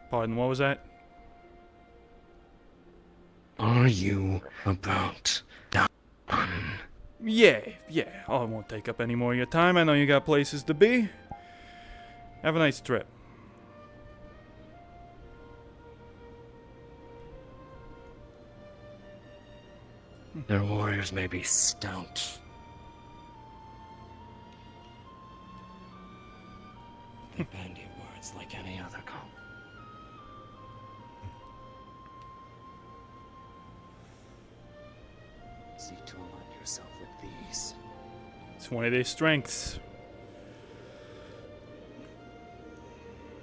Pardon, what was that? Are you about done? Yeah. Oh, I won't take up any more of your time. I know you got places to be. Have a nice trip. Their warriors may be stout. They bandy words like any other cult. Seek to align yourself with these. It's one of their strengths.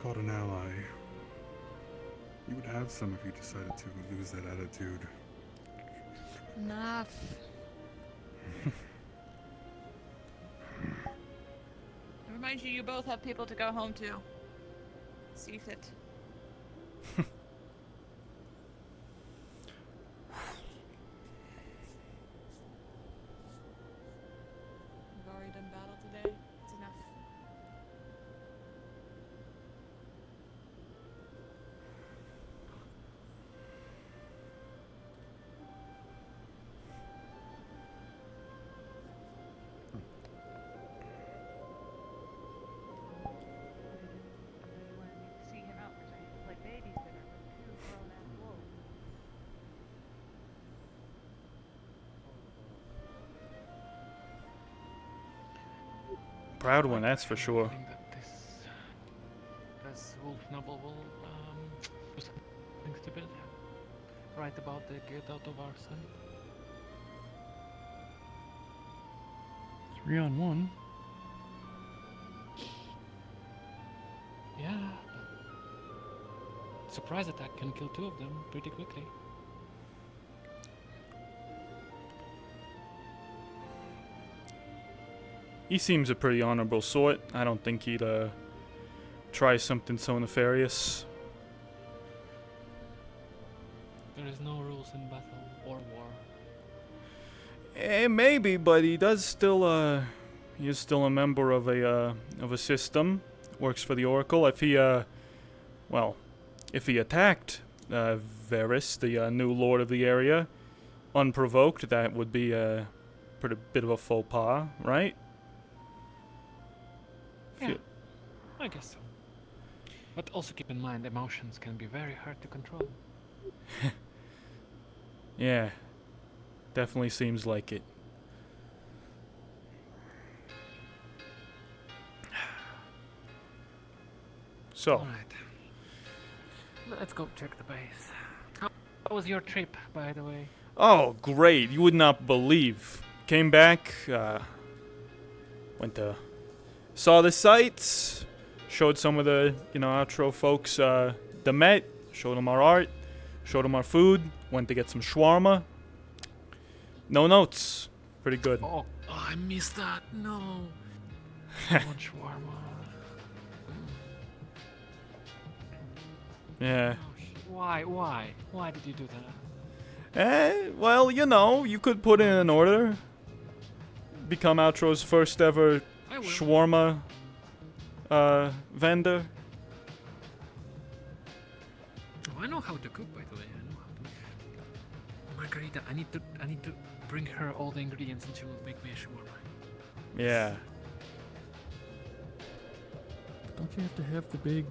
Called an ally. You would have some if you decided to lose that attitude. Enough. Remind you, you both have people to go home to. See fit. We've already done battle today. It's enough. See him out pretending to play babysitter with 2 grown-ass wolves. Proud one, that's for sure. This wolf noble will do something stupid. Right about to get out of our sight. 3 on 1. Yeah. Surprise attack can kill 2 of them pretty quickly. He seems a pretty honorable sort. I don't think he'd try something so nefarious. There is no rules in battle or war. Maybe, but he does still he is still a member of a system. Works for the Oracle. If he well, if he attacked Varys, the new lord of the area, unprovoked, that would be a pretty bit of a faux pas, right? Yeah, I guess so. But also keep in mind, emotions can be very hard to control. Yeah, definitely seems like it. So, Let's go check the base. How was your trip, by the way? Oh, great. You would not believe. Came back, went to, saw the sights, showed some of the, outro folks the Met, showed them our art, showed them our food, went to get some shawarma. No notes. Pretty good. Oh, I missed that. No. I want shawarma. Yeah. Why did you do that? Well, you could put in an order. Become Outro's first ever shawarma vendor. Oh, I know how to cook, by the way. I know how to. Margarita, I need to bring her all the ingredients, and she will make me a shawarma. Yeah. Don't you have to have the big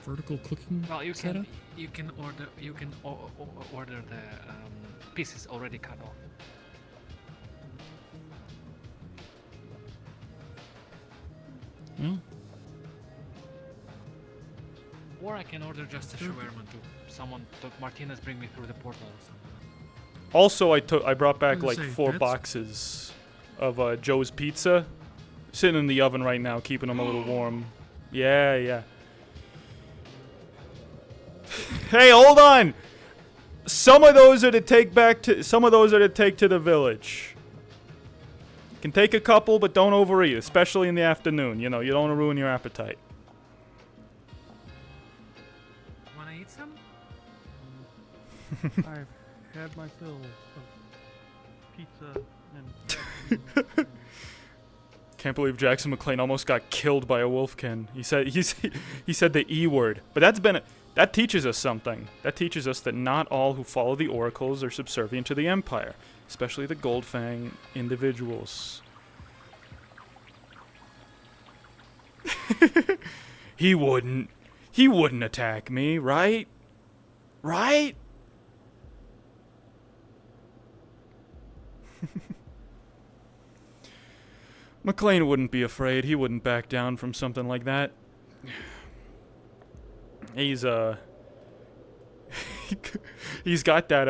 vertical cooking setup? You can order the pieces already cut off. Hmm? Or I can order just a shawarma to Martinez bring me through the portal or something. Also, I brought back I was like gonna say, 4 that's- boxes of Joe's Pizza. Sitting in the oven right now, keeping them a little warm. Yeah. Hey, hold on! Some of those are to take to the village. You can take a couple, but don't overeat, especially in the afternoon. You don't want to ruin your appetite. Wanna eat some? I've had my fill of pizza and. Can't believe Jackson Mclean almost got killed by a wolfkin. He said the E word. But that teaches us something. That teaches us that not all who follow the oracles are subservient to the Empire, especially the Goldfang individuals. He wouldn't attack me, right? Right? McLean wouldn't be afraid. He wouldn't back down from something like that. He's got that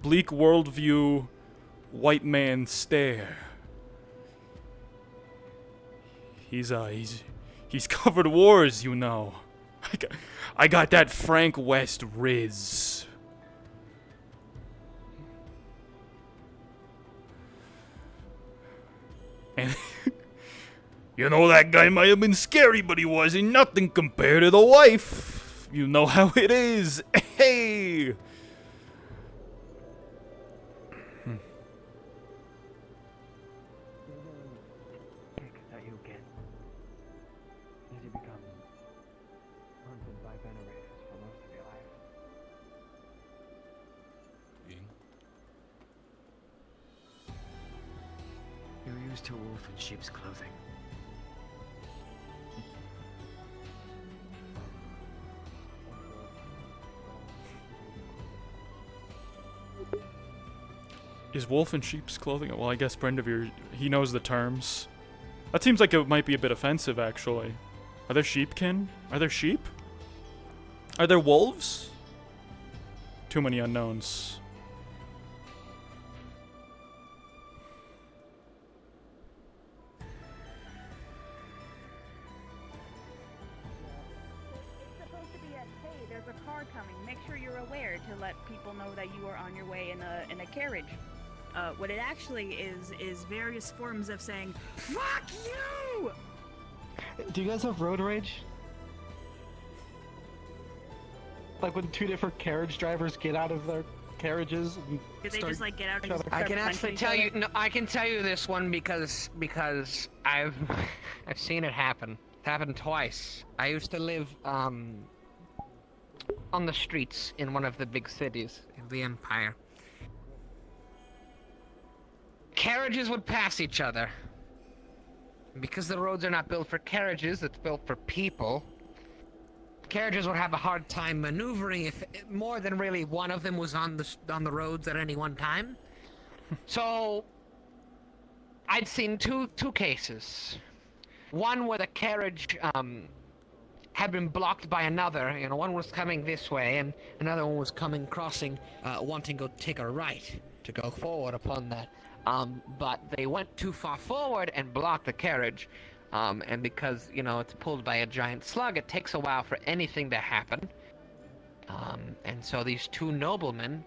bleak worldview white man stare. He's covered wars, I got that Frank West riz. And that guy might have been scary, but he wasn't nothing compared to the wife. You know how it is. Hey. That you get as you become haunted by venerators for most of your life. You're used to wolf in sheep's clothing. Is wolf in sheep's clothing? Well, I guess Brendavir, he knows the terms. That seems like it might be a bit offensive, actually. Are there sheepkin? Are there sheep? Are there wolves? Too many unknowns. There's a car coming. Make sure you're aware to let people know that you are on your way in a carriage. What it actually is various forms of saying, "Fuck you!" Do you guys have road rage? Like when 2 different carriage drivers get out of their carriages and Do they just like get out and I can actually tell you. No, I can tell you this one because I've seen it happen. It happened twice. I used to live on the streets in one of the big cities in the Empire. Carriages would pass each other. Because the roads are not built for carriages, it's built for people. Carriages would have a hard time maneuvering if more than really one of them was on the roads at any one time. So I'd seen two cases. One where the carriage had been blocked by another. You know, one was coming this way, and another one was coming, crossing, wanting to go take a right to go forward upon that. But they went too far forward and blocked the carriage. And because, you know, it's pulled by a giant slug, it takes a while for anything to happen. And so these two noblemen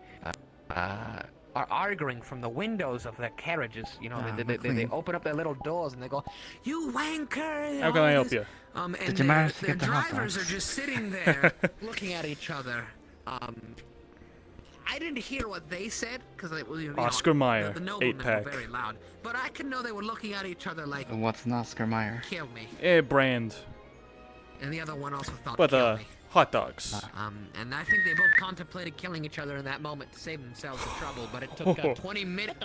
are arguing from the windows of their carriages. You know, they open up their little doors and they go, "You wanker!" How can I help you? And Did you manage to their get the hot drivers dogs? are just sitting there looking at each other. I didn't hear what they said because it was, you know, Oscar Mayer, the noblemen 8-pack. were very loud. But I could know they were looking at each other like, What's an Oscar Mayer? "Kill me." Brand. And the other one also thought, But, "Kill me." hot dogs. And I think they both contemplated killing each other in that moment to save themselves the trouble, but it took 20 minutes.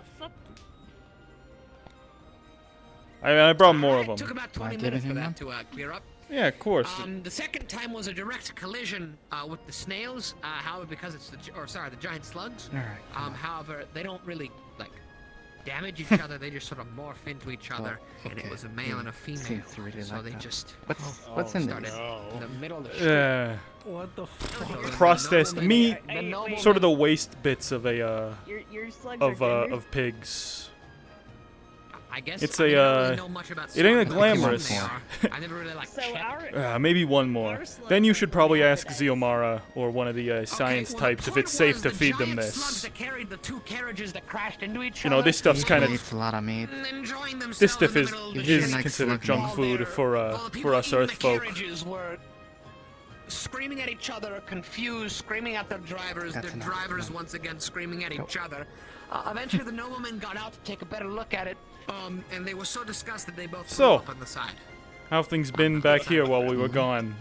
I brought more of It took them. about 20 minutes for that to clear up. Yeah, of course. The second time was a direct collision with the snails. However, because it's the giant slugs. Alright. However, they don't really like damage each other. They just sort of morph into each other, and it was a male and a female. Seems to really so like they that. just What's in started this? in the middle of the street. What the fuck? Processed meat, nobleman- sort of the waste bits of a Your slugs are gendered? of pigs. I guess It's I never a really know much about it ain't a slugs. glamorous. I never really like checked. Maybe one more. Then you should probably ask Xiomara or one of the science types if it's safe to feed them Slugs this. that carried the two carriages that crashed into each You know, other. this stuff's kind of Eats a lot of meat. this stuff is like considered slug junk meat. food for us Earth folk. Carriages were screaming at each other, confused, screaming at their drivers. That's their enough, drivers once again screaming at each other. Eventually, the noblemen got out to take a better look at it, and they were so disgusted they both threw So, up on the side. how have things been back here while we were gone?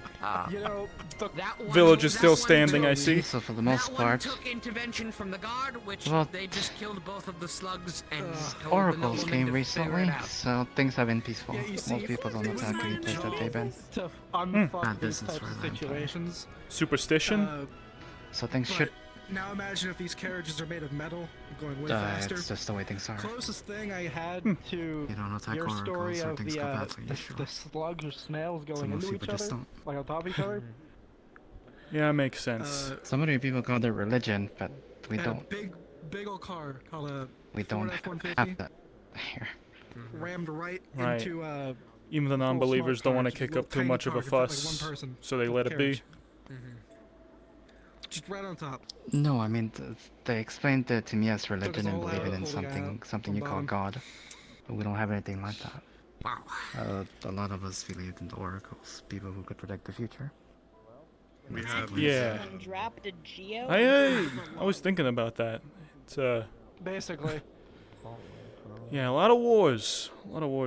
You know, That one- Village is that still one standing, I took- see. So for the most that one part, took intervention from the guard, which Well, they just killed both of the slugs and told oracles the came noblemen to figure it recently, out. so things have been peaceful. Yeah, you Most see, people don't it was attack my any place that they've been. to unfuck Bad these business types for of a long time. situations. Superstition? So things But should. now imagine if these carriages are made of metal, going way It's faster. just the way things are. Closest thing I had to You don't attack your oracles story or of things the, go badly, usually. the slugs or snails going most into people each just other, don't. like on top of each other. Yeah, makes sense. So many people call it religion, but we had don't. A big old car called a We Ford don't F-150, have that here. rammed right Right. into Even the full non-believers smart don't want to car, kick little up too tiny much of a car could fit, like, fuss, one person so they with let it be. carriage. Just right on top. No, I mean they explained it to me as us religion a and whole believing hour in to pull the guy something, out something from you call bottom. God, but we don't have anything like that. Wow. A lot of us believed in the oracles, people who could predict the future. We have Yeah. Someone dropped a geo. I was thinking about that. It's Basically. yeah, a lot of wars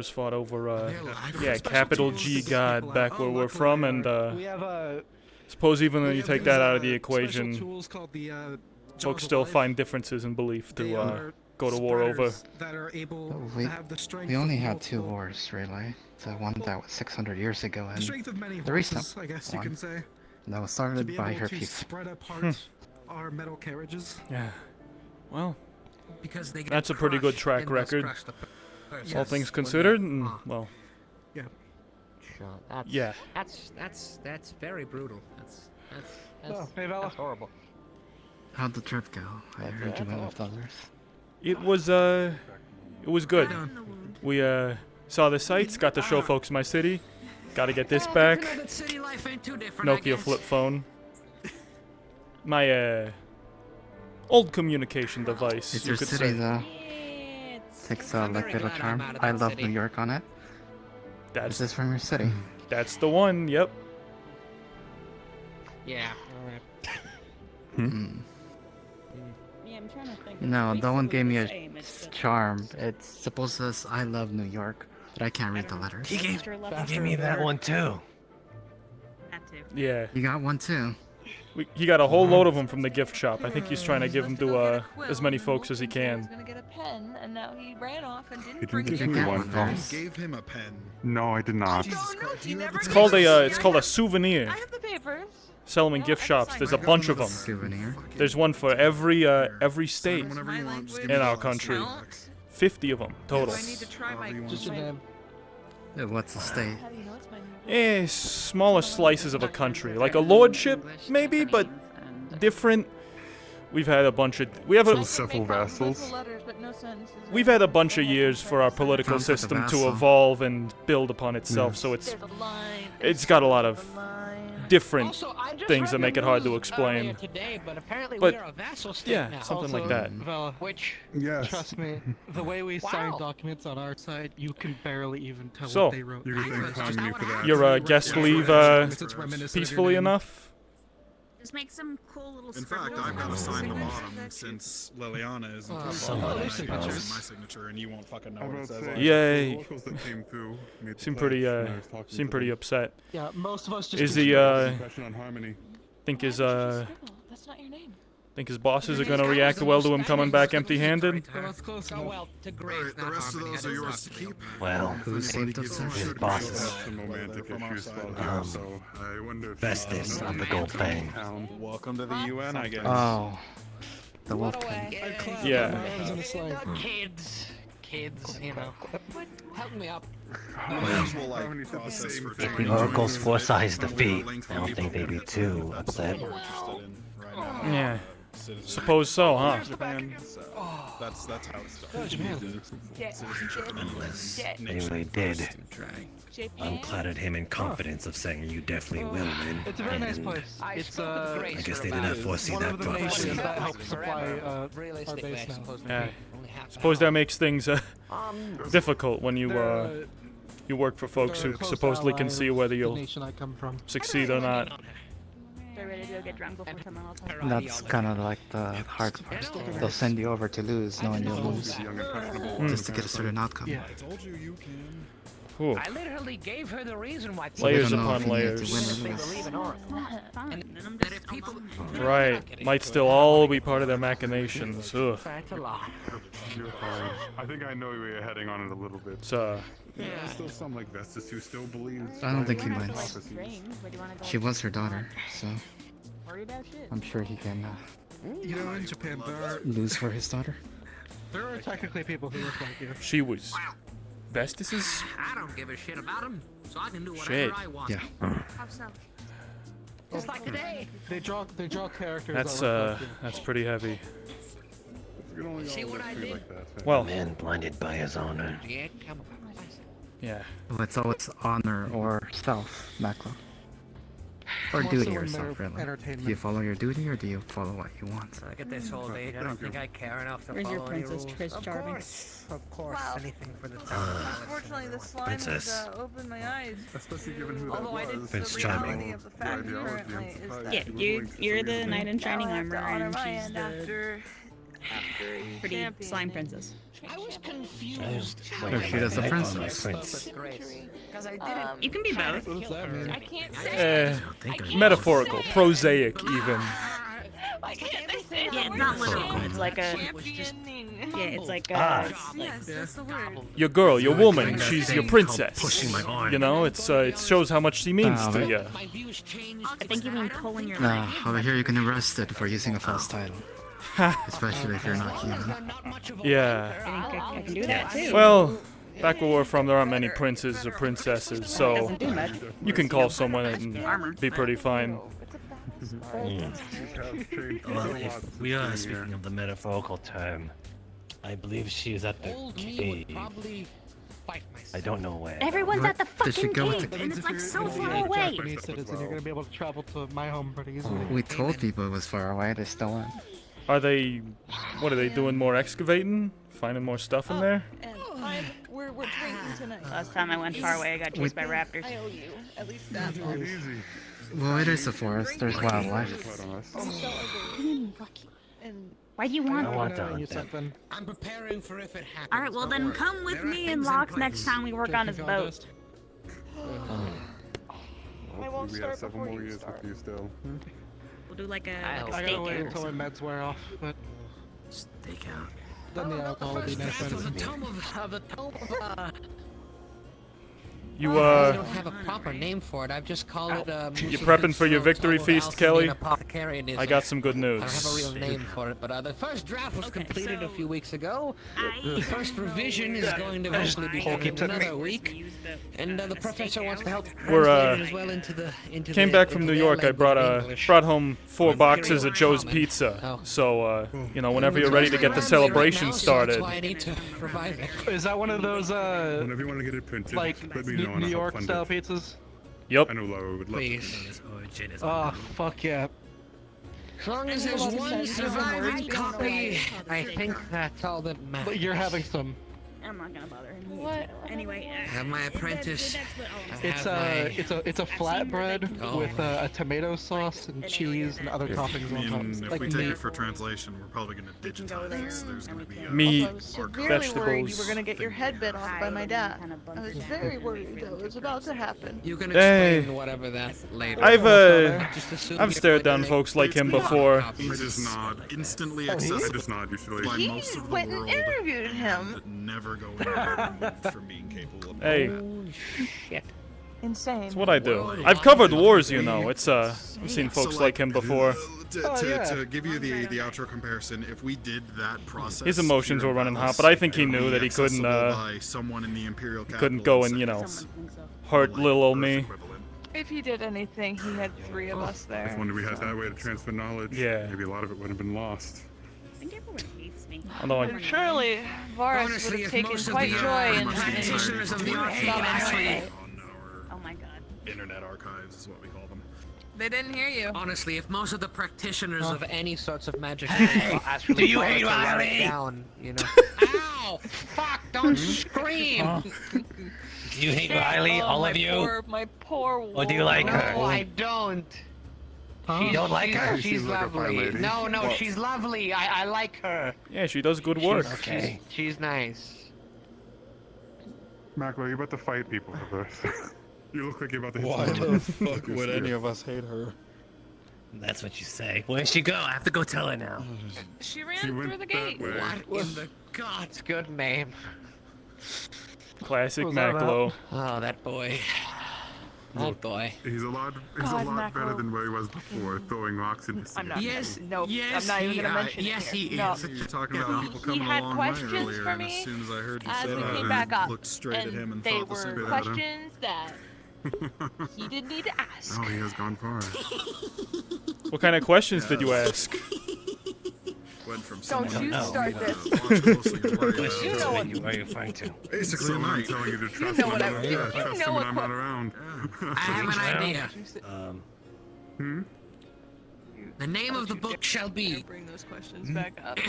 fought over yeah, capital G God back where we're from, and We have suppose even when we you have take these, that out of the special equation, tools called the, jaws folks of still life. find differences in belief They to are go to war over. spiders that are able We, to have the strength we only of had two multiple- wars, really. The one that was 600 years ago, The and strength of many the recent horses, I guess you one can say. that was To started be by able her to people. spread apart our metal carriages. Yeah. Well, Because they get that's a pretty good crushed track and thus record. crush the person. All things When considered, they- and, well, Yeah. Sure, that's, Yeah. That's very brutal. That's Oh, hey, Vala. that's horrible. How'd the trip go? I heard you went with others. it was good. We saw the sights, got to show folks my city. Got to get this back. You know that city life ain't too different, I Nokia guess. flip phone. My old communication device. It's you your could city, say. though. Takes like little charm. I love New York on it. That's Is this from your city? That's the one. Yep. Yeah. Hmm. Yeah, I'm trying to think. No, It's that one basically gave me the a same, it's just- charm. It's supposed to say I love New York, but I can't read the letters. He gave me that one too. That too. Yeah. You got one too. He got a whole load of them from the gift shop. I think he's trying to give them to as many folks as he He was can. gonna get a pen, and now he ran off and He didn't bring didn't it give me back. one. You No. gave him a pen. No, I did not. It's called a souvenir. I have the papers. Sell them in gift shops. There's a bunch of them. Souvenir. There's one for every state Whenever you want, just give in me our the country. box. 50 of them total. Do I need to try my? Just your name. What's the state? Smaller slices of a country, like a lordship, maybe, but different. We've had a bunch of several vassals. We've had a bunch of years for our political Sounds like a system to vassal. evolve and build upon itself, so it's got a lot of different things that make it hard to explain. Today, but apparently But, we are a vassal state yeah, now. something like that. Vala, Which Yes. trust me, the way we sign documents on our side, you can barely even tell So, what they wrote. You're gonna clown me for that. Your guest leave peacefully enough? Just make some cool little In fact, I've got to sign the bottom since Liliana isn't my signature, and you won't fucking know what it says. Yay. Locals that came through made Seem the pretty pledge when I was talking to seem pretty them. upset. Yeah, most of us just. Is he Impression on harmony. think his That's not your name. think his bosses are gonna react well to him coming back empty-handed? So well to grace. Alright, the rest of those are yours to keep. Well, Who seemed his upset? bosses. Some romantic issues about him, so I wonder if Festus of the Gold Fang. Welcome to the UN, I guess. Oh. The wolf. Yeah. Kids, you know. Help me up. If the Oracle's foresight is defeat, I don't think they'd be too upset. Yeah. Suppose so, huh? That's how it's done. Unless they really did. Unclouded him in confidence of saying you definitely will win. It's a very nice and place. It's I guess they did not foresee one that of the prophecy. nations that helps supply our base now. Yeah. Suppose that makes things difficult when you you work for folks who supposedly can see whether The you'll nation I come from. succeed or not. They're ready to go get drunk before someone else. That's kind of like the hard part. They'll send you over to lose, knowing you'll lose, just to get a certain outcome. Yeah. I told you can. Ooh. I literally gave her the reason why Layers don't know upon if you need to layers. win or they lose. believe in Oracle. And that if people Right. Might still all be part of their machinations. Ugh. That's a lot. You're fine. I think I know where you're heading on it a little bit. It's There's still some like Vestus who still believes. I don't think he in minds. prophecies. She was her daughter, so Worry about shit. I'm sure he can You know, in Japan, lose for his daughter. there are technically people who look like you. she was Vestus's. I don't give a shit about them, so I can do whatever Shit. I want. Yeah. How so? Just like today. They draw characters. That's that look like you. that's pretty heavy. You can only See what I did? like that. Well, Man blinded by his honor. Yeah, come on. yeah. Well, it's always honor or self, Maclo. Or More duty so or in self, their really. Do you entertainment. follow your duty or do you follow what you want? Look at this old age. I don't think I care enough to Where's your follow any princess, rules. Trish Charming? Of course, Wow. anything for the town. Unfortunately, the slime Princess. has opened my eyes. Especially given who Although I that did was. Prince the Charming. reality of the fact currently is that Yeah, you're the knight in shining now I have to armor, honor and my she's end the after pretty champion. slime princess. I was confused. Oh, she does the princess. Because I didn't. You can be both. What does that mean? I can't say. Metaphorical, prosaic, even. I can't say Yeah, it's not literal. It's like a. championing. Yeah, it's like a. Yes, that's the word. Your girl, your woman, she's your princess. Pushing my arm. You know, it shows how much she means to you. I think you mean pulling your Nah, leg. over here you can arrest it for using a false title. Especially if you're not human. Yeah. I can do that too. Well, back where we're from, there aren't many princes or princesses, so Doesn't do much. you can call someone and be pretty fine. Well, if we are speaking of the metaphorical term, I believe she is at the cave. I don't know where. Everyone's at the Did she fucking go with cave, the- and it's like so If you're far a away. Japanese citizen, you're gonna be able to travel to my home pretty easily. We told people it was far away, they still went. Are they, what are they doing, more excavating? Finding more stuff in there? And we're drinking tonight. Last time I went far away, I got chased by raptors. I owe you at least that much. Well, it is a forest, there's wildlife. And Why do you want I want to You hunt them. something. I'm preparing for if it happens. All right, well then Don't come worry. with There are me things and in Locke place. next time we work on his Drinking boat. contest. I won't We start have several before more you years start. with you still. We'll do like a I gotta wait until my meds wear off, but Stake out. then the alcohol will be nice Draft of the medicine. tome of the tome of. You, I don't have a proper name for it. I've just called it. You prepping for your victory feast, Kelly? I got some good I don't have a news. real name for it, but the first draft was completed a few weeks ago. The first revision is going to eventually be done in another week. And the professor wants to help We're, translate it as well into the came back from into New their York. I language, brought English. home 4 boxes of Joe's Pizza. So you know, whenever you're ready to get the celebration started. That's why I need to revive it. Is that one of those Whenever you want to get it printed, like let me know and New I'll York fund style it. pizzas? Yep. I know Laura would love Please. Oh fuck yeah! As long as there's one surviving copy, I think that's all that matters. But you're having some. I'm not gonna bother him. What? Anyway, I have my apprentice. It's a flatbread with a tomato sauce and cheese and other toppings on top. If Like we take meat. it for translation, we're probably going to digitize it, so there's going to be Meat, I was severely worried you vegetables. were gonna get your head bit off by my dad. I was very worried that it was about to happen. You can Hey. explain whatever that later. I've Just assume I've you're stared going down to folks make like him before. I just nod. Instantly I accessible just nod usually. by He most of the went and world interviewed him. that never go anywhere removed from being capable of. Hey, Shit. Insane. that's what I do. I've covered wars, you know. It's I've seen folks like him before. To give you the outro comparison, if we did that process, His emotions here were in running Dallas, hot, but I think he it would knew be that he couldn't accessible by someone in the Imperial couldn't capital go in and, you know, seconds. hurt little old me. If he did anything, he had 3 of us If there. only we had that way to transfer knowledge, Yeah. maybe a lot of it would have been lost. I think everyone hates me. Although And surely Varus would Honestly, have if taken most of quite the joy in practitioners of the art form actually, Oh my god. Internet archives is what we call them. They didn't hear you. honestly, if most of the practitioners of any sorts of magic Do you hate Riley? down, you know. Ow! Fuck! Don't scream! Do you hate Riley, all of you? My poor Or do you like No, her? I don't. You don't like her? She's Seems like a fine lovely. lady. No, she's lovely. I like her. Yeah, she does good work. Okay. She's nice. Maclo, you're about to fight people with us. You look like you're about to hit Why someone. the fuck would any of us hate her? That's what you say. Where'd she go? I have to go tell her now. She ran She went through the that gate. way. What in the God's good name? Classic What's that Maclo. Oh, that boy. That boy. He's a lot better than where he was before, throwing rocks in his I'm not. Yes, Nope. yes, I'm not even he, gonna mention yes, it here. he No. is. You're talking about people coming had a long questions way earlier, for and me as soon as I heard you as say we that, came I back up, looked straight at him and they thought the same. were questions that he didn't need to ask. Oh, he has gone far. What kind of questions did you ask? Went from Don't someone you who start watch this. closely to where Questions You know of what- you, where are you referring to? basically Someone night. telling you to trust know when what I'm I- not you around. Trust know him when what I'm que- not around. I have an idea. Hmm? The name of the book shall be Bring those questions back up.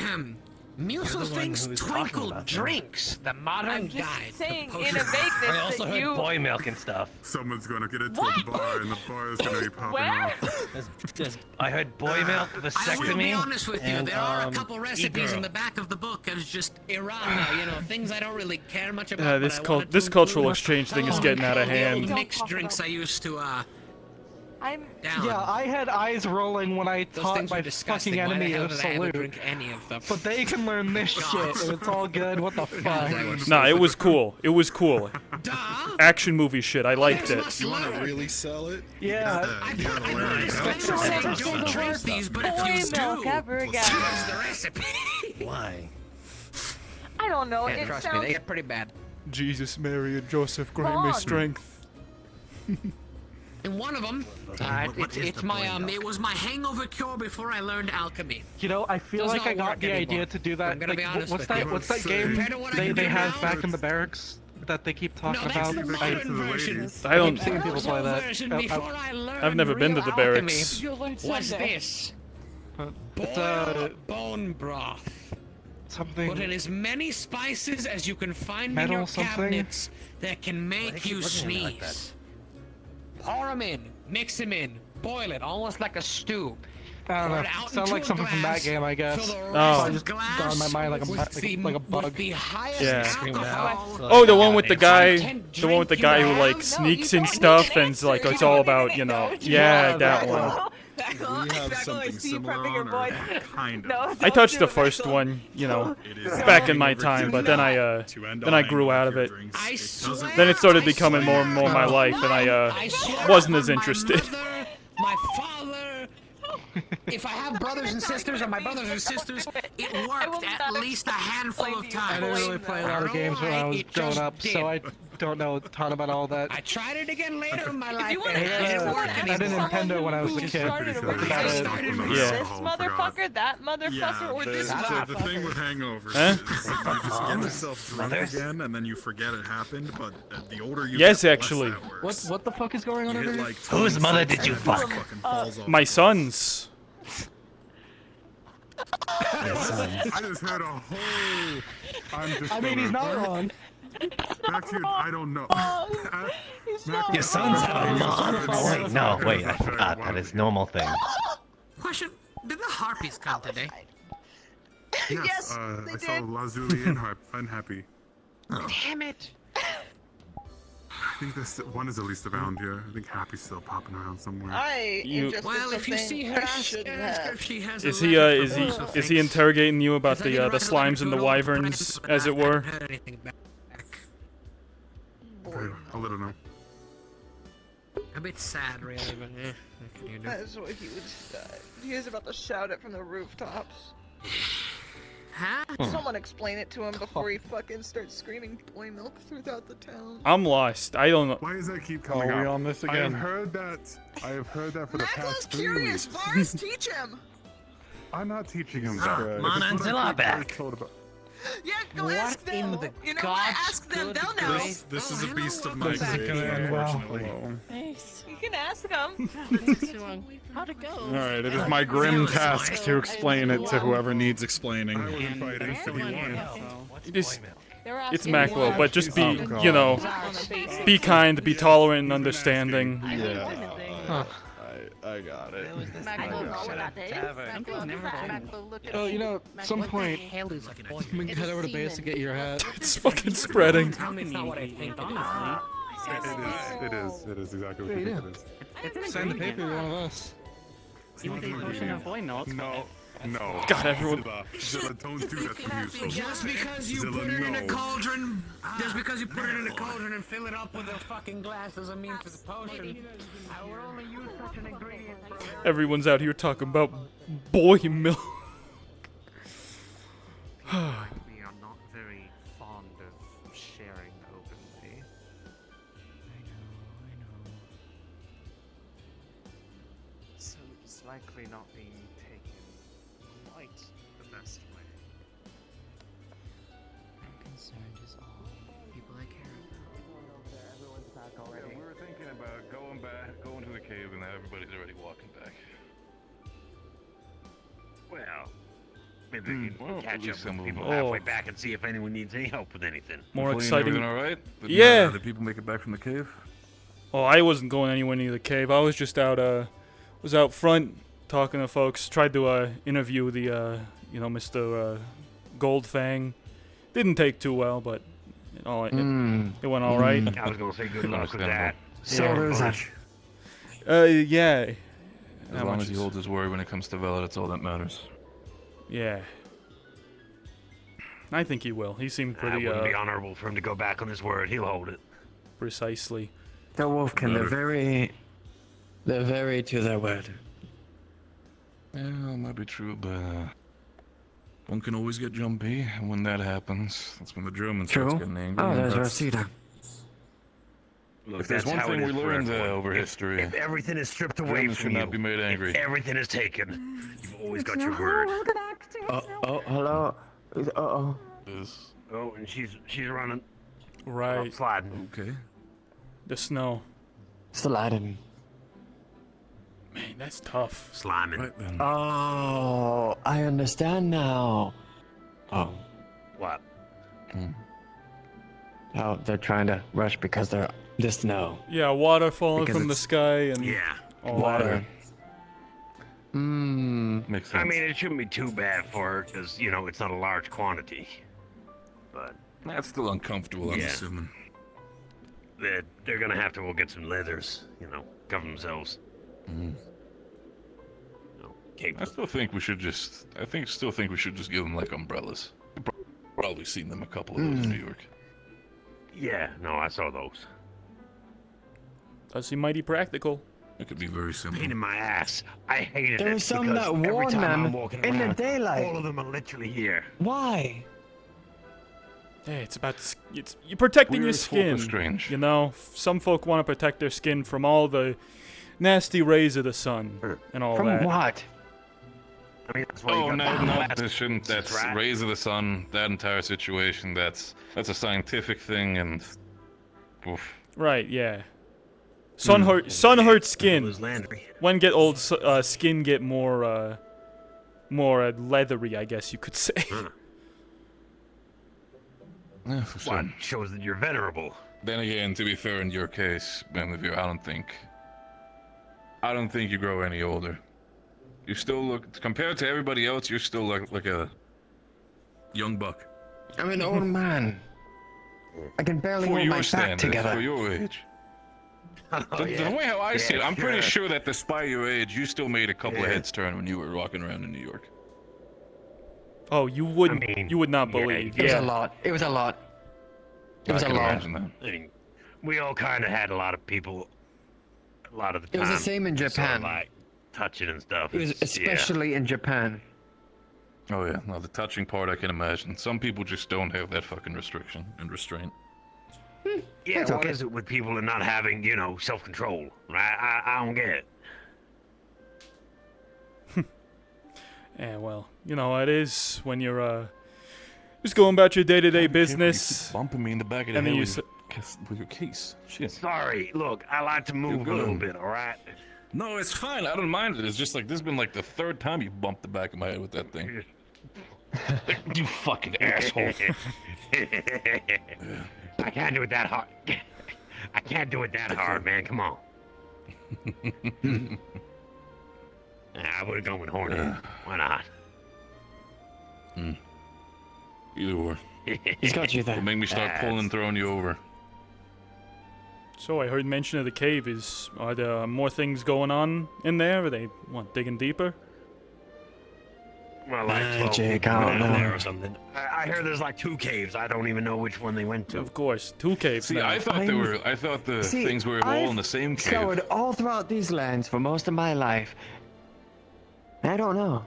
Muselfink's who was talking Twinkle about that. Drinks, the modern I'm just guide. saying to in a potion- vagueness I also that heard you. boy milk and stuff. Someone's gonna get into What? a bar and the bar is gonna be popping Where? off. I heard boy milk, I will vasectomy. be honest with you, and, there are a um, couple recipes e-girl. in the back of the book that is just errata, you know, things I don't really care much about. This but I wanted this to cultural include. exchange thing is Oh, getting out of the old hand. mixed drinks I used to I'm. down. Yeah, I had eyes rolling when I Those taught things my were disgusting. fucking Why the enemy hell of did I ever salute. drink any of them? But they can learn this shit, and it's all good. What the fuck? Nah, it was cool. It was cool. Action movie shit. I liked it. You want to really sell it? Yeah. You gotta learn it. Disclaimer saying don't drink these, but if you milk do, ever again. here's the recipe. Why? I don't know. Yeah, It trust me, sounds. they get pretty bad. Jesus, Mary, and Joseph, grant me Wrong. strength. And one of them, it's my it was my hangover cure before I learned alchemy. You know, I feel Does like I not got work the anymore. idea to do that. I'm gonna Like, be honest what's with that? you. What's that game Compared to what I can they do have now, back in the barracks that they keep talking No, that's about? the modern version. I don't. I've seen people play that. Version I- before I learned I've never been to real the alchemy. barracks. You'll learn What's someday. this? It's Boil bone broth. something. Put in as many spices as you can find Metal in your something? cabinets that can make keep you looking at me like that? sneeze. Pour them in, mix them in, boil it almost like a stew. I don't Pour know. it out Sounds into like a something from that glass, game, I guess. fill the Oh. rest I of just glass got in my mind like a, with like a With bug. the highest Yeah. alcohol. Oh, the one with the guy, content the one with the drink guy you who have? like sneaks in stuff and it's like it's all about, you know. Yeah, that one. We have something similar on, or kind of. I touched the first one, you know, back in my time, but then I grew out of it. I swear, Then it started I becoming more and more my life, and I wasn't as interested. My mother, my father, If I have brothers and sisters, or my brothers and sisters, it worked at least a handful of times. I didn't really play a lot of games when I was growing up, so I don't know a ton about all that. I tried it again later in my life. you wanna and it didn't ask work someone I did anymore. Nintendo when I was a kid. started a That's about it. This motherfucker, that motherfucker, or this The motherfucker. thing with hangovers Huh? is you just get yourself drunk again, and then you forget it happened. But the older you Yes, get, the actually. less that works. What the fuck is going on You over hit, here? like, Whose 26 mother did you and it fuck? just fucking falls off. My sons. I just heard a whole. I mean, he's not wrong. Back to you. I don't know. Your sons have a mom. Oh, wait, no, wait, I forgot. That is normal thing. Question: did the harpies come today? Yes, I saw Lazuli and unhappy. Damn it! I think this one is at least around here. I think Happy's still popping around somewhere. Well, if you see her, ask her if she has. Is he interrogating you about the slimes and the wyverns, as it were? I'll let her know. A bit sad, really, but what can you do? That's what he was. He was about to shout it from the rooftops. Huh? Someone explain it to him before he fucking starts screaming boy milk throughout the town. I'm lost. I don't know. Why does that keep coming Are we up? on this I again? have heard that for the past 3 Curious, weeks. Vars, teach him. I'm not teaching him that. Mana and Zilla back. Yeah, go ask them. You know what? Ask them. They'll know. This is a beast of my creation, unfortunately. Nice. You can ask them. How'd it go? Alright, it is my grim task to explain it to whoever needs explaining. I wasn't fighting. It's Maclo, but just be, you know, be kind, be tolerant and understanding. Yeah. I got it. Oh, you know, at some point, we can head over to base to get your hat. It's fucking spreading. Tell me it's not what I think it is. It is exactly what you think it is. Sign the paper, you're one of us. You think potion of boy milk? No. God, everyone. Zilla, don't do that to me. So. Just because you Zilla, put it in a no. cauldron, just because you put it in a cauldron and fill it up with a fucking glass doesn't mean for the potion. I would only use such an ingredient for Everyone's out here talking about boy milk. We are not very fond of sharing openly. I know. So it's likely not being taken quite the best way. I'm concerned is all people I care about. Yeah, we were thinking about going to the cave, and everybody's already walking back. Well, maybe we can catch up with people Oh. halfway back and see if anyone needs any help with anything. More Hopefully exciting. everything all right? Yeah. Did people make it back from the cave? Oh, I wasn't going anywhere near the cave. I was just out, was out front talking to folks. Tried to interview the, Mr. Goldfang. Didn't take too well, but it went all right. I was gonna say good luck with that. Yeah. As long as he holds his word when it comes to Vela, that's all that matters. Yeah. I think he will. He seemed It pretty, wouldn't be honorable for him to go back on his word. He'll hold it. Precisely. The Wolfkin, they're very to their word. Yeah, that might be true, but one can always get jumpy, and when that happens, that's when the Germans start getting angry. Oh, and there's that's- Rosita. Look, If there's that's one how thing it we is for learned everyone. over history, If everything is stripped away Germans from should you, not be made angry. if everything is taken, you've always got your word. Hello. Uh-oh. Oh, and she's running. Right. Sliding. Okay. The snow. Sliding. Man, that's tough. Sliming. Right then. Oh, I understand now. Oh. What? Oh, they're trying to rush because they're the snow. Yeah, water falling Because from the it's- sky and Yeah. all Water. Makes sense. I mean, it shouldn't be too bad for her because it's not a large quantity. But That's still uncomfortable, I'm Yeah. assuming. they're gonna have to go get some leathers. Cover themselves. I still think we should just. Still think we should just give them like umbrellas. You've probably seen them a couple of those in New York. Yeah. No, I saw those. Does seem mighty practical. It could be very simple. Pain in my ass. I hate it. There were some because that every warn time them I'm walking in the around, daylight. all of them are literally here. Why? Hey, it's about you're protecting Weird your folk are skin. strange. You know, some folk want to protect their skin from all the nasty rays of the sun and all From that. what? I mean, that's why you Oh got no, this shouldn't. That's right? rays of the sun. That entire situation. That's a scientific thing, and oof. Right, yeah. Sun hurts skin. When get old, skin get more leathery, I guess you could say. Yeah, for sure. What shows that you're venerable? Then again, to be fair, in your case, Benlevere, I don't think you grow any older. You still look, compared to everybody else, you're still like a young buck. I'm an old man. I can barely For hold your my back standards, together. for your age. The way how I see it, I'm pretty sure that despite your age, you still made a couple of heads turn when you were walking around in New York. Oh, you wouldn't. You would not believe. It was a lot. It was a lot. It was a lot. I mean, we all kind of had a lot of people. A lot of the It time. was the same in sort of Japan. like touching and stuff. It was It's- yeah. especially in Japan. Oh yeah, no, the touching part I can imagine. Some people just don't have that fucking restriction and restraint. Yeah, That's what okay. is it with people and not having, self-control? I don't get it. Yeah, well, you know how it is when you're just going about your day-to-day business. Bumping me in the back of the and then head you with your case. Shit. Sorry, look, I like to move a little bit, alright? No, it's fine. I don't mind it. It's just like this has been like the third time you bumped the back of my head with that thing. You fucking asshole. I can't do it that hard. I can't do it that hard, man. Come on. I would have gone with horny. Why not? Either or. He's got you there. It'll make me start pulling and throwing you over. So I heard mention of the cave. Are there more things going on in there? Are they digging deeper? Well, like 12 Jake, people I don't down there know. or something. I heard there's like 2 caves. I don't even know which one they went to. Of course, 2 caves. See, now. I thought the See, things were all I've in the same cave. scoured all throughout these lands for most of my life. I don't know.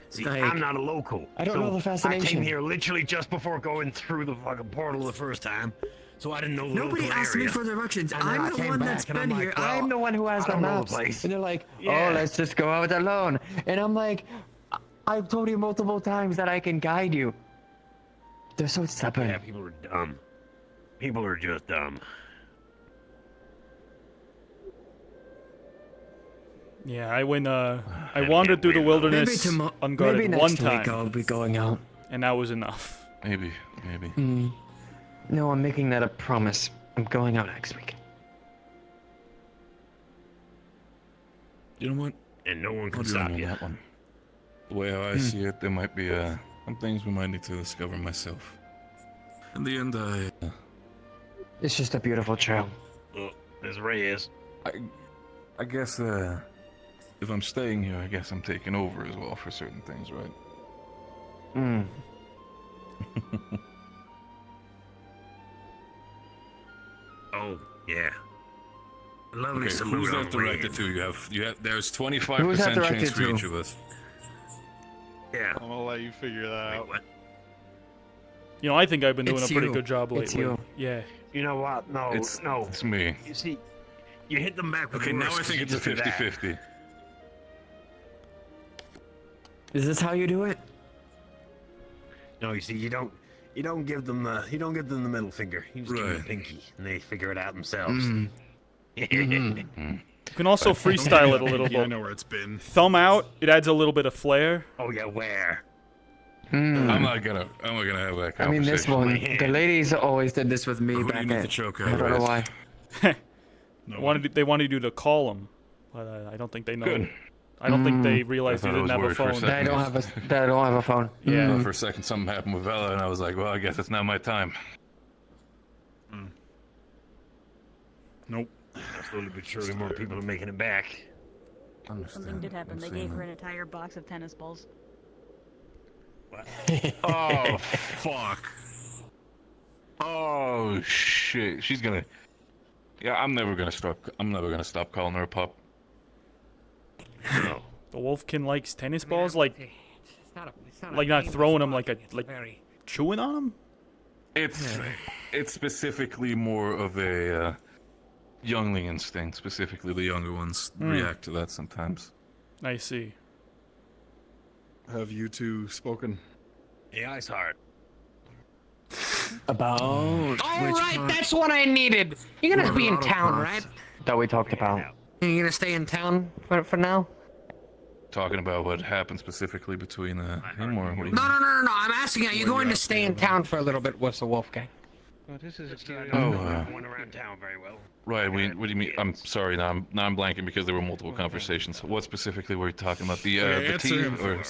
See, Like, I'm not a local. I don't know the I fascination. came here literally just before going through the fucking portal the first time, so I didn't know the Nobody local asked me area. for directions. And then I I'm the came one back that's and I'm been like, here. well, I'm the one who has I the don't know the maps. place. And they're like, Yeah. oh, let's just go out alone. And I'm like, I've told you multiple times that I can guide you. They're so stubborn. Yeah, people are dumb. People are just dumb. Yeah, I went. I wandered through the wilderness unguarded maybe one next time, week I'll be going out. and that was enough. Maybe. No, I'm making that a promise. I'm going out next week. You know what? And no one I'll can join stop you on you. that one. The way how I see it, there might be some things we might need to discover myself. In the end, It's just a beautiful trail. Oh, there's Reyes. I guess if I'm staying here, I guess I'm taking over as well for certain things, right? Hmm. Oh, yeah. Lovely Okay, salute who's on that the way directed in. to? You have. There's Who is that 25% chance directed for each to? of us. Yeah. I'm gonna let you figure that out. You know, I think I've been doing It's a pretty you. good job lately. It's you. Yeah. You know what? No, no. It's me. You see, you hit them back with Okay, now worse I think you it's a just did that. 50-50. Is this how you do it? No, you see, you don't give them the middle finger. You just give them the Right. pinky, and they figure it out themselves. You can also freestyle it a little Yeah, I bit. know where it's been. Thumb out. It adds a little bit of flair. Oh yeah, where? I'm not gonna have that conversation. I mean, this one, the ladies always did this with me Who do back you need at. to choke I out, don't know right? why. They wanted you to call them, but I don't think they know. Good. I don't think they realized I you thought didn't I have a was worried for a phone. second. They don't have a phone. Yeah. Thought for a second something happened with Vela, and I was like, well, I guess it's not my time. Nope. Slowly but surely, more people are making it back. Something did happen. They gave her an entire box of tennis balls. What? Oh, fuck. Oh, shit. She's gonna Yeah, I'm never gonna stop calling her a pup. The wolfkin likes tennis balls, like It's not throwing them, like chewing on them. It's specifically more of a youngling instinct. Specifically, the younger ones react to that sometimes. I see. Have you two spoken? Yeah, it's hard. About All right, that's what I needed. You're gonna be in town, right? that we talked about. You're gonna stay in town for now? Talking about what happened specifically between him, or what do you? No. I'm asking you. Are you going to stay in town for a little bit with the Wolfgang? Oh, this is Went around town very well. Right. What do you mean? I'm sorry. Now I'm blanking because there were multiple conversations. What specifically were you talking about? The tea or?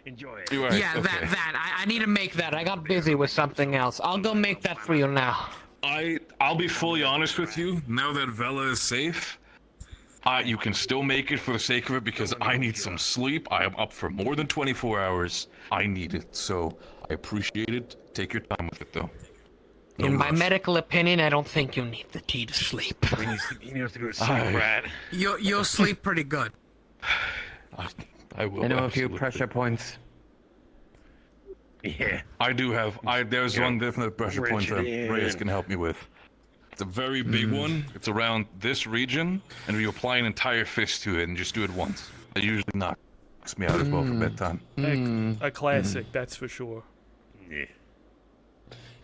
Enjoy it. Right, Yeah, okay. that. I need to make that. I got busy with something else. I'll go make that for you now. I'll be fully honest with you. Now that Vela is safe, you can still make it for the sake of it because I need some sleep. I am up for more than 24 hours. I need it, so I appreciate it. Take your time with it, though. No In my rush. medical opinion, I don't think you need the tea to sleep. He needs to go to sleep, Brad. You'll sleep pretty good. I will. I know a few absolutely. pressure points. Yeah. I do have. There's one definite pressure point that Reyes can help me with. It's a very big one. It's around this region, and we apply an entire fist to it and just do it once. It usually knocks me out as well for bedtime. A classic, that's for sure. Yeah.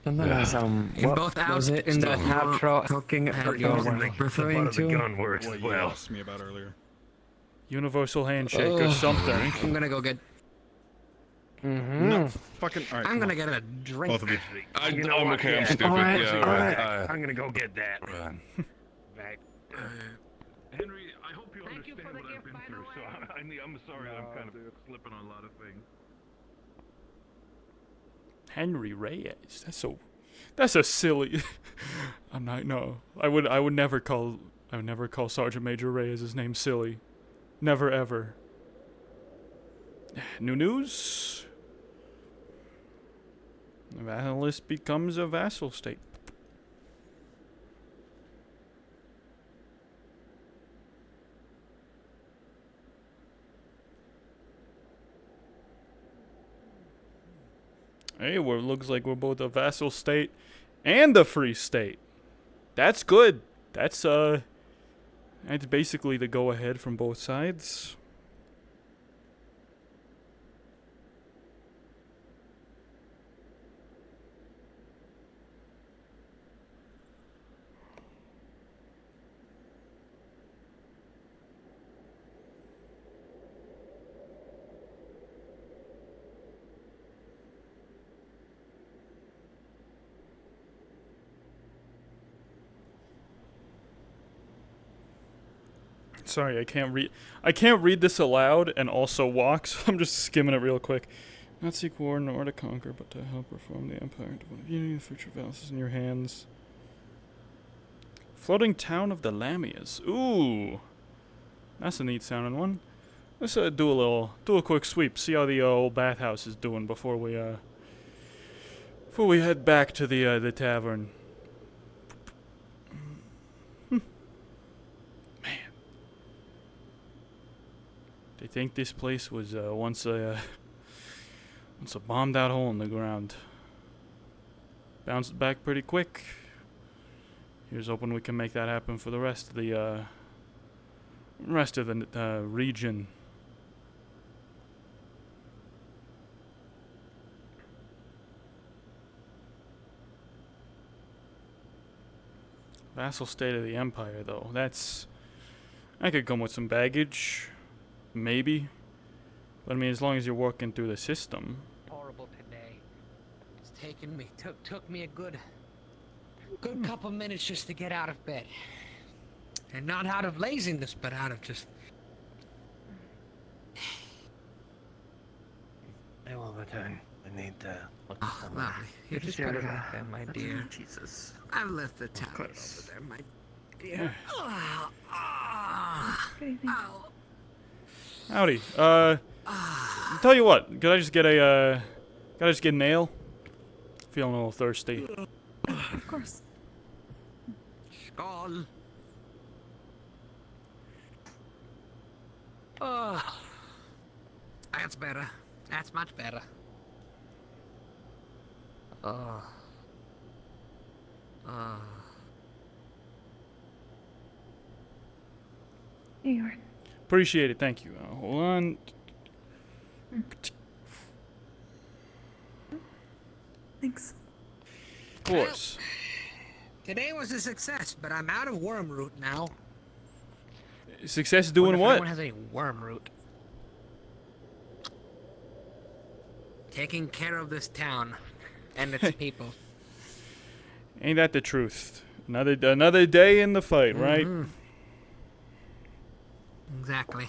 Nonetheless, what both out was it in the talking about The referring butt of the to? gun works What as you well. asked me about earlier. Universal handshake or something. I'm gonna go get. No, fucking. All right, I'm come gonna on. get a drink. Both of you. I'm okay. I'm stupid. Alright, Yeah, alright. right. I'm gonna go get that. Back. Henry, I hope you understand what I've been through. So I'm sorry. I'm kind of slipping on a lot of things. Henry Reyes. That's a silly. I'm not. No, I would never call Sergeant Major Reyes' name silly. Never ever. New news. Vassallist becomes a vassal state. Hey, looks like we're both a vassal state and a free state. That's good. That's basically the go-ahead from both sides. Sorry, I can't read this aloud and also walk, so I'm just skimming it real quick. Not seek war nor to conquer, but to help reform the empire. Unity the future vassals in your hands. Floating town of the Lamias. Ooh, that's a neat sounding one. Let's do a quick sweep. See how the old bathhouse is doing before we head back to the tavern. They think this place was once a bombed out hole in the ground. Bounced back pretty quick. Here's hoping we can make that happen for the rest of the region. Vassal state of the empire, though. I could come with some baggage. Maybe. But I mean, as long as you're working through the system. Horrible today. It's taken me, took me a good couple minutes just to get out of bed. And not out of laziness, but out of just... They will return. I need to look Oh, somewhere. lovely. You just put it right there, my dear. Jesus. I've left the towel over there, my dear. Ow. Howdy. Tell you what, could I just get an ale? Feeling a little thirsty. Of course. Skull. Oh, that's better. That's much better. Oh. Oh. Here you are. Appreciate it. Thank you. Hold on. Thanks. Of course. Today was a success, but I'm out of worm root now. Success doing Wonder if what? anyone has any worm root. Taking care of this town and its people. Ain't that the truth? Another day in the fight, right? Exactly.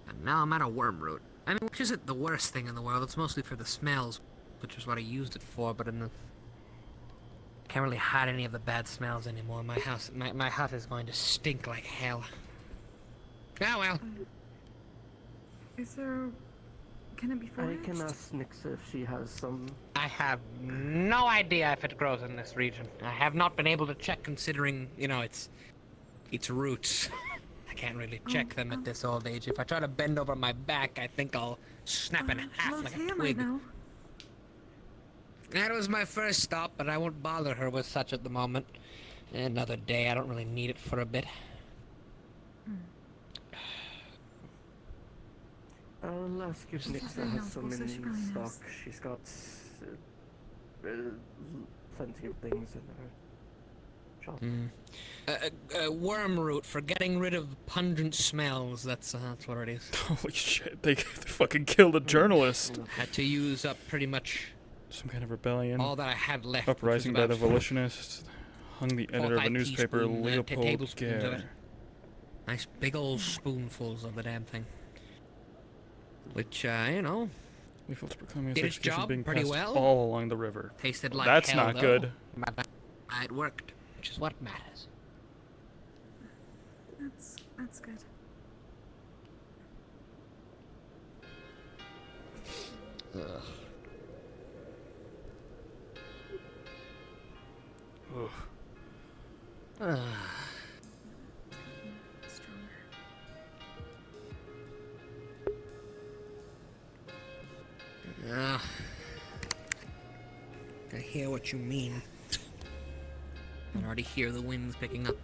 And now I'm out of worm root. I mean, which isn't the worst thing in the world. It's mostly for the smells, which is what I used it for. But can't really hide any of the bad smells anymore. My hut is going to stink like hell. Oh well. Is there... Can it be foraged? I can ask Nixa if she has some... I have no idea if it grows in this region. I have not been able to check considering, you know, its roots. I can't really check them at this old age. If I try to bend over my back, I think I'll snap in half like a twig. That was my first stop, but I won't bother her with such at the moment. Another day, I don't really need it for a bit. I'll ask if Nixa has some in stock. She's got plenty of things in her shop. Worm root for getting rid of pungent smells. That's what it is. Holy shit! They fucking killed a journalist. Had to use up pretty much Some kind of rebellion. all that I had left. Uprising by the volutionists. Hung the editor of a newspaper, Leopold tablespoons of it. Gare. Nice big old spoonfuls of the damn thing. Which, you know, Leopold's proclaiming did his its execution job being pretty passed well. all along the river. Tasted like That's hell, not though. good. But it worked, which is what matters. That's good. Ugh. Ugh. Yeah. I hear what you mean. I can already hear the winds picking up.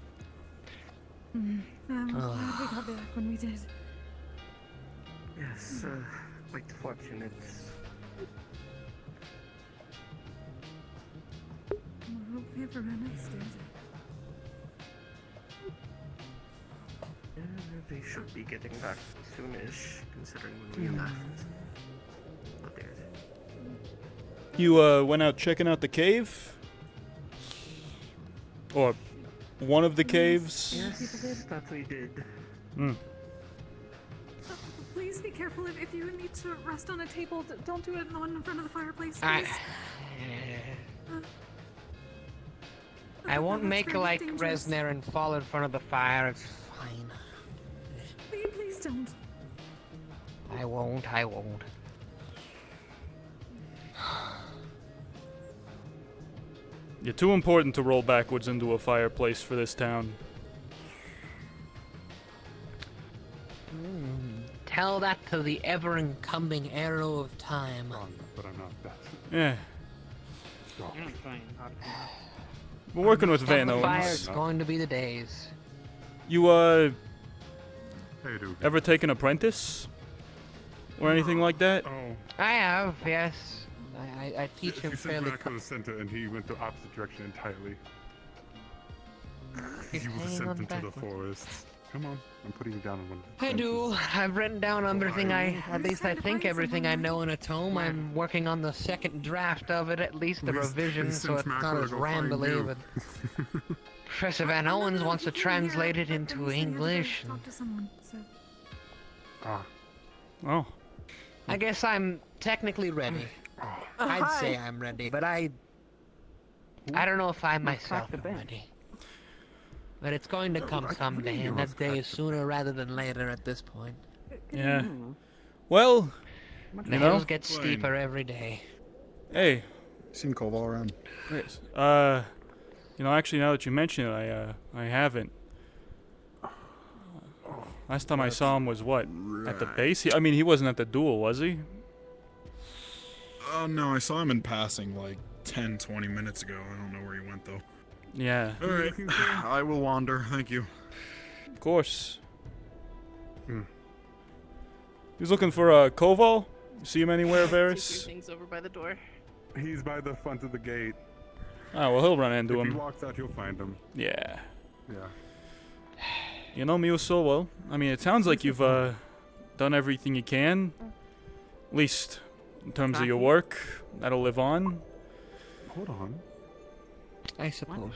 I'm glad we got back when we did. Yes, quite fortunate. I hope we ever run upstairs. They should be getting back soonish, considering when we left. But there's... You went out checking out the cave? Or one of the caves? Yes, that we did. Hmm. Please be careful if you need to rest on a table. Don't do it in the one in front of the fireplace, I please. won't that's make really like dangerous. Resner and fall in front of the fire. It's fine. Please don't. I won't. You're too important to roll backwards into a fireplace for this town. Tell that to the ever-incumbing arrow of time. But I'm not that. Yeah. I'm fine. We're working with Start Van the fire, Owens. it's going to be the days. You, Hey, dude. ever take an apprentice? Or anything like that? Oh. I have, yes. I teach him He said fairly. back on the center, and he went the opposite direction entirely. He's He was hanging sent on into the backwards. forest. Come on, I'm putting you down on one. I do. I've written down everything at least I think everything I know in a tome. I'm working on the second draft of it, at least the revision, so it's not as rambly. But Professor Van Owens wants to translate it into English. Talk to someone, so. Oh. I guess I'm technically ready. I'd say I'm ready, but I don't know if I myself am ready. But it's going to come someday, and that day is sooner rather than later at this point. Yeah. Well, The you know. hills get steeper every day. Hey. Seen cold all around. Yes. You know, actually, now that you mention it, I haven't. Last time I saw him was what? At the base? I mean, he wasn't at the duel, was he? Oh no, I saw him in passing like 10, 20 minutes ago. I don't know where he went though. Yeah. Alright, I will wander. Thank you. Of course. He was looking for a Koval? See him anywhere, Varys? Things over by the door. He's by the front of the gate. Oh, well, he'll run into If him. he walks out, you'll find him. Yeah. Yeah. You know, Muso, well, I mean, it sounds like you've done everything you can. At least in terms of your work. That'll live on. Hold on. I suppose.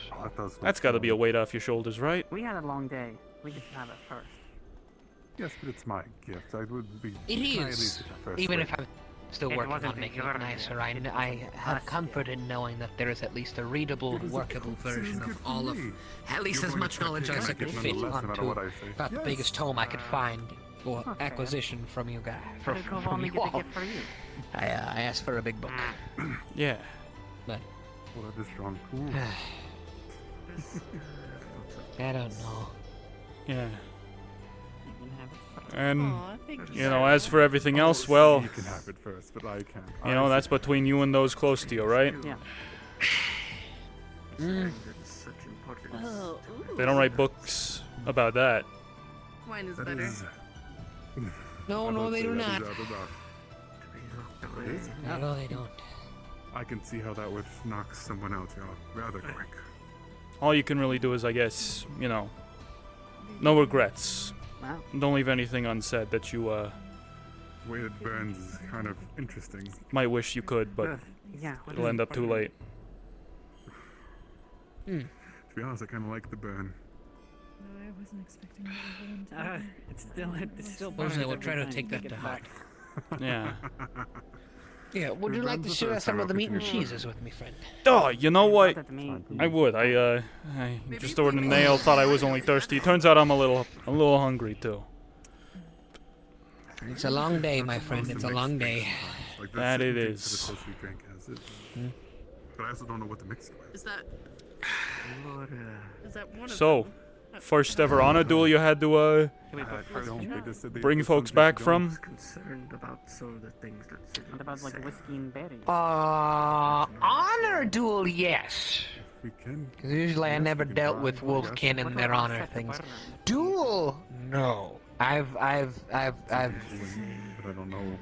That's got to be a weight off your shoulders, right? We had a long day. We could have it first. Yes, but it's my gift. I would be. It is. Even if I'm still It working wasn't on making your it nicer, I have comfort in knowing that there is at least a readable, workable version of all of, at least as much knowledge as I could fit onto about the biggest tome I could find or acquisition from you guys. From you all. I asked for a big book. Yeah. What are the strong tools? I don't know. Yeah. And, you know, as for everything else, well, You can have it first, but I can't. you know, that's between you and those close to you, right? Yeah. They don't write books about that. Mine is better. No, they do not. No, they don't. I can see how that would knock someone out, rather quick. All you can really do is, I guess, you know, no regrets. Wow. Don't leave anything unsaid that you, The way it burns is kind of interesting. might wish you could, but Yeah. it'll end up too late. To be honest, I kind of like the burn. No, I wasn't expecting that. It's still. Suppose I will try to take that to heart. Yeah. Yeah, would you like to share some of the meat and cheeses with me, friend? Oh, you know what? I would. I just ordered a nail, thought I was only thirsty. Turns out I'm a little hungry too. It's a long day, my friend. It's a long day. That it is. But I also don't know what the mix was. Is that? Is that one of So, them? first ever honor duel you had to bring folks back from? Concerned about some of the things that. What about like whiskey and berries? Honor duel, yes. We can. 'Cause usually I never dealt with Wolfkin and their honor things. Duel, no. I've But I don't know.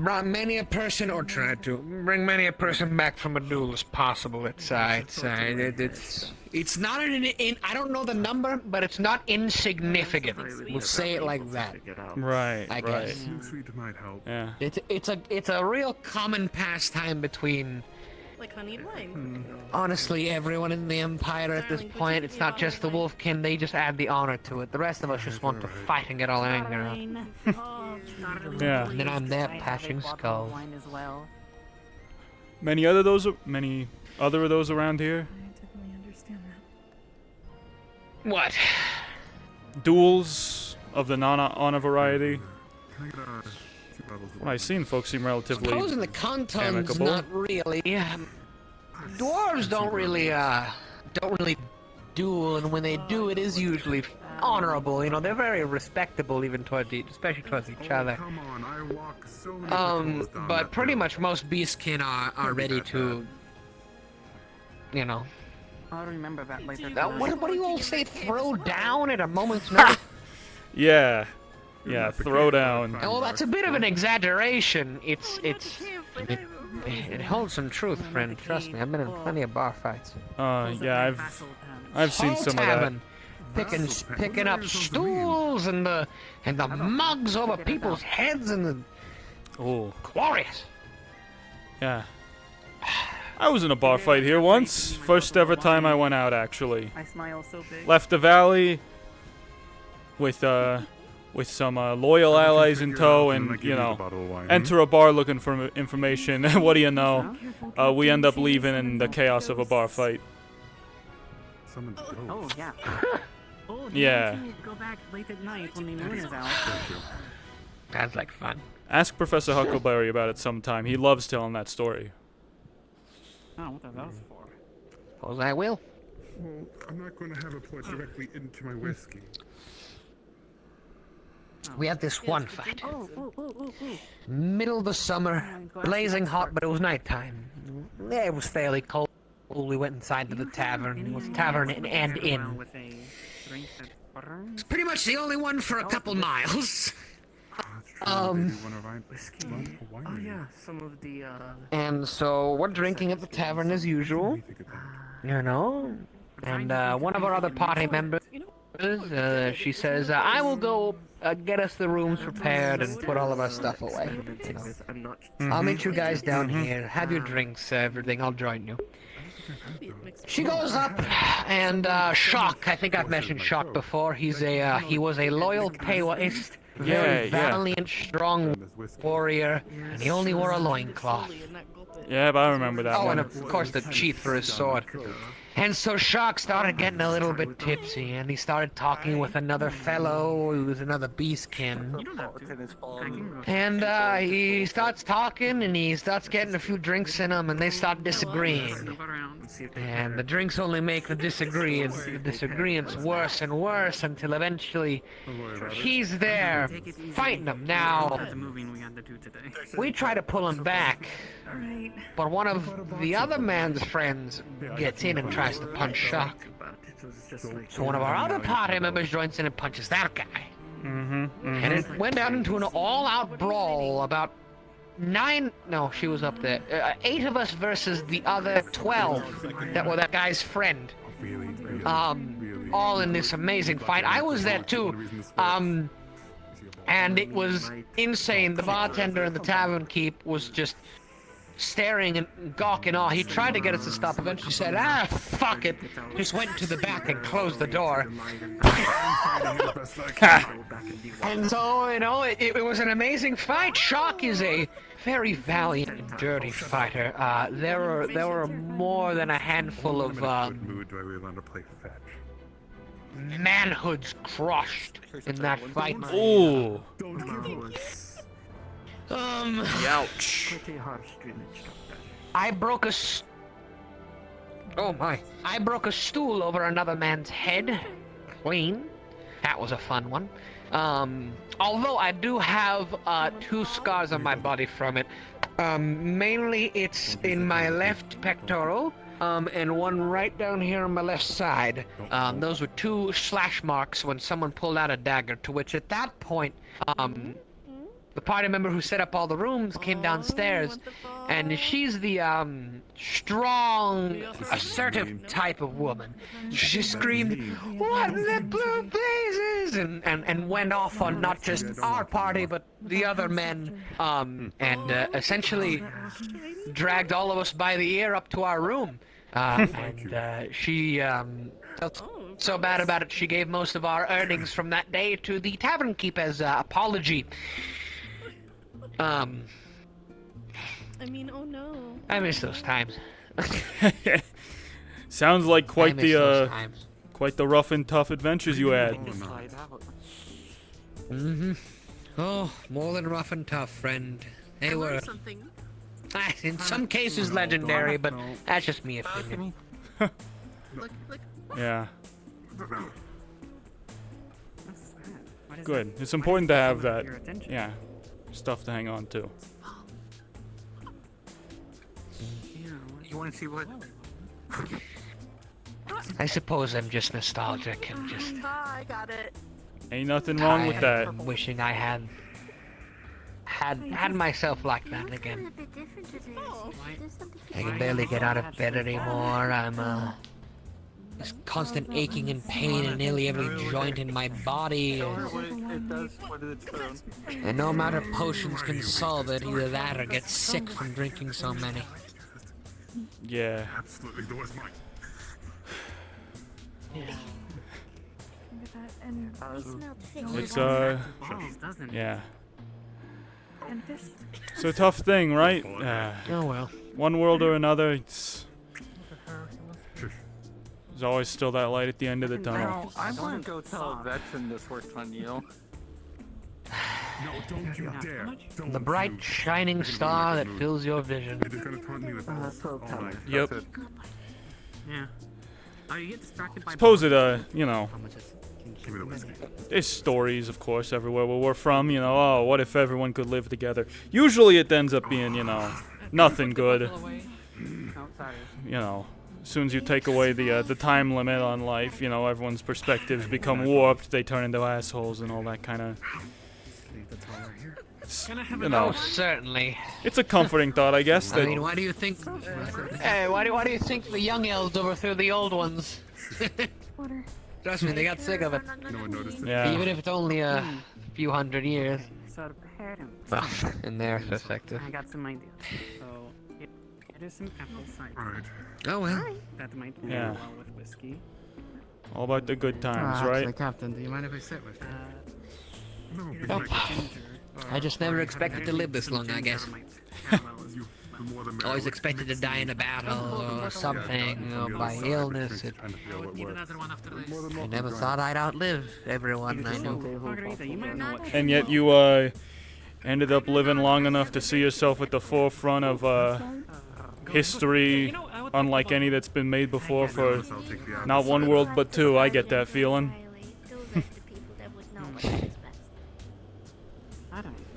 brought many a person, or tried to bring many a person back from a duel as possible. It's not I don't know the number, but it's not insignificant. We'll say it like that. Right. I guess. Sweet might help. Yeah. It's a real common pastime between. Like honeyed wine. Honestly, everyone in the Empire at this point, it's not just the Wolfkin, they just add the honor to it. The rest of us just want to fight and get all angry out. Yeah. And then I'm there patching skulls. Wine as well. Many other of those around here? I definitely understand that. What? Duels of the non-honor variety? Can I get 2 bottles of What I've seen, folks seem relatively Suppose in the Cantons, amicable. not really. Dwarves don't really duel, and when they do, it is usually honorable. You know, they're very respectable, even especially towards each other. Come on, I walk so many patrols down But that pretty hill. much most beastkin are ready to, you know. I'll remember that later. What do you all say? Throw down at a moment's notice. Yeah. Yeah, throw down. Well, that's a bit of an exaggeration. It holds some truth, friend. Trust me, I've been in plenty of bar fights. Yeah, I've seen some of that. Picking up stools and the mugs over people's heads and the glorious. Yeah. I was in a bar fight here once. First ever time I went out, actually. I smile so big. Left the valley with some loyal allies in tow, and you know, enter a bar looking for information. What do you know? We end up leaving in the chaos of a bar fight. Oh yeah. Oh, Yeah. Go back late at night when the moon is out. Sounds like fun. Ask Professor Huckleberry about it sometime. He loves telling that story. Oh, what are those for? Suppose I will. Well, I'm not going to have it poured directly into my whiskey. We had this one fight. Middle of the summer, blazing hot, but it was nighttime. Yeah, it was fairly cold. We went inside to the tavern. It was tavern and inn. It's pretty much the only one for a couple miles. Oh yeah, some of the And so we're drinking at the tavern as usual, you know. And one of our other party members, she says, "I will go get us the rooms prepared and put all of our stuff away. You know. I'll meet you guys down here. Have your drinks, everything. I'll join you." She goes up, and Shock. I think I've mentioned Shock before. He was a loyal Paywaist. Very valiant, strong warrior, and he only wore a loincloth. Yeah, but I remember that one. Oh, and of course the sheath for his sword. And so Shock started getting a little bit tipsy, and he started talking with another fellow who was another beastkin. And he starts talking, and he starts getting a few drinks in him, and they start disagreeing. And the drinks only make the disagreements worse and worse until eventually he's there fighting them. Now, we try to pull him back, but one of the other man's friends gets in and tries to punch Shock. So one of our other party members joins in and punches that guy. And it went down into an all-out brawl. About 8 of us versus the other 12 that were that guy's friend. All in this amazing fight. I was there too. And it was insane. The bartender in the tavern keep was just staring and gawking off. He tried to get us to stop, eventually said, fuck it. Just went to the back and closed the door. And so, you know, it was an amazing fight. Shock is a very valiant and dirty fighter. There were more than a handful of manhoods crushed in that fight. Ooh. Ouch. I broke a stool over another man's head. Clean. That was a fun one. Although I do have 2 scars on my body from it. Mainly it's in my left pectoral. And one right down here on my left side. Those were 2 slash marks when someone pulled out a dagger, to which at that point, the party member who set up all the rooms came downstairs, and she's the strong, assertive type of woman. She screamed, "What in the blue blazes?" and went off on not just our party but the other men, and essentially dragged all of us by the ear up to our room. And she felt so bad about it, she gave most of our earnings from that day to the tavern keep as apology. I mean, oh no. I miss those times. Sounds like quite the rough and tough adventures you had. Oh, more than rough and tough, friend. They were in some cases legendary, but that's just me opinion. Yeah. Good. It's important to have that. Yeah. Stuff to hang on to. You want to see what? I suppose I'm just nostalgic and just. I got it. Ain't nothing wrong with that. I'm wishing I had myself like that again. I can barely get out of bed anymore. I'm this constant aching and pain in nearly every joint in my body. And no amount of potions can solve it. Either that or get sick from drinking so many. Yeah. Absolutely, the was mine. It's yeah. It's a tough thing, right? Oh well. One world or another, there's always still that light at the end of the tunnel. I want to go tell a veteran this worked on you. No, don't you dare. The bright, shining star that fills your vision. Yep. Yeah. Oh, you get distracted by Suppose it, you know, There's stories, of course, everywhere where we're from, you know, oh, what if everyone could live together? Usually it ends up being, you know, nothing good. You know, as soon as you take away the time limit on life, you know, everyone's perspectives become warped, they turn into assholes and all that kind of... You know, certainly. It's a comforting thought, I guess. That I mean, why do you think... Hey, why do you think the young elves overthrew the old ones? Trust me, they got sick of it. No one noticed it. Yeah. Even if it's only a few hundred years. So to prepare him. Well, in their perspective. I got some ideas. So it is some apple cider. Right. Oh well. That might go Yeah. well with whiskey. all about the good times, right? Actually, Captain, do you mind if I sit with you? Nope. I just never expected to live this long, I guess. Always expected to die in a battle or something, or by illness. I never thought I'd outlive everyone I knew. And yet you ended up living long enough to see yourself at the forefront of history, unlike any that's been made before for not one world but two. I get that feeling.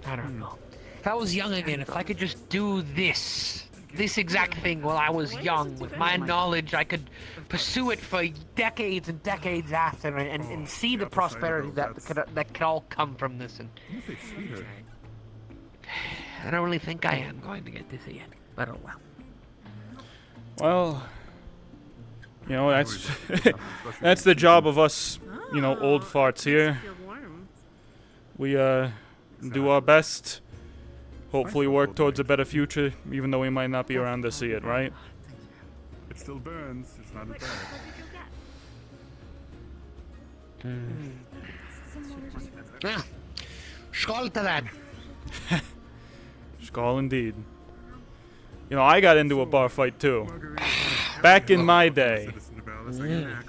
I don't know. If I was young again, if I could just do this exact thing while I was young, with my knowledge, I could pursue it for decades and decades after, and see the prosperity that could all come from this. And I don't really think I am going to get this again, but oh well. Well, you know, that's that's the job of us, you know, old farts here. We do our best. Hopefully work towards a better future, even though we might not be around to see it, right? It still burns. It's not as bad. Yeah. Skål to that. Skål indeed. You know, I got into a bar fight too. Back in my day.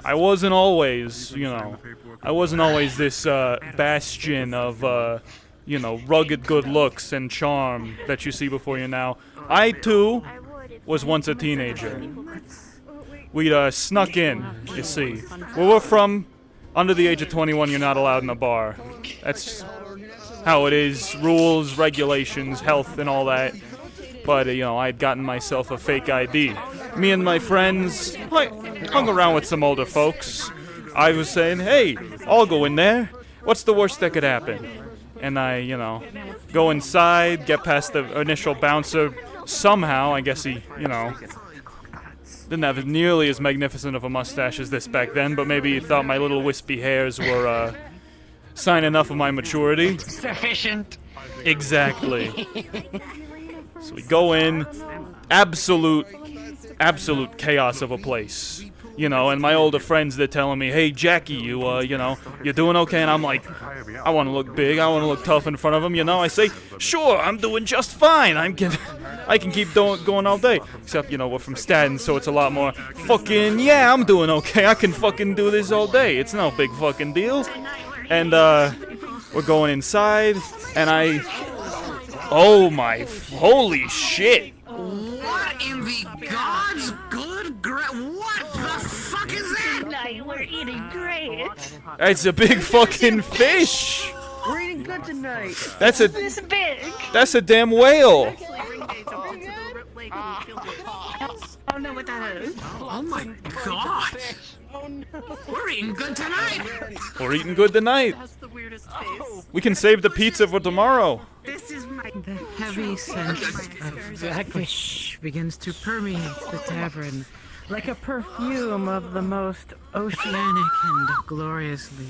I wasn't always, you know, I wasn't always this bastion of, you know, rugged good looks and charm that you see before you now. I, too, was once a teenager. We'd snuck in, you see. Where we're from, under the age of 21, you're not allowed in a bar. That's how it is. Rules, regulations, health, and all that. But, you know, I'd gotten myself a fake ID. Me and my friends hung around with some older folks. I was saying, hey, I'll go in there. What's the worst that could happen? And I, you know, go inside, get past the initial bouncer. Somehow, I guess he, you know, didn't have nearly as magnificent of a mustache as this back then, but maybe he thought my little wispy hairs were, sign enough of my maturity. Sufficient. Exactly. So we go in, absolute chaos of a place. You know, and my older friends, they're telling me, hey, Jackie, you know, you're doing okay? And I'm like, I want to look big, I want to look tough in front of them, you know? I say, sure, I'm doing just fine, I can keep going all day. Except, you know, we're from Staten, so it's a lot more, fucking, yeah, I'm doing okay, I can fucking do this all day. It's no big fucking deal. And, we're going inside, and oh my, holy shit. What in the God's good what the fuck is that? Tonight we're eating great. It's a big fucking fish. We're eating good tonight. That's This big. That's a damn whale. I don't know what that is. Oh my god. We're eating good tonight. We're eating good tonight. That's the weirdest face. We can save the pizza for tomorrow. This is my. The heavy scent of blackfish begins to permeate the tavern like a perfume of the most oceanic and gloriously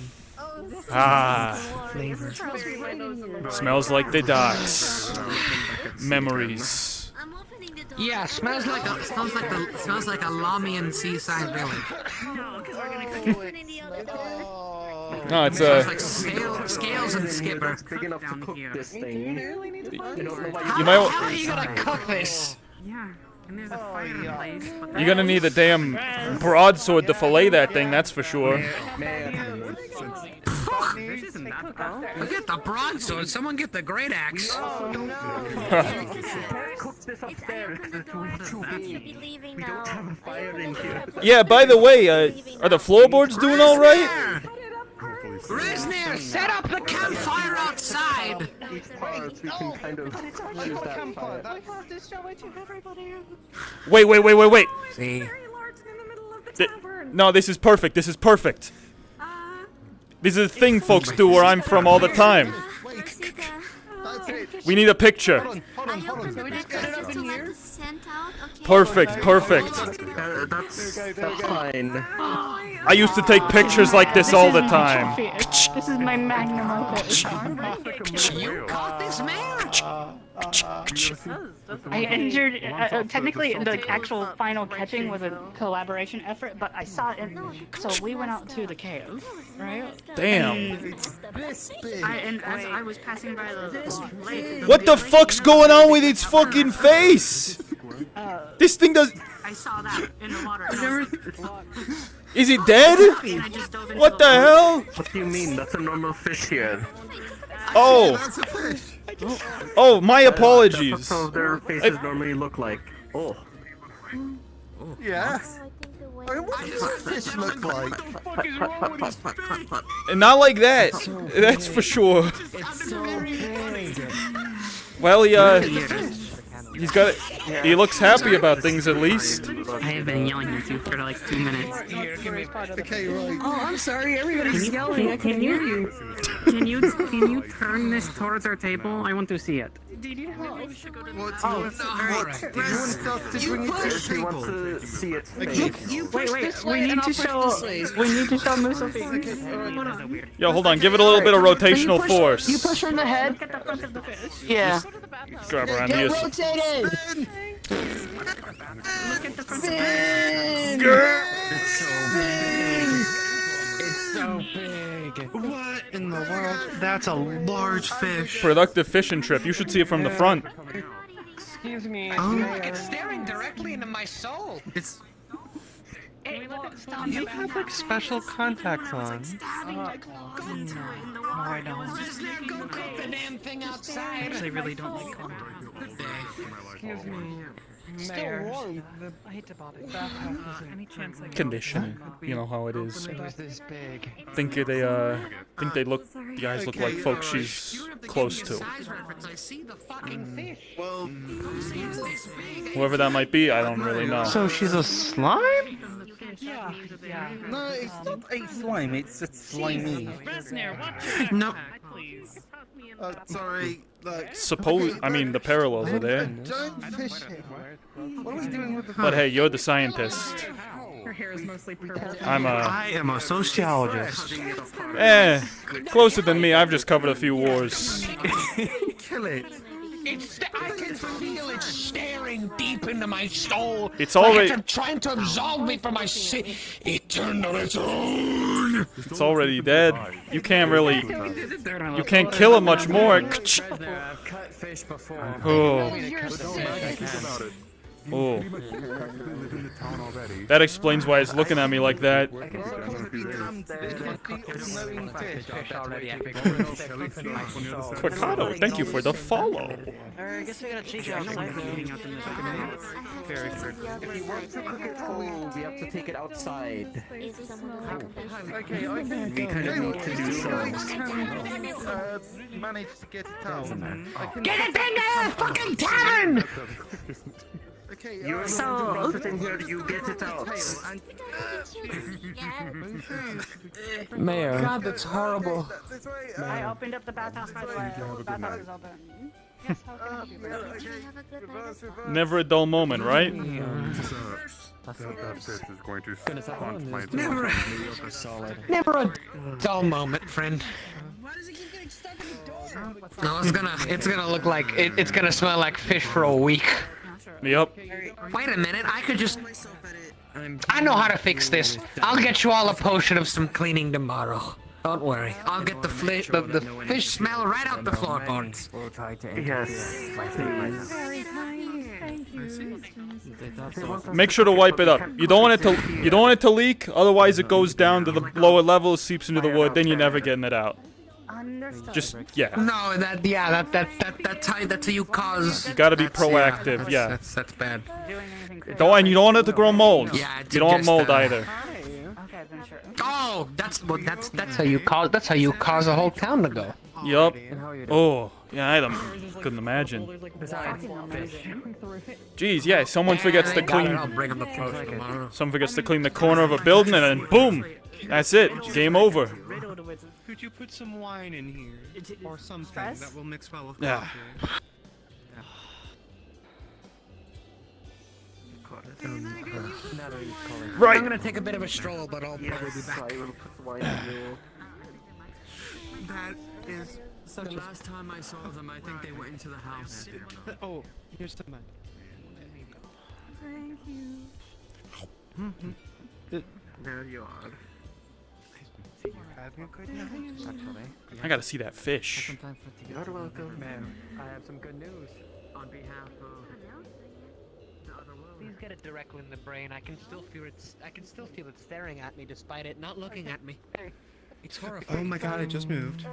flavor. Smells like the docks. Memories. Yeah, smells like a Lamian seaside village. No, it's smells like scales and skipper. How are you gonna cook this? Yeah, and there's a fireplace. You're gonna need a damn broadsword to fillet that thing, that's for sure. Forget the broadsword, someone get the great axe. Yeah, by the way, are the floorboards doing all right? Risnir, set up the campfire outside! Wait. See? No, this is perfect. This is perfect. This is a thing folks do where I'm from all the time. We need a picture. Perfect. That's fine. I used to take pictures like this all the time. This is my magnum opus. You caught this man? I injured. Technically, the actual final catching was a collaboration effort, but I saw it, so we went out to the cave, right? Damn. And as I was passing by the lake, What the fuck's going on with its fucking face? This thing does. I saw that in the water. Is it dead? What the hell? What do you mean? That's a normal fish here. Oh. Oh, my apologies. That's how their faces normally look like. Oh. Yeah. What does a fish look like? Not like that. That's for sure. Well, he's got it. He looks happy about things at least. I have been yelling at you for like 2 minutes. Okay, right. Oh, I'm sorry, everybody's yelling. I can hear you. Can you turn this towards our table? I want to see it. What do you want us to bring it to the table? To see it. Wait, we need to show Musa. Yo, hold on, give it a little bit of rotational force. You push her in the head. Yeah. Grab around here. rotated. Look at the front. It's so big. What in the world? That's a large fish. Productive fishing trip. You should see it from the front. Excuse me. It's staring directly into my soul. It's. You have like special contacts on. No, I don't. Go cook the damn thing outside. Actually, really don't like contact. Excuse me. Still warm. I hate to bother you. Any chance I Conditioning. You know how it is. It was this big. Think the guys look like folks she's close to. Well, Whoever that might be, I don't really know. So she's a slime? Yeah. no, it's not a slime. It's a slimy. No. Sorry. Like. I mean, the parallels are there. Don't fish it. What are we doing with the? But hey, you're the scientist. Her hair is mostly purple. I am a sociologist. Closer than me. I've just covered a few wars. Kill it. I can feel it staring deep into my soul. It's already. Like it's trying to absolve me from my sin. It turned on its own. It's already dead. You can't really. You can't kill it much more. Oh. Oh. That explains why it's looking at me like that. Quicado, thank you for the follow. I guess we gotta take it outside. Very good. If you want to cook it whole, we have to take it outside. Okay, We kind of need to do some. Manage to get it out. Get it in there, fucking tavern! Okay, You're the one who brought it in here, you get it out. Mayor. God, that's horrible. I opened up the bathhouse, by the way. The bathhouse is open. Yes, how can I help you? Never a dull moment, right? Never a dull moment, friend. No, it's gonna look like it's gonna smell like fish for a week. Yep. Wait a minute, I could just. I know how to fix this. I'll get you all a potion of some cleaning tomorrow. Don't worry, I'll get the fish smell right out the floorboards. Yes. Make sure to wipe it up. You don't want it to leak, otherwise it goes down to the lower levels, seeps into the wood, then you're never getting it out. Just No, that's how you cause. You gotta be proactive, yeah. That's bad. And you don't want it to grow mold. Yeah, you don't want mold either. Okay, then sure. Oh, that's how you cause a whole town to go. Yup. Oh, yeah, couldn't imagine. Jeez, yeah, someone forgets to clean. I'll bring him the post tomorrow. Someone forgets to clean the corner of a building, and then boom, that's it. Game over. Could you put some wine in here or something that will mix well with Yeah. coffee? Right. I'm gonna take a bit of a stroll, but I'll probably be back. That is such The a... last time I saw them, I think they went into the house. Oh, here's some money. Thank you. There you are. Having a good night. Actually. I gotta see that fish. You're welcome, ma'am. I have some good news on behalf of the other world. Please get it directly in the brain. I can still feel it. I can still feel it staring at me, despite it not looking at me. It's horrifying. Oh my god, it just moved.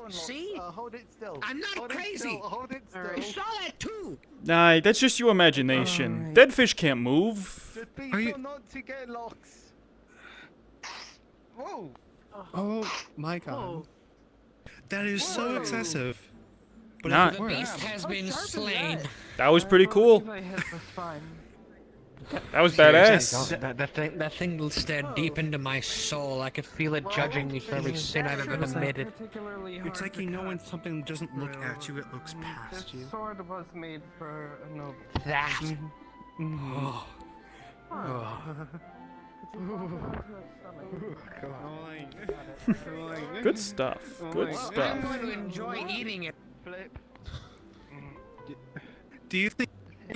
See? Hold it still. I'm not crazy. Hold it still. I saw that too. Nah, that's just your imagination. Dead fish can't move. Are you not to get locks? Whoa. Oh my god. That is so excessive. But Nah. if it The works- beast has been slain. That was pretty cool. That was badass. That thing stared deep into my soul. I could feel it judging me for every sin I've ever committed. It's like you know when something doesn't look at you, it looks past you. Sword was made for a noble. That. Oh. Good stuff. Good I'm stuff. going to enjoy eating it. Do you think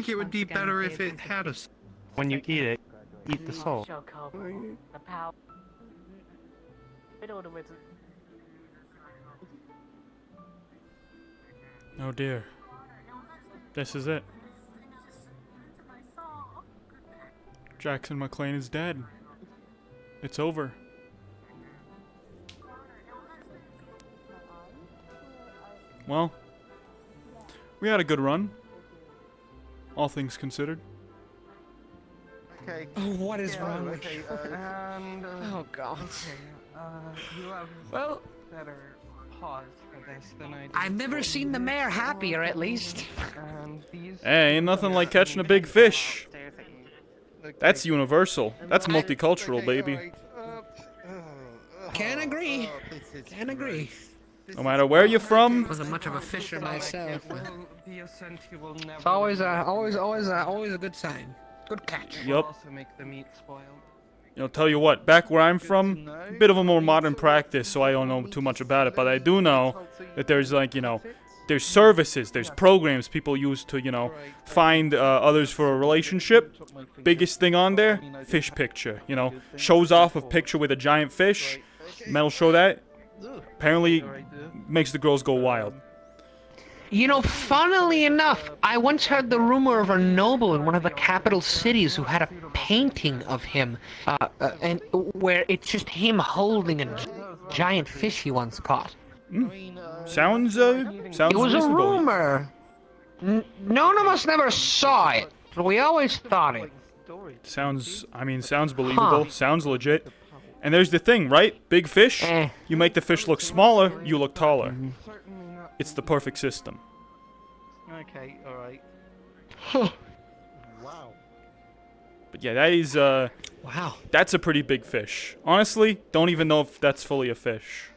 it would be better if it had a... When you eat it, eat the soul. Oh dear. This is it. Jackson Mclean is dead. It's over. Well, we had a good run. All things considered. Okay. Oh, what is wrong with okay, you? and, Oh, God. you have Well, better pause for this than I do. I've never seen the mayor happier, at least. And these Hey, ain't nothing like catching a big fish. That's universal. That's multicultural, baby. Can agree. Can agree. No matter where you're from. Wasn't much of a fisher myself. But the essential will never. it's always a good sign. Good catch. Yup. Also make the meat spoiled. You know, tell you what, back where I'm from, a bit of a more modern practice, so I don't know too much about it, but I do know that there's like, you know, there's services, there's programs people use to, you know, find others for a relationship. Biggest thing on there, fish picture, you know, shows off a picture with a giant fish, metal show that, apparently makes the girls go wild. You know, funnily enough, I once heard the rumor of a noble in one of the capital cities who had a painting of him, and where it's just him holding a giant fish he once caught. Sounds It was a reasonable. rumor. None of us never saw it, but we always thought it. Sounds believable, sounds legit. And there's the thing, right? Big fish, you make the fish look smaller, you look taller. It's the perfect system. Okay, alright. Wow. But yeah, that is, wow. That's a pretty big fish. Honestly, don't even know if that's fully a fish.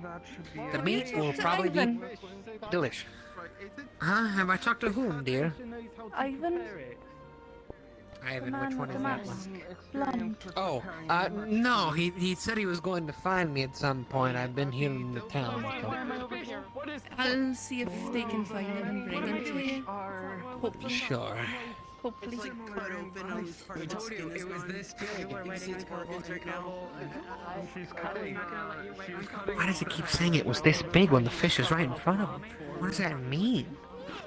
That should be The meat will probably be delicious. Huh? Have I talked to whom, dear? Ivan? Ivan, which one is that one? Blonde. Oh, no, he said he was going to find me at some point. I've been here in the town. I'll see if they can find him and bring him to you. Hopefully. Sure. Hopefully. We told you it was this big. She's cutting. Why does it keep saying it was this big when the fish is right in front of him? What does that mean?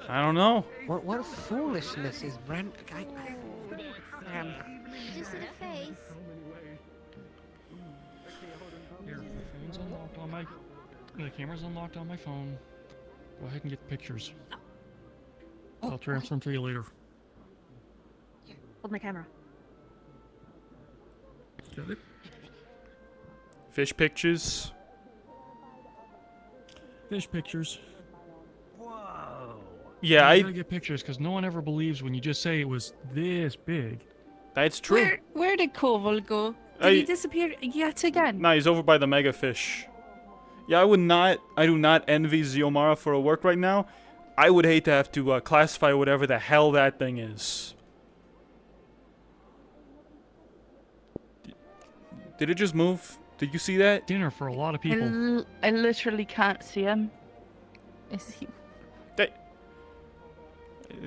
I don't know. What foolishness is Brent? Just in a face. Here, phone's unlocked on my... The camera's unlocked on my phone. Go ahead and get the pictures. I'll transfer them to you later. Hold my camera. Got it. Fish pictures. Fish pictures. Yeah, I I. gotta get pictures because no one ever believes when you just say it was this big. That's true. Where did Koval go? Did I- he disappear yet again? Nah, he's over by the mega fish. Yeah, I do not envy Ziomara for her work right now. I would hate to have to classify whatever the hell that thing is. Did it just move? Did you see that? Dinner for a lot of people. I literally can't see him. Is he?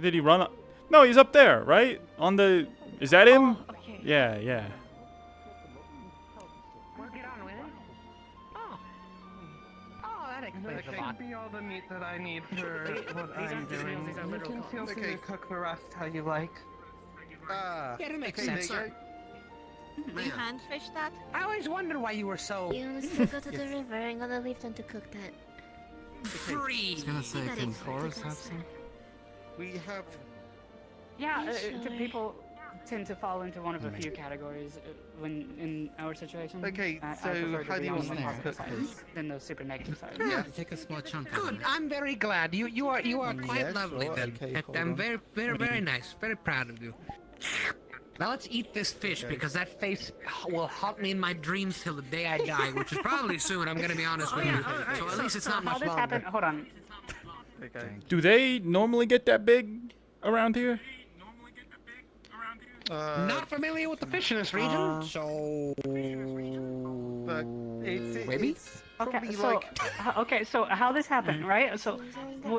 Did he run up? No, he's up there, right? On the... Is that him? Oh, okay. Yeah, yeah. That should be all the meat that I need for what I'm doing. You can feel free to cook the rest how you like. Yeah, that makes sense. You hand fish that? I always wondered why you were so... You still go to the river. I'm gonna leave them to cook that. Free! I was gonna say, can Forrest have some? We have... Yeah, Sure. people tend to fall into one of a few categories when in our situation. Okay, I so prefer to how be do you on want the to positive cook side this? than the super negative side. Yeah. Take a small chunk. Good. I'm very glad. You are quite lovely sure. then. Okay, hold I'm on. very nice. Very proud of you. Now let's eat this fish because that face will haunt me in my dreams till the day I die, which is probably soon. I'm gonna be honest with you. So at least it's not how much this longer. happened? Hold on. Do they normally get that big around here? Not familiar with the fish in this region, so But it's maybe. Okay, so so how this happened, right? So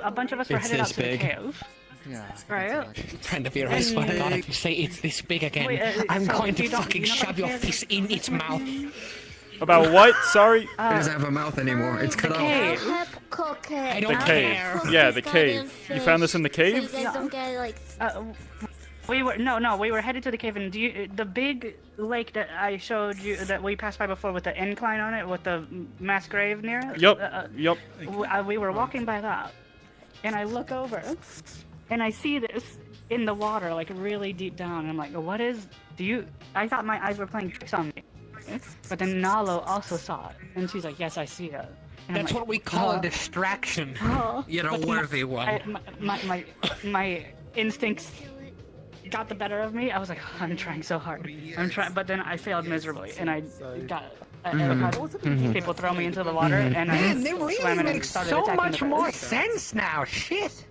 a bunch of us were It's headed out this to the big. cave. Yeah. Right? Friend of yours, I swear to God, if you say it's this big again, Wait, I'm so going to you don't- fucking you know shove what your it is? face in its mouth. About what? Sorry? It doesn't have a mouth anymore. It's cut off. I'll help cook it. I The don't cave. care. Yeah, the cave. You found this in the So you cave? guys don't get like... We were headed to the cave, and the big lake that I showed you that we passed by before with the incline on it, with the mass grave near it. Yup, yup. We were walking by that, and I look over, and I see this in the water, like really deep down. And I'm like, what is? I thought my eyes were playing tricks on me, but then Nalo also saw it, and she's like, yes, I see it. And I'm That's like, what we call a distraction. You're a But then worthy one. my instincts got the better of me. I was like, I'm trying so hard. I'm trying, but then I failed miserably, and I had people throw me into the water, and I Man, they swam really in and make started so attacking much the more fish. sense now. Shit.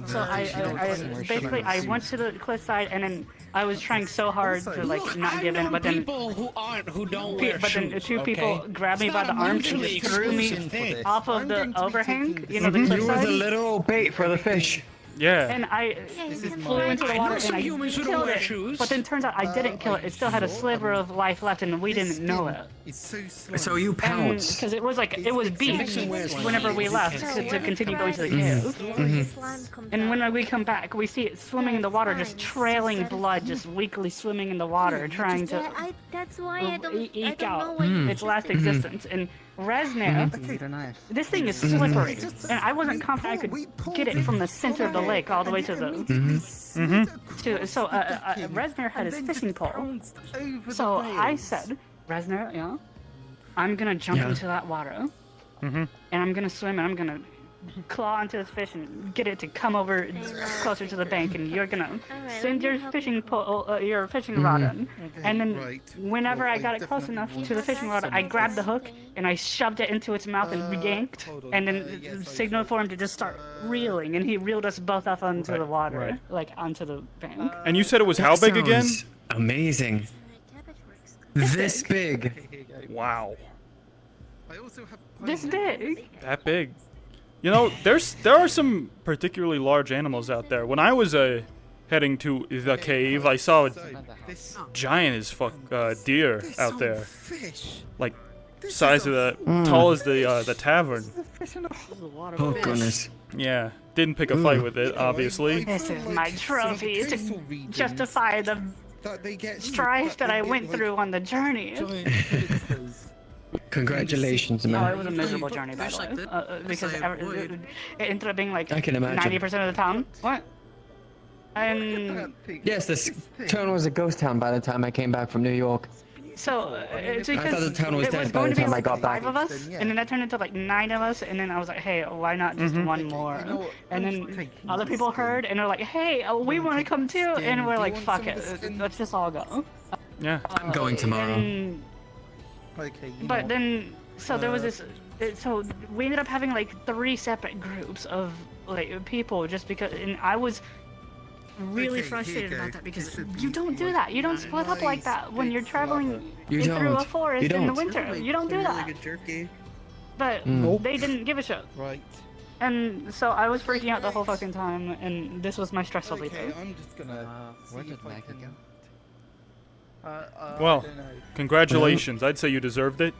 So I went to the cliffside, and then I was trying so hard to like not give in, but then people who don't wear but then shoes, two okay? people grabbed me It's by not the a arms and mutually just threw me exclusive off of the overhang, you know, the You were cliffside. the little bait for the fish. Yeah. And I flew into the I know water some and I humans who don't killed wear it. shoes. But then turns out I didn't kill it. It still had a sliver of life left, and we didn't know it. So you pounced. Because it was like it was beef whenever we left to continue going to the cave. And when we come back, we see it swimming in the water, just trailing blood, just weakly swimming in the water, trying to That's why I don't eke know out what you its last existence. And Resner, this thing is slippery, and I wasn't confident I could get it from the center of the lake all the way to the. So Resner had his fishing pole. So I said, Resner, yeah, I'm gonna jump into that water, and I'm gonna swim, and I'm gonna claw onto this fish and get it to come over closer to the bank, and you're gonna send your fishing pole, your fishing rod in, and then whenever I got it close enough to the fishing rod, I grabbed the hook and I shoved it into its mouth and yanked, and then signaled for him to just start reeling, and he reeled us both up onto the water, like onto the bank. And you said it was how big again? Amazing. This big. Wow. This big. That big. You know, there are some particularly large animals out there. When I was heading to the cave, I saw a giant as fuck deer out there, like size of the tall as the tavern. Oh goodness. Yeah, didn't pick a fight with it, obviously. This is my trophy to justify the strife that I went through on the journey. Congratulations, Oh, it man. was a miserable journey, by the way. Because it ended up being like I can imagine. 90% of the town. What? And Yes, this town was a ghost town by the time I came back from New York. so it's because I thought the town was it was dead by going the to be time I like got back. 5 of us, and then that turned into like 9 of us, and then I was like, hey, why not just one more? And then other people heard, and they're like, hey, we want to come too, and we're like, fuck it, let's just all go. Yeah. I'm going tomorrow. But then, so there was this. So we ended up having like 3 separate groups of like people, just because, and I was really frustrated about that because you don't do that. You don't split up like that when you're traveling through a forest in the winter. You don't do that. But they didn't give a shit. Right. And so I was freaking out the whole fucking time, and this was my stress reliever. I'm just gonna. Where did Maggie go? Well, congratulations. I'd say you deserved it.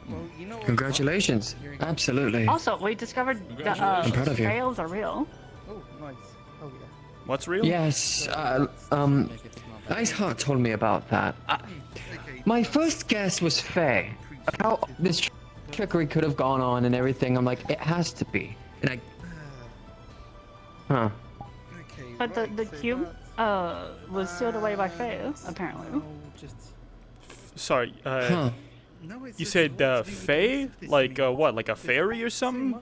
Congratulations. Absolutely. Also, we discovered that I'm proud of you. fails are real. Oh, nice. Oh, yeah. What's real? Yes, Iceheart told me about that. My first guess was Faye. How this trickery could have gone on and everything. I'm like, it has to be. And I... Huh. But the cube was sealed away by Faye, apparently. Sorry, you said Fae? Like what? Like a fairy or something?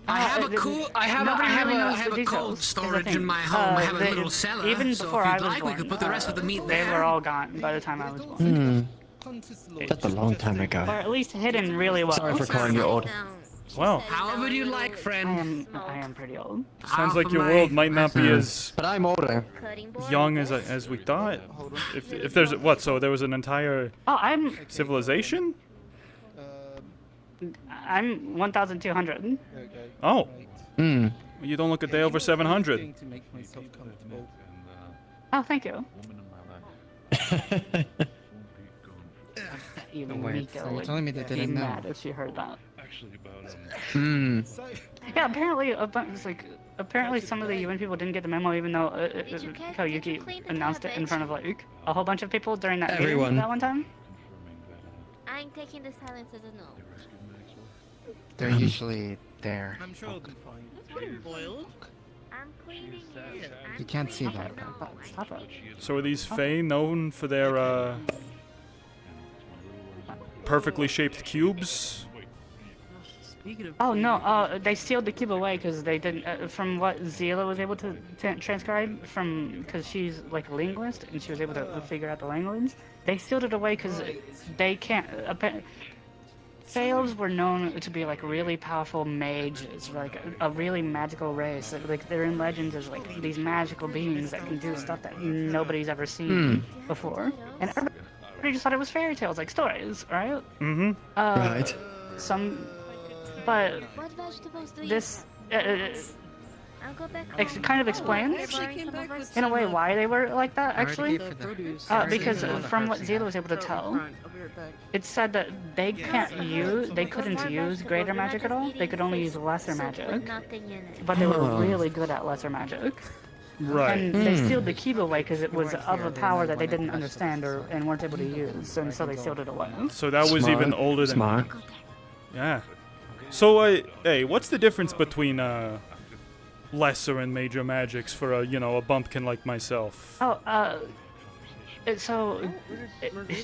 I have a cold storage in my home. I have a little cellar. Even so before if I you'd was like, born, we could put the rest of the meat they there. were all gone by the time I was born. That's a long time ago. Or at least hidden really well. Sorry for calling you old. Well, however you like, friend. I am pretty old. Sounds like your world might not be as But I'm older. young as we thought. If there's what? So there was an entire civilization? I'm 1,200. Oh. Hmm. You don't look a day over 700. Oh, thank you. Even Wait, Miko so you're would telling me they be didn't know? mad if she heard that. Hmm. Yeah, apparently apparently some of the UN people didn't get the memo, even though Koyuki announced it in front of like a whole bunch of people during that Everyone. meeting that one time. I'm taking the silence as a no. They're usually there. I'm sure I'll be fine. Boiled? I'm cleaning it. You can't see that. Stop it. So are these Fae known for their perfectly shaped cubes? Oh no, they sealed the cube away because they didn't. From what Zila was able to transcribe, because she's like a linguist and she was able to figure out the language, they sealed it away because they can't. Fails were known to be like really powerful mages, like a really magical race. Like they're in legends as like these magical beings that can do stuff that nobody's ever seen before, and everybody just thought it was fairy tales, like stories, right? Mm-hmm. Right. But What vegetables do you this I'll go back home. kind of explains, in a way, why they were like that, actually. Because from what Zila was able to tell, it said that they couldn't use greater magic at all. They could only use lesser magic, but they were really good at lesser magic. Right. And they sealed the key away because it was of a power that they didn't understand and weren't able to use, and so they sealed it away. So that was even older than. Smart. Yeah. So hey, what's the difference between lesser and major magics for a bumpkin like myself? So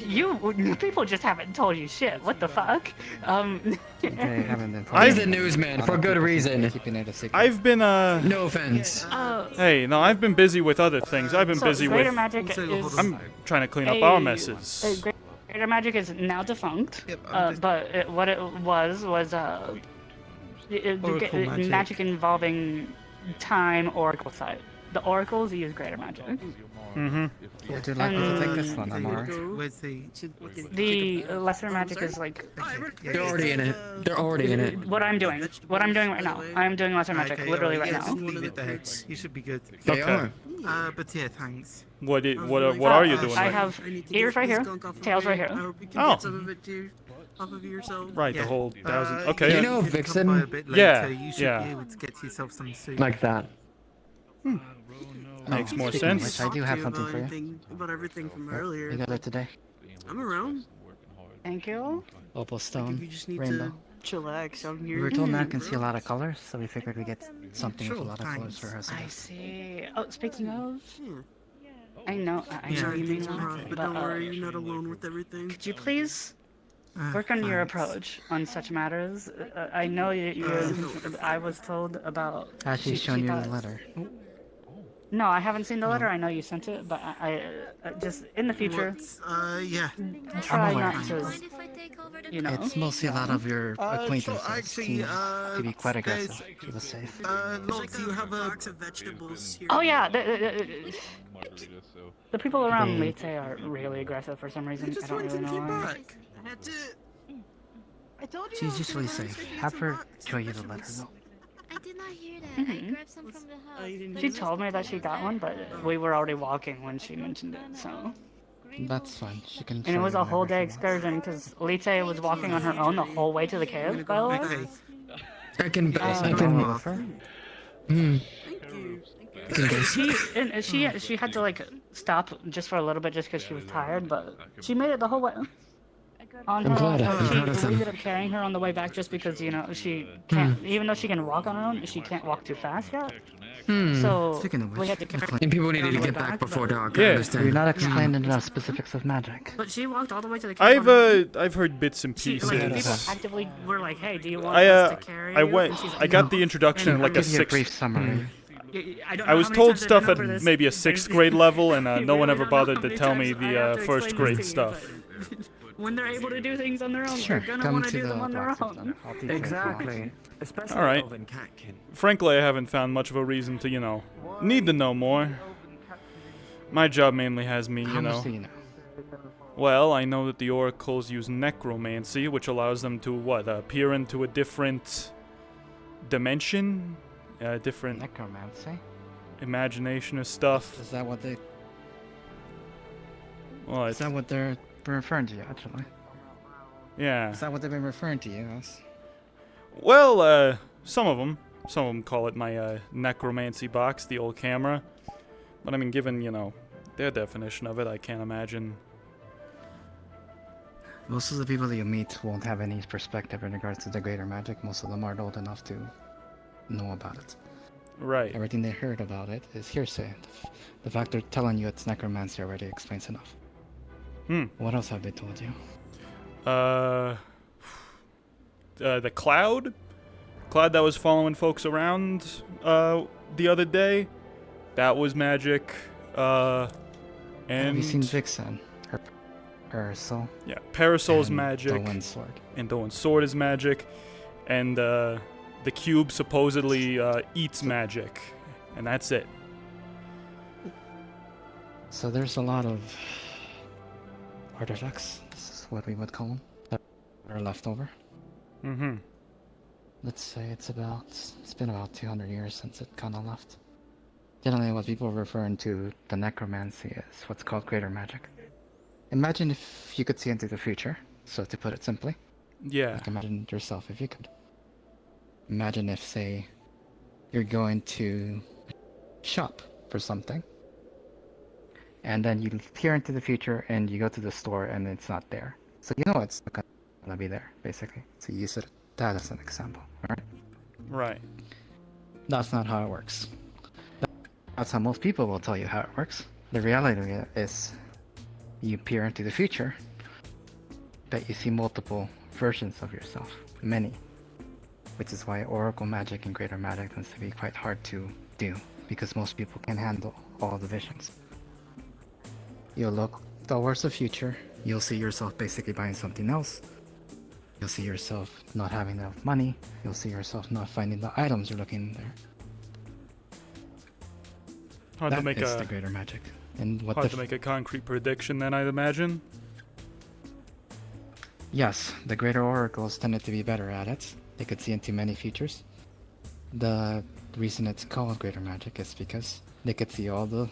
you people just haven't told you shit. What the fuck? They haven't been. I'm the newsman for good reason. Keeping it a secret. I've been No offense. Hey, no, I've been busy with other things. I've been busy greater with. magic is I'm trying to clean up our messes. Greater magic is now defunct, but what it was magic involving time oracle site. The oracles use greater magic. Mm-hmm. Would you like me to take this one, Amara? The lesser magic is like. They're already in it. They're already in it. What I'm doing right now. I'm doing lesser magic, literally right now. Leave it there. You should be good. They are. But yeah, thanks. What are you doing? I have ears right here, tails right here. Oh. Off of yourself. Right, the whole 1,000. Okay. You know Vixen? Yeah. You should Yeah. be able to get yourself some soup. Like that. Makes more Speaking of sense. which, I do have something for you. About everything from earlier. You got it today. I'm around. Thank you. Opal Like, stone, if you just need rainbow. to chillax out here. We were told Matt can see a lot of colors, so we figured we'd get something with a Sure, lot of colors thanks. for her. So I see. Oh, speaking of, I know Sorry you to mean interrupt, that, but don't worry, you're not alone with everything. could you please work on your approach on such matters? I know I was told about. has she shown you the letter? No, I haven't seen the letter. I know you sent it, but I just in the future. Yeah. Try I'm aware. not to. You know. It's mostly a lot of your acquaintances So actually, seem to be quite aggressive to the safe. Look, do you have a box of vegetables here? Oh yeah, the people around Lite are really aggressive for some reason. I don't really know why. I had to. I told you. She's usually safe. Have her show you the letter, though. I did not hear that. I grabbed some from the house. She told me that she got one, but we were already walking when she mentioned it, so. That's fine. She can. And show it was you a whole day everything. excursion because Lite was walking on her own the whole way to the cave, by the way. Okay. I can with her. She had to like stop just for a little bit just because she was tired, but she made it the whole way. On I'm her glad. own. I'm proud of We them. ended up carrying her on the way back just because she can't. Even though she can walk on her own, she can't walk too fast yet. So Speaking of we which, had to carry her And people needed on to the way get back back, before but- dark. Yeah. I You're understand. not explaining enough specifics of magic. But she walked all the way to the cave. I've heard bits and She, pieces. like, people actively were like, "Hey, do you want us to carry I you?" went. And she's like, I got "No." the introduction And in like I a was- Give you a sixth. brief summary. I was told stuff at maybe a 6th grade level, and no one ever bothered to tell me the 1st grade stuff. When they're able to do things on their own, Sure, they're gonna come want to to do the them on their blacksmith own. then. I'll teach you if you want. Exactly. Especially All right. Elven Catkin. Frankly, I haven't found much of a reason to, need to know more. My job mainly has me, How much do you know? Well, I know that the oracles use necromancy, which allows them to, appear into a different dimension? A different Necromancy? imagination of stuff. Is that what they? Well, Is that what they're referring to you, actually? yeah. Is that what they've been referring to you as? Well, some of them call it my necromancy box, the old camera. But I mean, given, their definition of it, I can't imagine. Most of the people that you meet won't have any perspective in regards to the greater magic. Most of them aren't old enough to know about it. Right. Everything they heard about it is hearsay. The fact they're telling you it's necromancy already explains enough. What else have they told you? The cloud that was following folks around the other day, that was magic. And Have you seen Vixen? Her soul? Yeah, Parasol's and magic. Doan's sword. And Doan's sword is magic. And the cube supposedly eats magic. And that's it. So there's a lot of artifacts, this is what we would call them, that are left over. Mm-hmm. Let's say it's been about 200 years since it kind of left. Generally what people are referring to the necromancy is what's called greater magic. Imagine if you could see into the future, so to put it simply. Yeah. Like imagine yourself if you could. Imagine if, say, you're going to shop for something, and then you peer into the future and you go to the store and it's not there. So you know it's not gonna be there, basically. So you use that as an example, alright? Right. That's not how it works. That's how most people will tell you how it works. The reality is you peer into the future, but you see multiple versions of yourself. Many. Which is why oracle magic and greater magic tends to be quite hard to do, because most people can handle all the visions. You'll look towards the future, you'll see yourself basically buying something else. You'll see yourself not having enough money, you'll see yourself not finding the items you're looking there. Hard to make That is the greater magic. And what hard to make a concrete prediction then, I'd imagine. Yes, the greater oracles tended to be better at it. They could see into many futures. The reason it's called greater magic is because they could see all the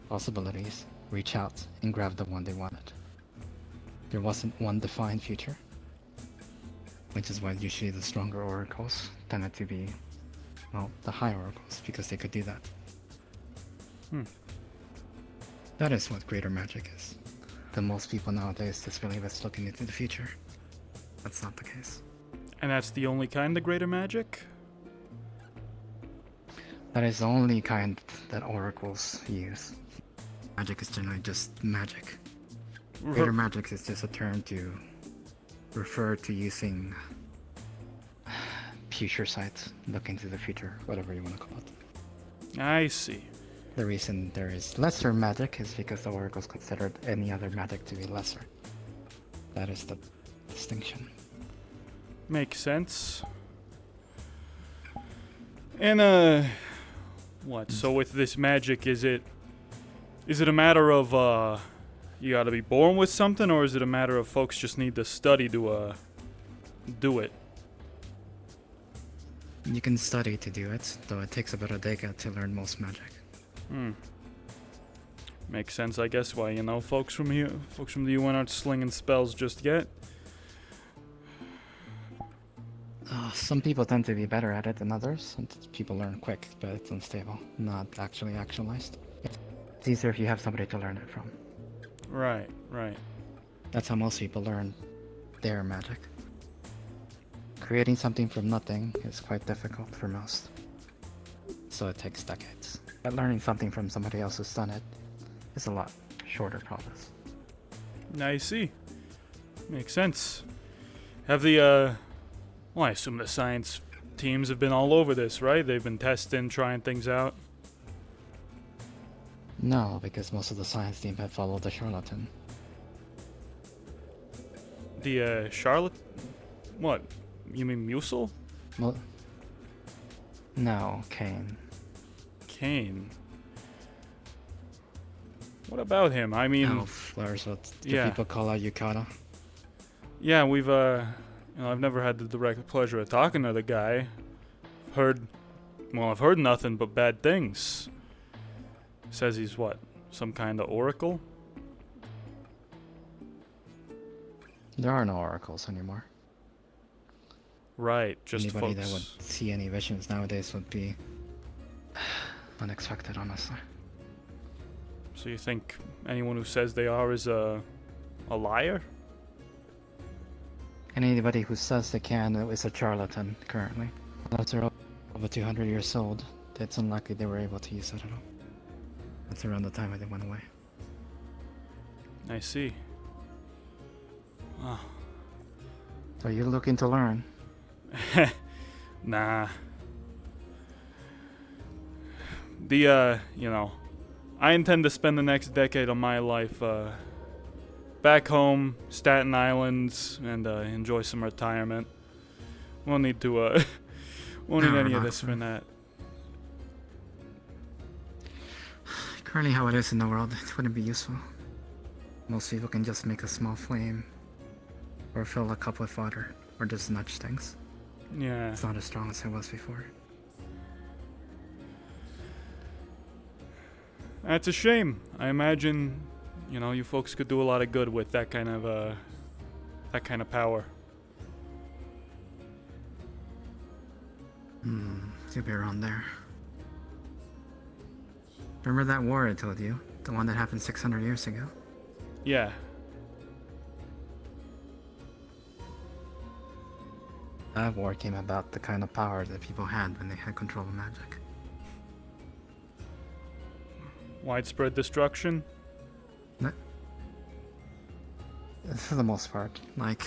possibilities, reach out, and grab the one they wanted. There wasn't one defined future. Which is why usually the stronger oracles tended to be, well, the high oracles, because they could do that. That is what greater magic is. the most people nowadays just believe it's looking into the future. That's not the case. And that's the only kind of greater magic? That is the only kind that oracles use. Magic is generally just magic. Greater magic is just a term to refer to using future sight, look into the future, whatever you want to call it. I see. The reason there is lesser magic is because the oracles considered any other magic to be lesser. That is the distinction. Makes sense. And what? So with this magic, is it a matter of you gotta be born with something, or is it a matter of folks just need to study to do it? You can study to do it, though it takes about a decade to learn most magic. Makes sense, I guess, why, folks from the UN aren't slinging spells just yet. Some people tend to be better at it than others, and people learn quick, but it's unstable, not actually actualized. It's easier if you have somebody to learn it from. Right. That's how most people learn their magic. Creating something from nothing is quite difficult for most, so it takes decades. But learning something from somebody else who's done it is a lot shorter process. I see. Makes sense. Have the, well, I assume the science teams have been all over this, right? They've been testing, trying things out. No, because most of the science team have followed the charlatan. The, Charlotte? What? You mean Musil? Well, no, Kane. Kane? What about him? I mean... Elf, there's what people call a yukata. Yeah, we've, I've never had the direct pleasure of talking to the guy. I've heard nothing but bad things. Says he's what? Some kind of oracle? There are no oracles anymore. Right, just anybody folks. that would see any visions nowadays would be unexpected, honestly. So you think anyone who says they are is a liar? And anybody who says they can is a charlatan currently. Unless they're over 200 years old, it's unlikely they were able to use that at all. That's around the time when they went away. I see. Oh. So you're looking to learn? Nah. The, I intend to spend the next decade of my life, back home, Staten Island, and, enjoy some retirement. Won't need to, won't need any of this for that. Currently how it is in the world, it wouldn't be useful. Most people can just make a small flame, or fill a cup with water, or just nudge things. Yeah. It's not as strong as it was before. That's a shame. I imagine, you folks could do a lot of good with that kind of power. Could be around there. Remember that war I told you? The one that happened 600 years ago? Yeah. That war came about the kind of power that people had when they had control of magic. Widespread destruction? For the most part. Like,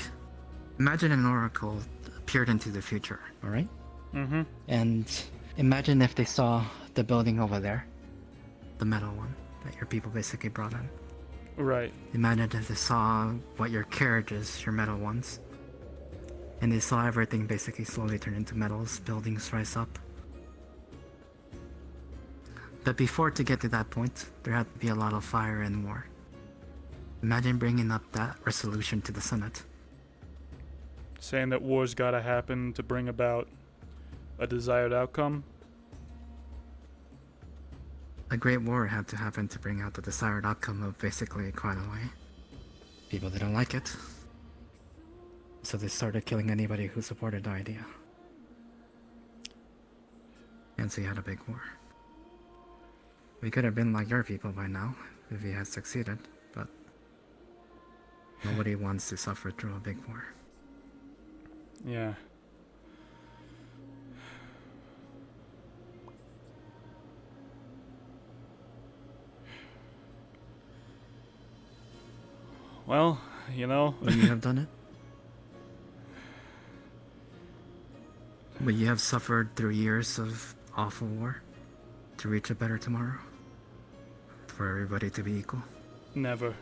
imagine an oracle peered into the future, alright? Mm-hmm. And imagine if they saw the building over there. The metal one that your people basically brought in. Right. Imagine if they saw what your carriages, your metal ones. And they saw everything basically slowly turn into metals, buildings rise up. But before to get to that point, there had to be a lot of fire and war. Imagine bringing up that resolution to the Senate. Saying that war's gotta happen to bring about a desired outcome? A great war had to happen to bring out the desired outcome of basically quite a way. People didn't like it. So they started killing anybody who supported the idea. And so you had a big war. We could have been like your people by now, if we had succeeded, but Nobody wants to suffer through a big war. Yeah. Well, you know. Would you have done it? Would you have suffered through years of awful war to reach a better tomorrow? For everybody to be equal? Never.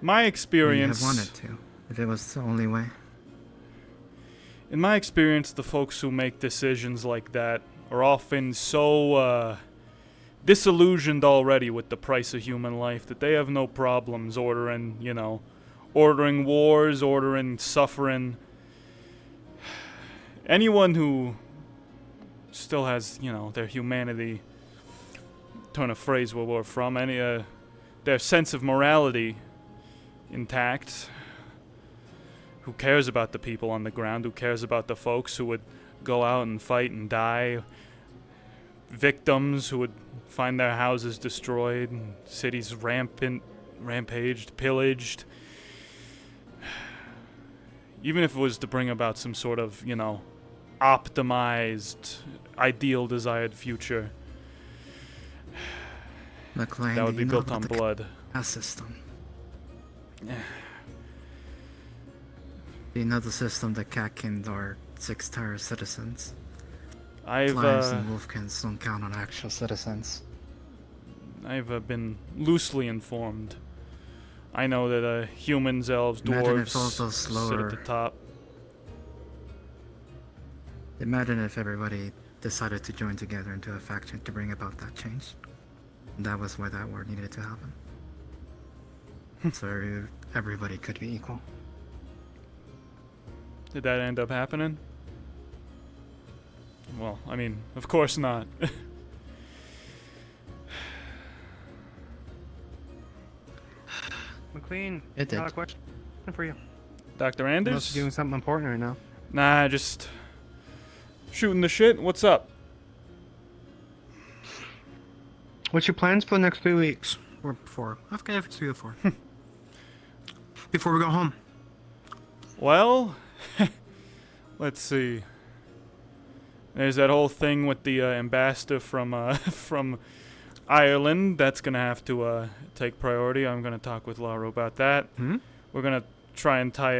My experience. You have wanted to, if it was the only way. In my experience, the folks who make decisions like that are often so disillusioned already with the price of human life that they have no problems ordering, you know, ordering wars, ordering suffering. Anyone who still has, you know, their humanity, turn a phrase where we're from, their sense of morality intact, who cares about the people on the ground, who cares about the folks who would go out and fight and die, victims who would find their houses destroyed, and cities rampaged, pillaged. Even if it was to bring about some sort of, you know, optimized, ideal, desired future, Mclean, that would be built on blood. Caste system. You know the system that cat-kinned our 6-tier citizens. Lions and wolfkins don't count on actual citizens. I've been loosely informed. I know that humans, elves, Imagine if dwarves all those sit slower- at the top. Imagine if everybody decided to join together into a faction to bring about that change. That was why that war needed to happen. So everybody could be equal. Did that end up happening? Well, I mean, of course not. McLean, It did. got a question for you. Dr. Unless Anders? you're doing something important right now. Nah, just shooting the shit. What's up? What's your plans for the next 3 weeks? Or 4? Okay, if it's 3 or 4. Before we go home. Well, let's see. There's that whole thing with the ambassador from from Ireland. That's gonna have to take priority. I'm gonna talk with Laura about that. We're gonna try and tie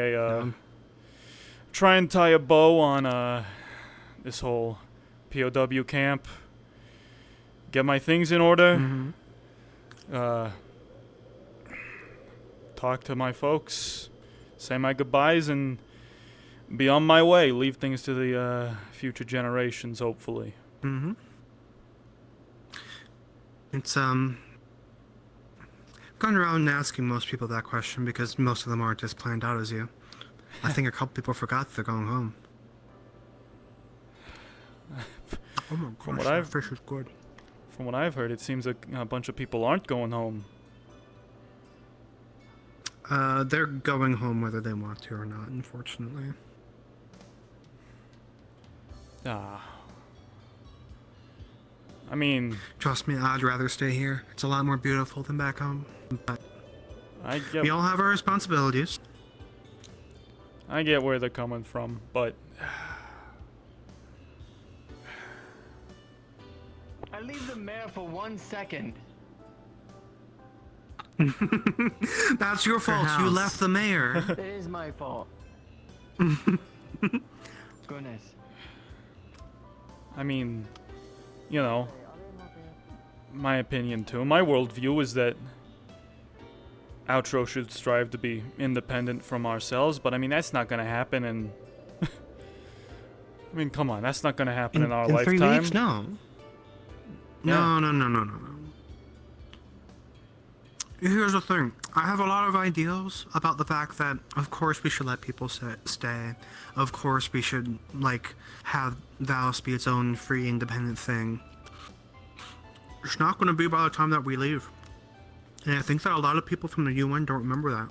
a bow on this whole POW camp. Get my things in order. Talk to my folks. Say my goodbyes and be on my way. Leave things to the future generations, hopefully. It's gone around asking most people that question because most of them aren't as planned out as you. I think a couple people forgot they're going home. Oh my gosh, that fish is good. From what I've heard, it seems like a bunch of people aren't going home. They're going home whether they want to or not, unfortunately. I mean... Trust me, I'd rather stay here. It's a lot more beautiful than back home. But I get, we all have our responsibilities. I get where they're coming from, but... I leave the mayor for 1 second. That's your fault. You left the mayor. It is my fault. Goodness. I mean, you know, my opinion too. My worldview is that Outro should strive to be independent from ourselves, but I mean, that's not gonna happen in... I mean, come on, that's not gonna happen in our lifetime. 3 weeks? No. Yeah. No. Here's the thing. I have a lot of ideals about the fact that, of course, we should let people stay. Of course, we should, like, have the house be its own free, independent thing. It's not going to be by the time that we leave. And I think that a lot of people from the UN don't remember that.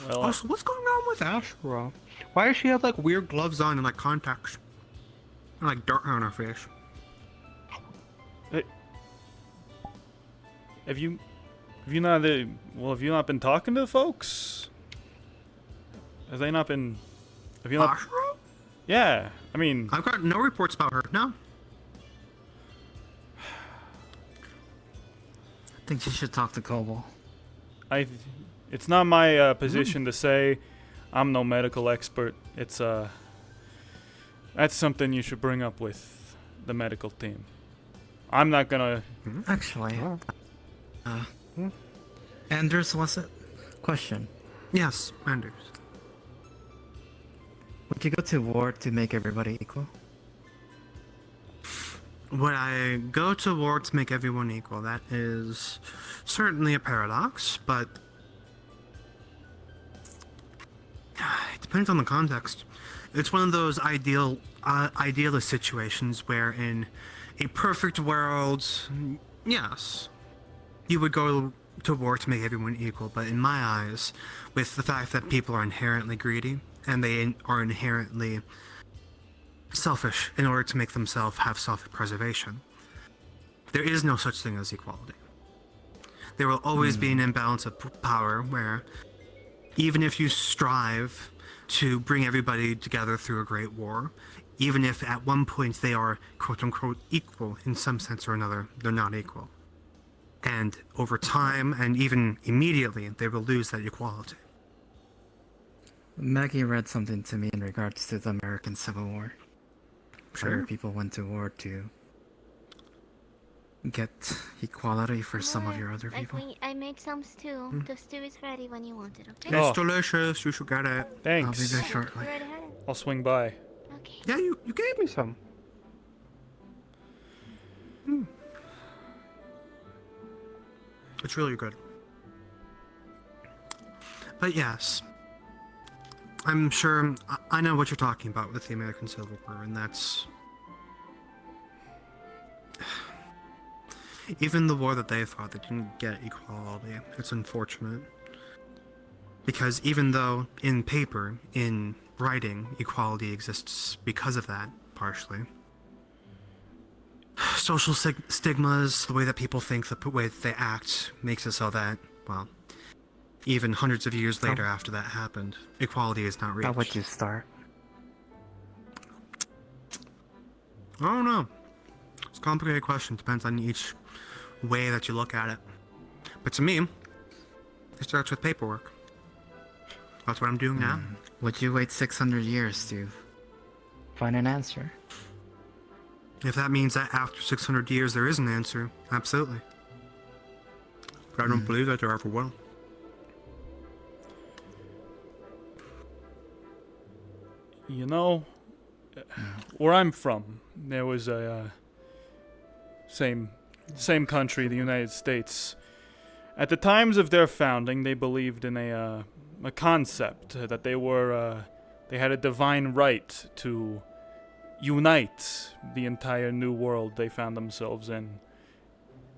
Well, also, what's going on with Ashura? Why does she have, like, weird gloves on and, like, contacts? And, like, dirt on her face? Have you not have you not been talking to the folks? Have they not been? Have you not? Ashura? Yeah, I mean, I've got no reports about her. No. I think you should talk to Kobo. It's not my position to say. I'm no medical expert. It's that's something you should bring up with the medical team. I'm not gonna. Actually, Anders, was it? Question. Yes, Anders. Would you go to war to make everybody equal? Would I go to war to make everyone equal? That is certainly a paradox, but it depends on the context. It's one of those idealist situations where in a perfect world, yes, you would go to war to make everyone equal, but in my eyes, with the fact that people are inherently greedy and they are inherently selfish in order to make themselves have self-preservation, there is no such thing as equality. There will always be an imbalance of power where even if you strive to bring everybody together through a great war, even if at one point they are quote-unquote equal in some sense or another, they're not equal. And over time, and even immediately, they will lose that equality. Maggie read something to me in regards to the American Civil War. Sure. Where people went to war to get equality for some of your other people. I made some stew. The stew is ready when you want it, okay? It's delicious. You should get it. Thanks. I'll be there shortly. I'll swing by. Yeah, you gave me some. It's really good. But yes, I'm sure I know what you're talking about with the American Civil War, and that's even the war that they fought, they didn't get equality. It's unfortunate. Because even though in paper, in writing, equality exists because of that, partially, social stigmas, the way that people think, the way that they act, makes it so that, well, even hundreds of years later after that happened, equality is not reached. How would you start? I don't know. It's a complicated question. Depends on each way that you look at it. But to me, it starts with paperwork. That's what I'm doing now. Would you wait 600 years to find an answer? If that means that after 600 years there is an answer, absolutely. But I don't believe that there ever will. You know, where I'm from, there was a same country, the United States. At the times of their founding, they believed in a concept that they had a divine right to unite the entire new world they found themselves in.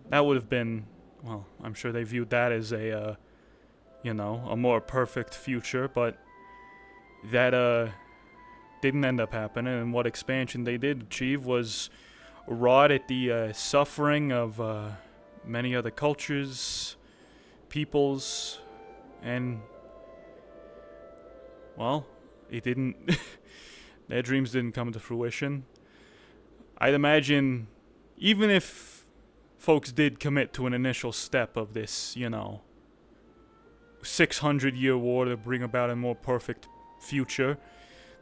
That would have been, well, I'm sure they viewed that as a more perfect future, but that didn't end up happening, and what expansion they did achieve was wrought at the suffering of many other cultures, peoples, and, well, it didn't their dreams didn't come to fruition. I'd imagine even if folks did commit to an initial step of this, 600-year war to bring about a more perfect future,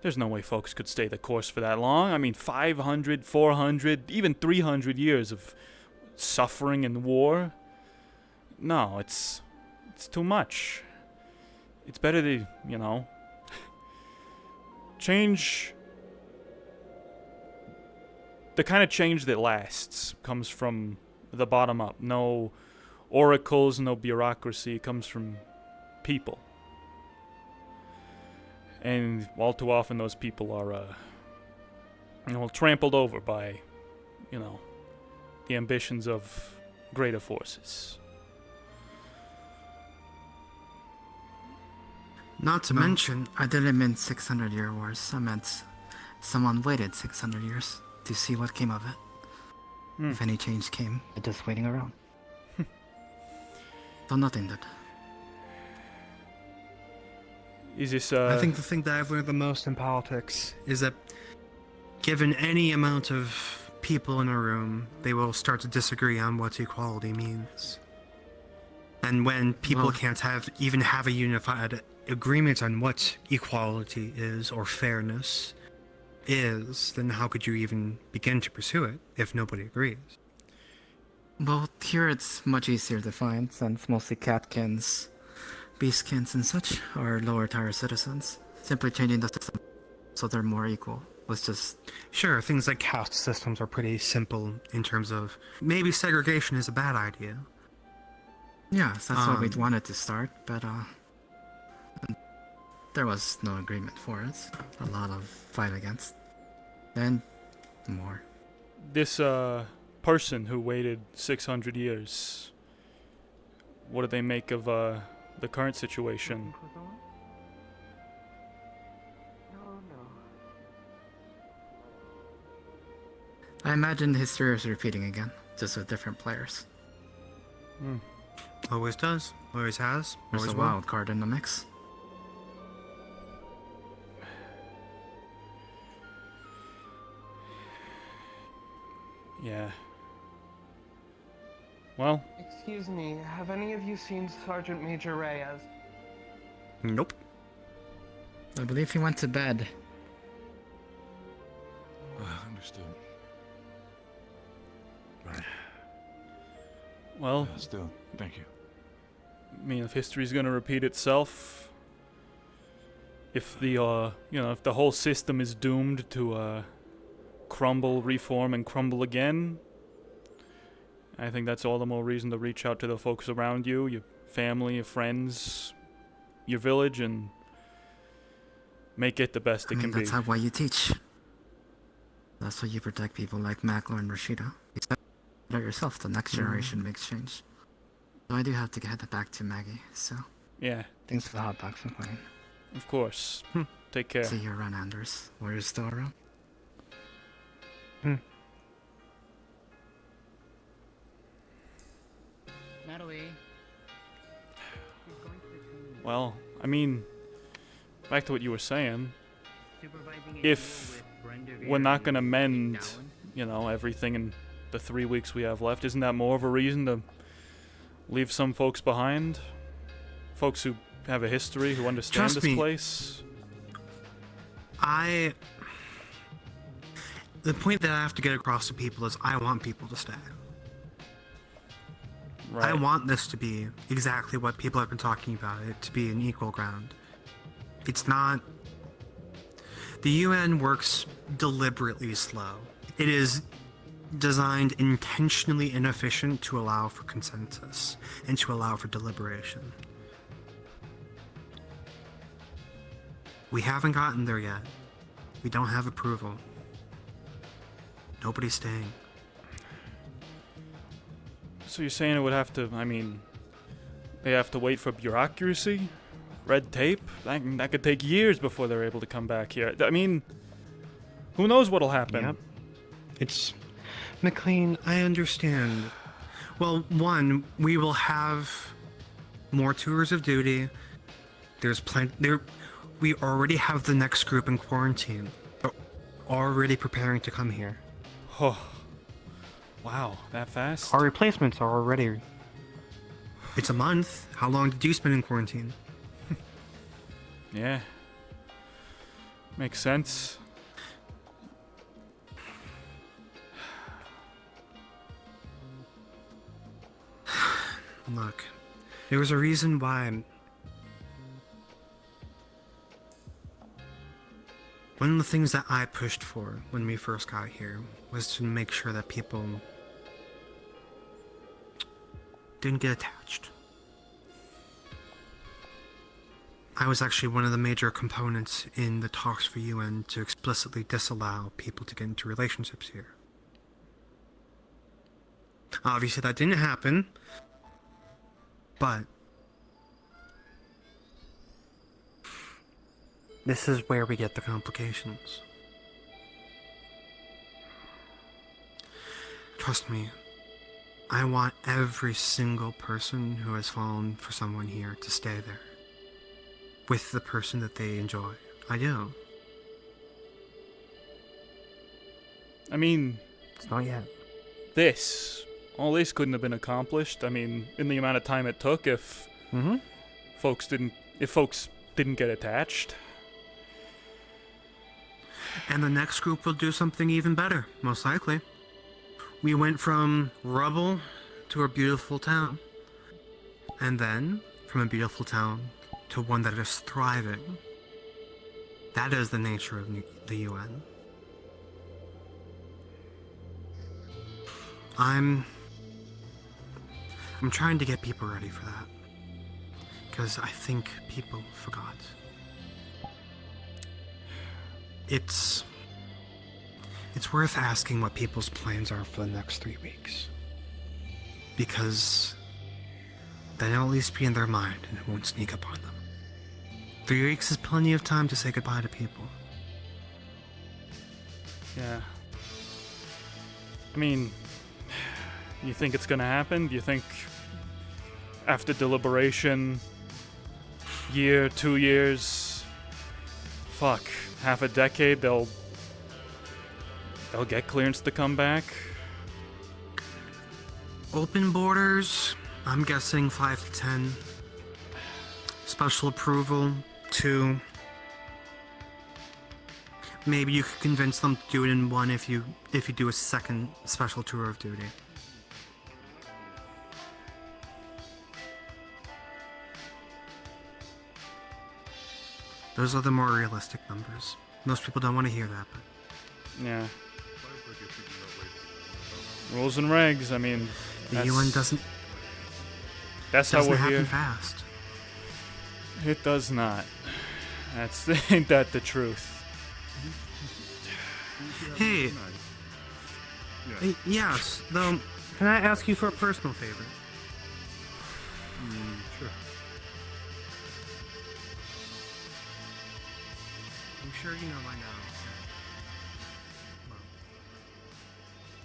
there's no way folks could stay the course for that long. I mean, 500, 400, even 300 years of suffering and war? No, it's too much. It's better to, change. The kind of change that lasts comes from the bottom up. No oracles, no bureaucracy. It comes from people. And all too often those people are, trampled over by, the ambitions of greater forces. Not to mention... I didn't mean 600-year wars. I meant someone waited 600 years to see what came of it. If any change came, they're just waiting around. So nothing did. Is this, I think the thing that I've learned the most in politics is that given any amount of people in a room, they will start to disagree on what equality means. And when people can't even have a unified agreement on what equality is or fairness is, then how could you even begin to pursue it if nobody agrees? Well, here it's much easier to find, since mostly catkins, beastkins and such are lower tier citizens. Simply changing the system so they're more equal was just... Sure, things like caste systems are pretty simple in terms of maybe segregation is a bad idea. Yes, that's what we'd wanted to start, but there was no agreement for it. A lot of fight against. Then, more. This person who waited 600 years, what do they make of the current situation? I imagine history is repeating again, just with different players. Always does. Always has. There's Always a will. wild card in the mix. Yeah. Well, Excuse me, have any of you seen Sergeant Major Reyes? Nope. I believe he went to bed. Understood. well, Still, thank you. I mean, if history's gonna repeat itself, if the if the whole system is doomed to crumble, reform, and crumble again, I think that's all the more reason to reach out to the folks around you, your family, your friends, your village, and make it the best it can be. That's why you teach. That's why you protect people like Maklo and Rashida. You said it yourself, the next generation makes change. So I do have to head back to Maggie, so... Yeah. Thanks for the hot box, McLean. Of course. Take care. See you around, Anders. Where is still around? Natalie. Well, I mean, back to what you were saying. If we're not gonna mend, everything in the 3 weeks we have left, isn't that more of a reason to leave some folks behind? Folks who have a history, who understand this place? The point that I have to get across to people is I want people to stay. Right. I want this to be exactly what people have been talking about, it to be an equal ground. It's not... The UN works deliberately slow. It is designed intentionally inefficient to allow for consensus and to allow for deliberation. We haven't gotten there yet. We don't have approval. Nobody's staying. So you're saying it would have to, they have to wait for bureaucracy? Red tape? That could take years before they're able to come back here. Who knows what'll happen? Yep. It's... McLean, I understand. Well, one, we will have more tours of duty. There's plenty... We already have the next group in quarantine. They're already preparing to come here. Oh. Wow, that fast? Our replacements are already... It's a month. How long did you spend in quarantine? Yeah. Makes sense. Look, there was a reason why... One of the things that I pushed for when we first got here was to make sure that people didn't get attached. I was actually one of the major components in the talks for UN to explicitly disallow people to get into relationships here. Obviously that didn't happen, but this is where we get the complications. Trust me, I want every single person who has fallen for someone here to stay there. With the person that they enjoy. I do. I mean... It's not yet. All this couldn't have been accomplished, I mean, in the amount of time it took if... folks didn't get attached. And the next group will do something even better, most likely. We went from rubble to a beautiful town. And then, from a beautiful town to one that is thriving. That is the nature of the UN. I'm trying to get people ready for that. Because I think people forgot. It's worth asking what people's plans are for the next 3 weeks. Because then it'll at least be in their mind and it won't sneak up on them. 3 weeks is plenty of time to say goodbye to people. Yeah. I mean, you think it's gonna happen? Do you think after deliberation, year, 2 years, fuck, half a decade, they'll get clearance to come back? Open borders, I'm guessing 5 to 10. Special approval, 2. Maybe you could convince them to do it in 1 if you do a second special tour of duty. Those are the more realistic numbers. Most people don't want to hear that, but... Yeah. Rules and regs, I mean... The UN doesn't... That's how we're happen here. Fast. It does not. Ain't that the truth? Hey. Yes, though, can I ask you for a personal favor? Sure. I'm sure you know by now. Well,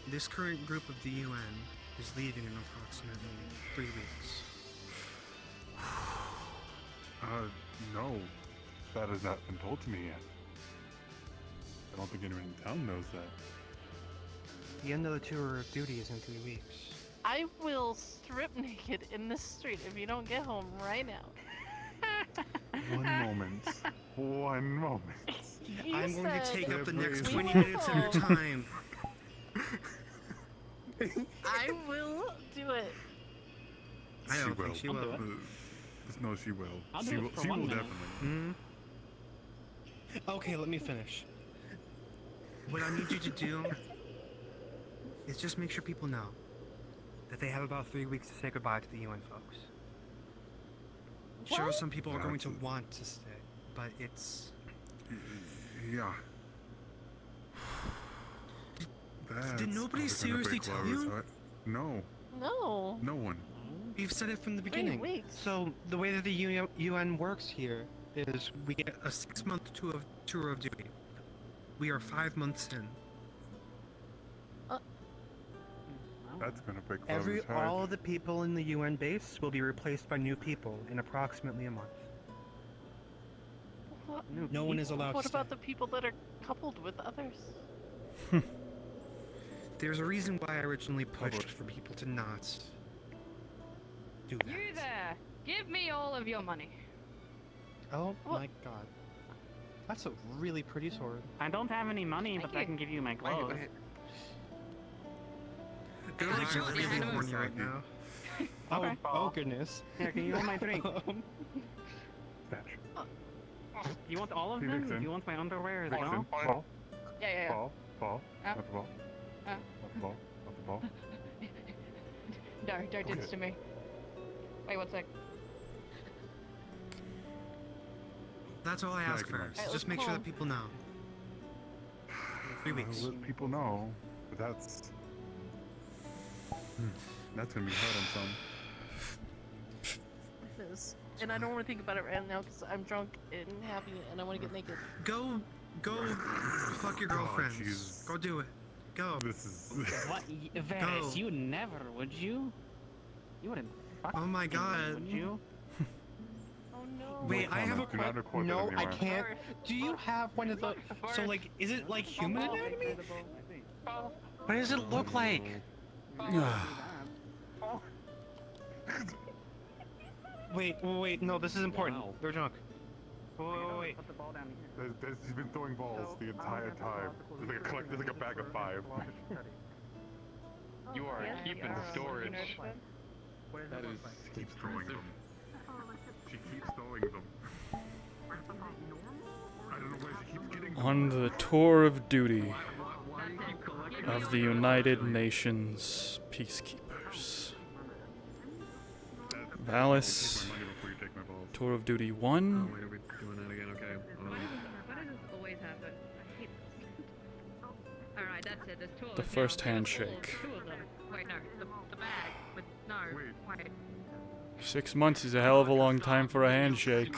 this current group of the UN is leaving in approximately 3 weeks. No. That has not been told to me yet. I don't think anyone in town knows that. The end of the tour of duty is in 3 weeks. I will strip naked in the street if you don't get home right now. One moment. One moment. I'm going to take up the next 20 will. minutes of your time. I will do it. I don't think she will. No, she will. I'll do She it will. for She 1 will minute. definitely. Okay, let me finish. What I need you to do is just make sure people know that they have about 3 weeks to say goodbye to the UN folks. Sure, some people are going to want to stay, but it's... Yeah. Did nobody seriously tell you? No. No. No one. You've said it from the 3 beginning. weeks. So, the way that the UN works here is We get a 6-month tour of duty. We are 5 months in. That's gonna break Chloe's heart. all of the people in the UN base will be replaced by new people in approximately a month. What? No one is allowed What to about the people that are coupled with others? There's a reason why I originally pushed for people to not do that. You there! Give me all of your money. Oh my god. That's a really pretty sword. I don't have any money, but I can give you my clothes. They're like really horny right now. Oh goodness. Here, can you hold my drink? You want all of them? Do you want my underwear as well? Ball. Yeah. Ball. Not the ball. Not the ball. Not the ball. Dar did this to me. Wait, 1 sec. That's all I ask for. Just make sure that people know. 3 weeks. Let people know, but that's gonna be hard on some. It is. And I don't want to think about it right now because I'm drunk and happy and I want to get naked. Go fuck your girlfriends. Go do it. Go. This is. What? Varys, you never, would you? You wouldn't. Oh my god. Would you? Wait, I have a question. No, I can't. Do you have one of the? So like, is it like human anatomy? What does it look like? Wait, no, this is important. They're junk. Wait. He's been throwing balls the entire time. There's like a bag of 5. You are keeping storage. That is She keeps throwing them. She keeps throwing them. I don't know where she keeps getting them. On the tour of duty of the United Nations Peacekeepers. Valis, tour of duty 1. Wait, are we doing that again? Okay. Why does this always happen? I hate this. Alright, that's it. There's 2 of The us first now. handshake. 2 of them. Wait, no. The bag. But no. Wait. 6 months is a hell of a long time for a handshake.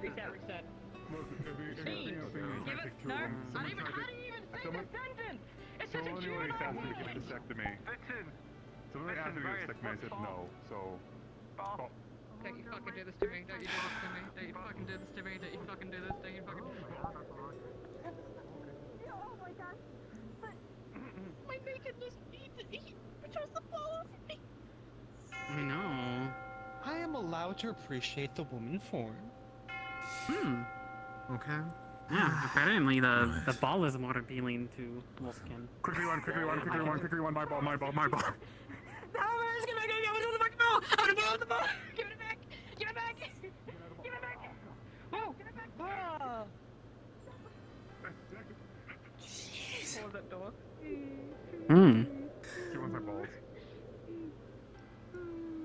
Reset. No, I didn't even say the sentence! It's such a Anyways, asked me to get a vasectomy. Someone asked me to get a vasectomy, I said no, so... Don't you fucking do this to me, don't you do this to me, don't you fucking do this to me, don't you fucking do this, don't you fucking do this. Oh my god. But my nakedness needs to eat. Trust the ball over me. I know. I am allowed to appreciate the woman form. Okay. Yeah, apparently the ball is more appealing to Wolfkin. Quickly one, my ball. No, where's give it back, the ball! I'm gonna blow the ball! Give it back! Give it back! Give it back! Whoa! Give it back! Oh. Close that door. She wants my balls.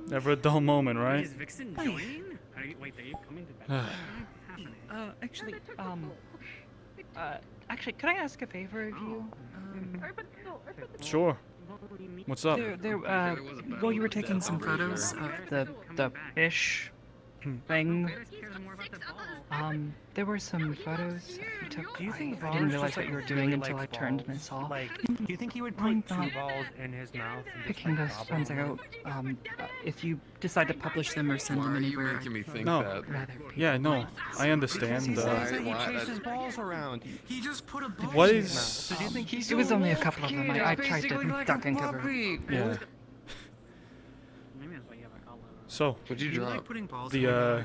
Never a dull moment, right? Is Vixen joining? Wait, are you coming to bed? Actually, could I ask a favor of you? Sure. What's up? While you were taking some photos of the fish thing, there were some photos you took. Do you think I didn't realize what you were doing until I turned and I saw. Do you think he would Why put 2 not balls in his mouth? And picking those ones out. If you decide to publish them or send them anywhere, No. Yeah, no. I understand. He chases balls around. He just put a ball What in is- his mouth. So do you think he's it was only a couple of them. I tried to duck and cover. Yeah. So, What'd you You drop? like putting balls the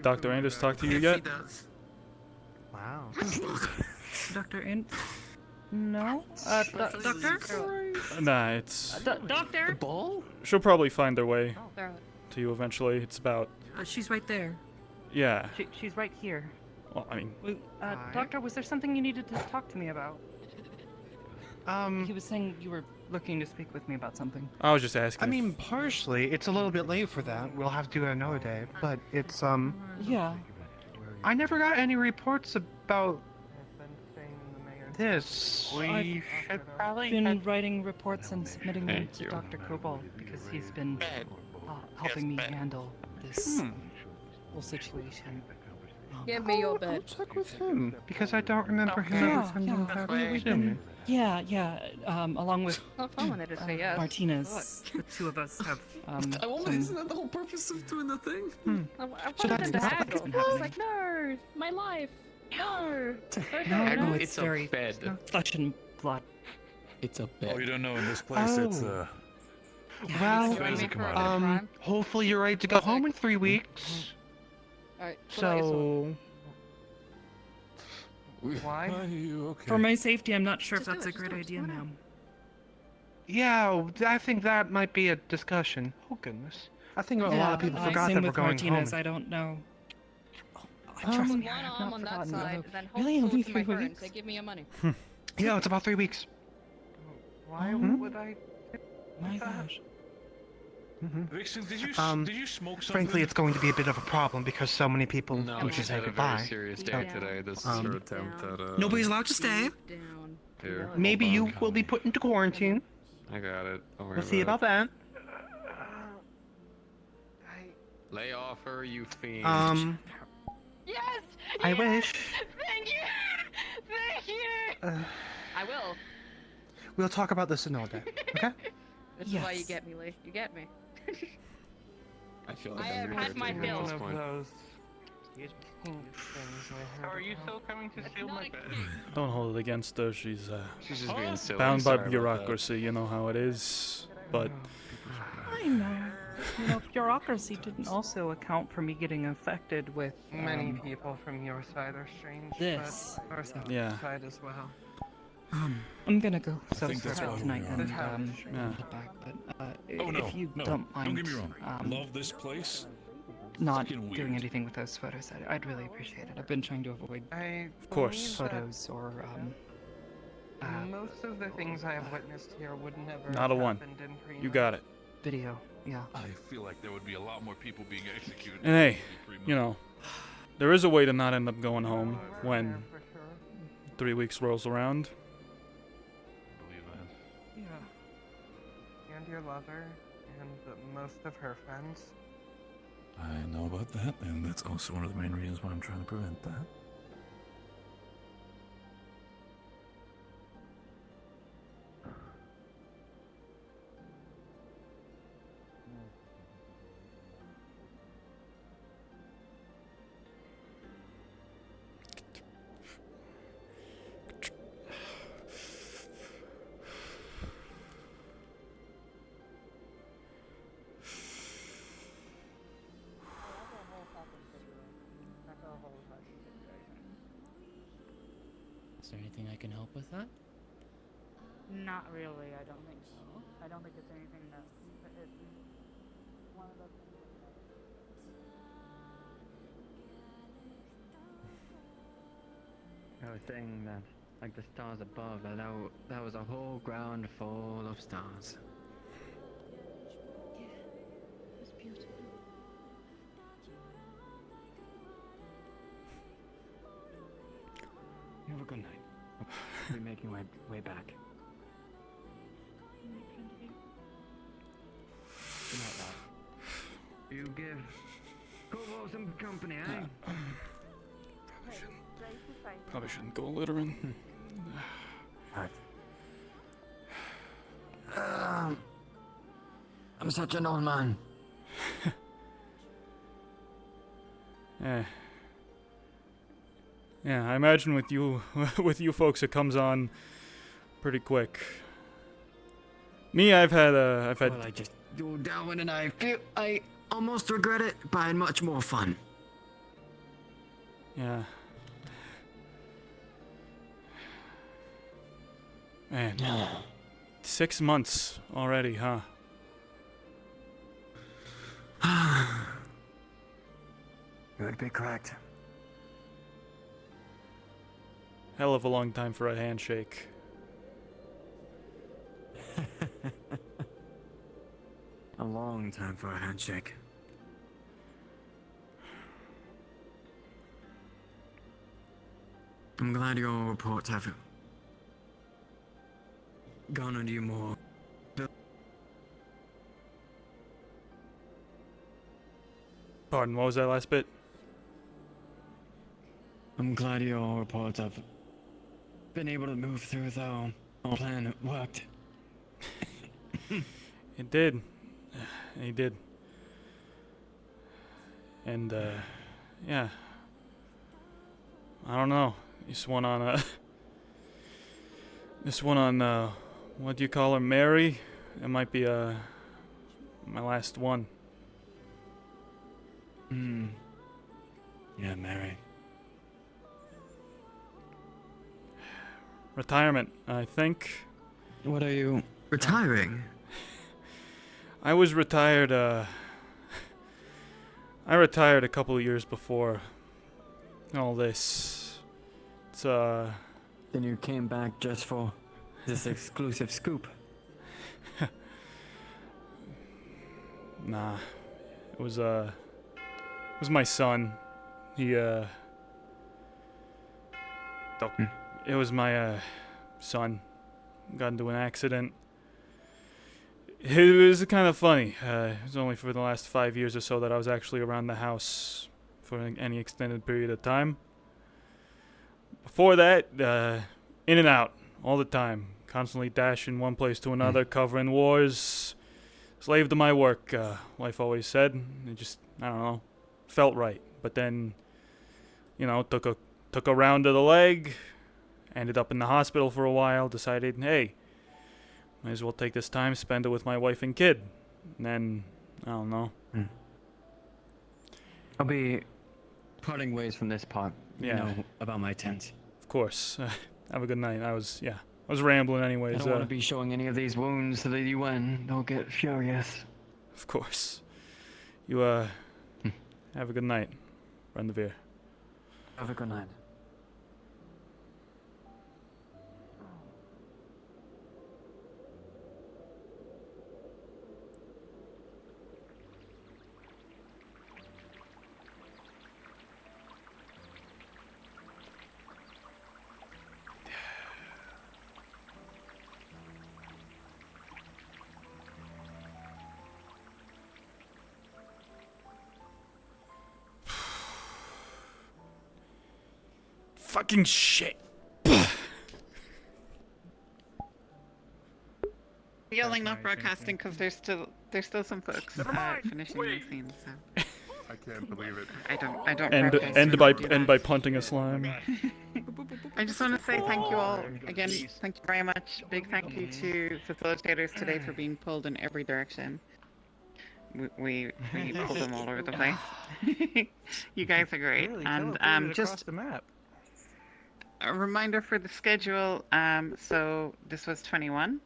Dr. Anders talked to you yet? He does. Wow. Dr. No? Doctor? Nah, it's... Doctor? Ball? She'll probably find her way Oh. to you eventually. It's about... She's right there. Yeah. She's right here. Well, I mean... Doctor, was there something you needed to talk to me about? He was saying you were looking to speak with me about something. I was just asking. I mean, partially. It's a little bit late for that. We'll have to do it another day. But it's, Yeah. I never got any reports about this. I've been writing reports and submitting them to Dr. Koval because he's been helping me handle this whole situation. Give me your I'll bed. check with him because I don't remember him ever sending that resume. Yeah, along with I wanted to say yes. Martinez, the 2 of us have Isn't that the whole purpose of doing the thing? I So wanted that's to what's haggle. been I was happening. like, no, my life. No. No, It's a very bed. flesh and blood. It's a bed. Oh, you don't know, in this place it's Well, hopefully you're ready to go home in 3 weeks. Alright, So... Why? Are you okay? For my safety, I'm not sure if that's a great idea, ma'am. Yeah, I think that might be a discussion. Oh goodness. I think a lot of people forgot same that we're with going Martinez, home. I don't know. Trust me, one I have arm not on that forgotten. side, then Really, hold only to my 3 burns. weeks? Say, give me your money. Yeah, it's about 3 weeks. Why would I? My gosh. Vixen, did you smoke something? Frankly, it's going to be a bit of a problem because so many people No, need to she's say had a goodbye. very serious day today. This is her attempt at Nobody's allowed to stay. Here, Maybe hold you on. will be put into quarantine. I got it. Don't worry We'll see about that. Lay off her, you fiend. Yes! I wish. Thank you. Thank you. I will. We'll talk about this another day, okay? This is why you get me, Lee. You get me. I feel like I have had my fill. Are you still coming to steal my bed? Don't hold it against her. She's just being silly. bound by Sorry about that. bureaucracy. You know how it is. But I know. You know, bureaucracy didn't also account for me getting infected with Many people from your side are strange. This. But our Yeah. side as well. I'm gonna go I think self-serve that's why tonight we and are. head back, but Oh no, if you no, don't mind, get me wrong. Love this place. not Fucking doing weird. anything with those photos, I'd really appreciate it. I've been trying to avoid Of course. photos or Most of the things I have witnessed here would never not a have one. happened in Prima. You got it. video. Yeah. I feel like there would be a lot more people being executed. And hey, you know, there is a way to not end up going home when 3 weeks rolls around. Yeah. And your lover, and most of her friends. I know about that, and that's also one of the main reasons why I'm trying to prevent that. Is there anything I can help with that? Not really, I don't think so. I don't think it's anything that it's one of those things I was saying that, like the stars above, that was a whole ground full of stars. It was beautiful. You have a good night. I'll be making my way back. Good night, love. You give Kobo some company, eh? Probably shouldn't go littering. I'm such an old man. Yeah. Yeah, I imagine with you folks it comes on pretty quick. Me, I've had Well, I just do Darwin and I almost regret it, but I had much more fun. Yeah. Man. 6 months already, huh? You would be correct. Hell of a long time for a handshake. A long time for a handshake. I'm glad your reports have garnered you more. Pardon, what was that last bit? I'm glad your reports have been able to move through, though. Our plan worked. It did. He did. And, yeah. I don't know. This one on, what do you call her, Mary? It might be, my last one. Yeah, Mary. Retirement, I think. What are you retiring? I was retired, I retired a couple of years before all this. It's, Then you came back just for this exclusive scoop? Nah. It was my son. He, It was my, son. Got into an accident. It was kind of funny. It was only for the last 5 years or so that I was actually around the house for any extended period of time. Before that, in and out all the time, constantly dashing one place to another, covering wars. Slave to my work, wife always said. It just, I don't know, felt right. But then, you know, took a round to the leg, ended up in the hospital for a while, decided, hey, might as well take this time, spend it with my wife and kid. And then, I don't know. I'll be parting ways from this part. You Yeah. know about my tent. Of course. Have a good night. I was rambling anyways. I don't want to be showing any of these wounds to the UN. They'll get furious. Of course. You, have a good night, Rendezvous. Have a good night. Fucking shit. Yelling, not broadcasting, because there's still some folks finishing the scene. So I can't believe it. I don't. End by punting a slime. I just want to say thank you all again. Thank you very much. Big thank you to facilitators today for being pulled in every direction. We pulled them all over the place. You guys are great, and just the map. a reminder for the schedule. So this was 21.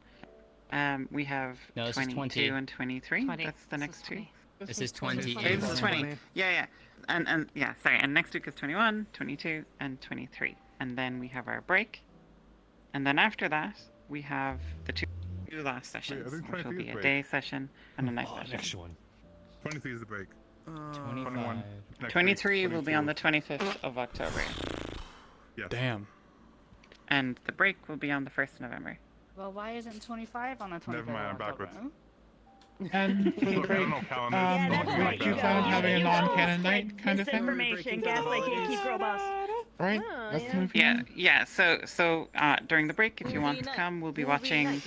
We have No, this is 22 20. and 23. 20. That's the next two. This is 20. This is 20. Yeah. And yeah, sorry. And next week is 21, 22, and 23. And then we have our break. And then after that, we have the two last sessions, which will be a day session and a night session. Next one. 23 is the break. 21. 23 will be on the 25th of October. Yes. Damn. And the break will be on the 1st of November. Well, why isn't 25 on the 25th? Never mind, I'm backwards. And for the break, would you plan on having a non-canon night kind of thing? Misinformation, gaslight, gatekeep, robots. Right? That's the movie. Yeah. So during the break, if you want to come, we'll be watching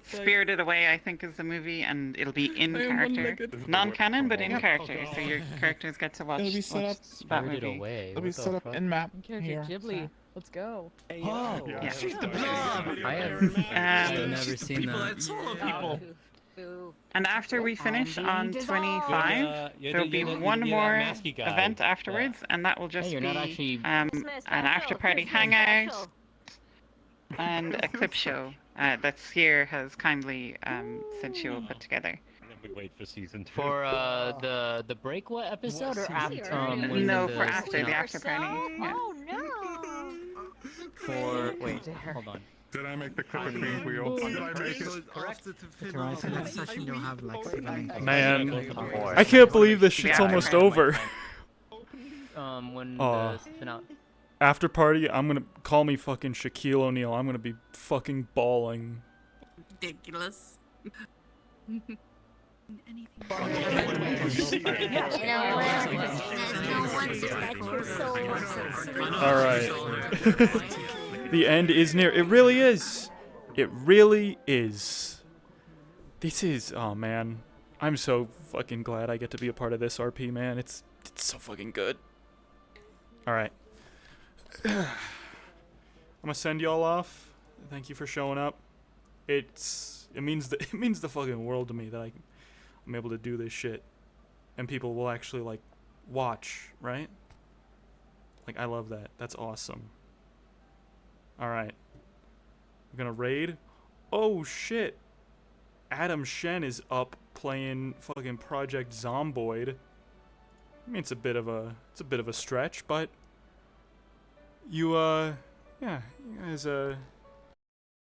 Spirited Away, I think is the movie, and it'll be in character, non-canon but in character. So your characters get to watch, It'll be set up. that movie. It'll be set up in map here. Ghibli. Let's go. Oh, Yeah. She's the blob. I have never seen that. Solo people. And after we finish on 25, there'll be one more event afterwards, and that will just Hey, you're be not actually- an after-party hangout and a clip show that Seer has kindly said she will put together. We wait for season 2. For the break what episode or after? When No, the for after the spin-off? after party. Yeah. Oh no. For wait, hold on. Did I make the Clipper Queen wheel? Did I make it? So next session you'll have like Man, I can't believe this shit's almost over. When Oh. the spin-out. After party, I'm gonna call me fucking Shaquille O'Neal. I'm gonna be fucking bawling. Ridiculous. Alright. The end is near. It really is. It really is. This is, oh man. I'm so fucking glad I get to be a part of this RP, man. It's so fucking good. Alright. I'm gonna send y'all off. Thank you for showing up. It means the fucking world to me that I'm able to do this shit. And people will actually like watch, right? Like I love that. That's awesome. Alright. We're gonna raid. Oh shit. Adam Shen is up playing fucking Project Zomboid. I mean it's a bit of a stretch, but you yeah, you guys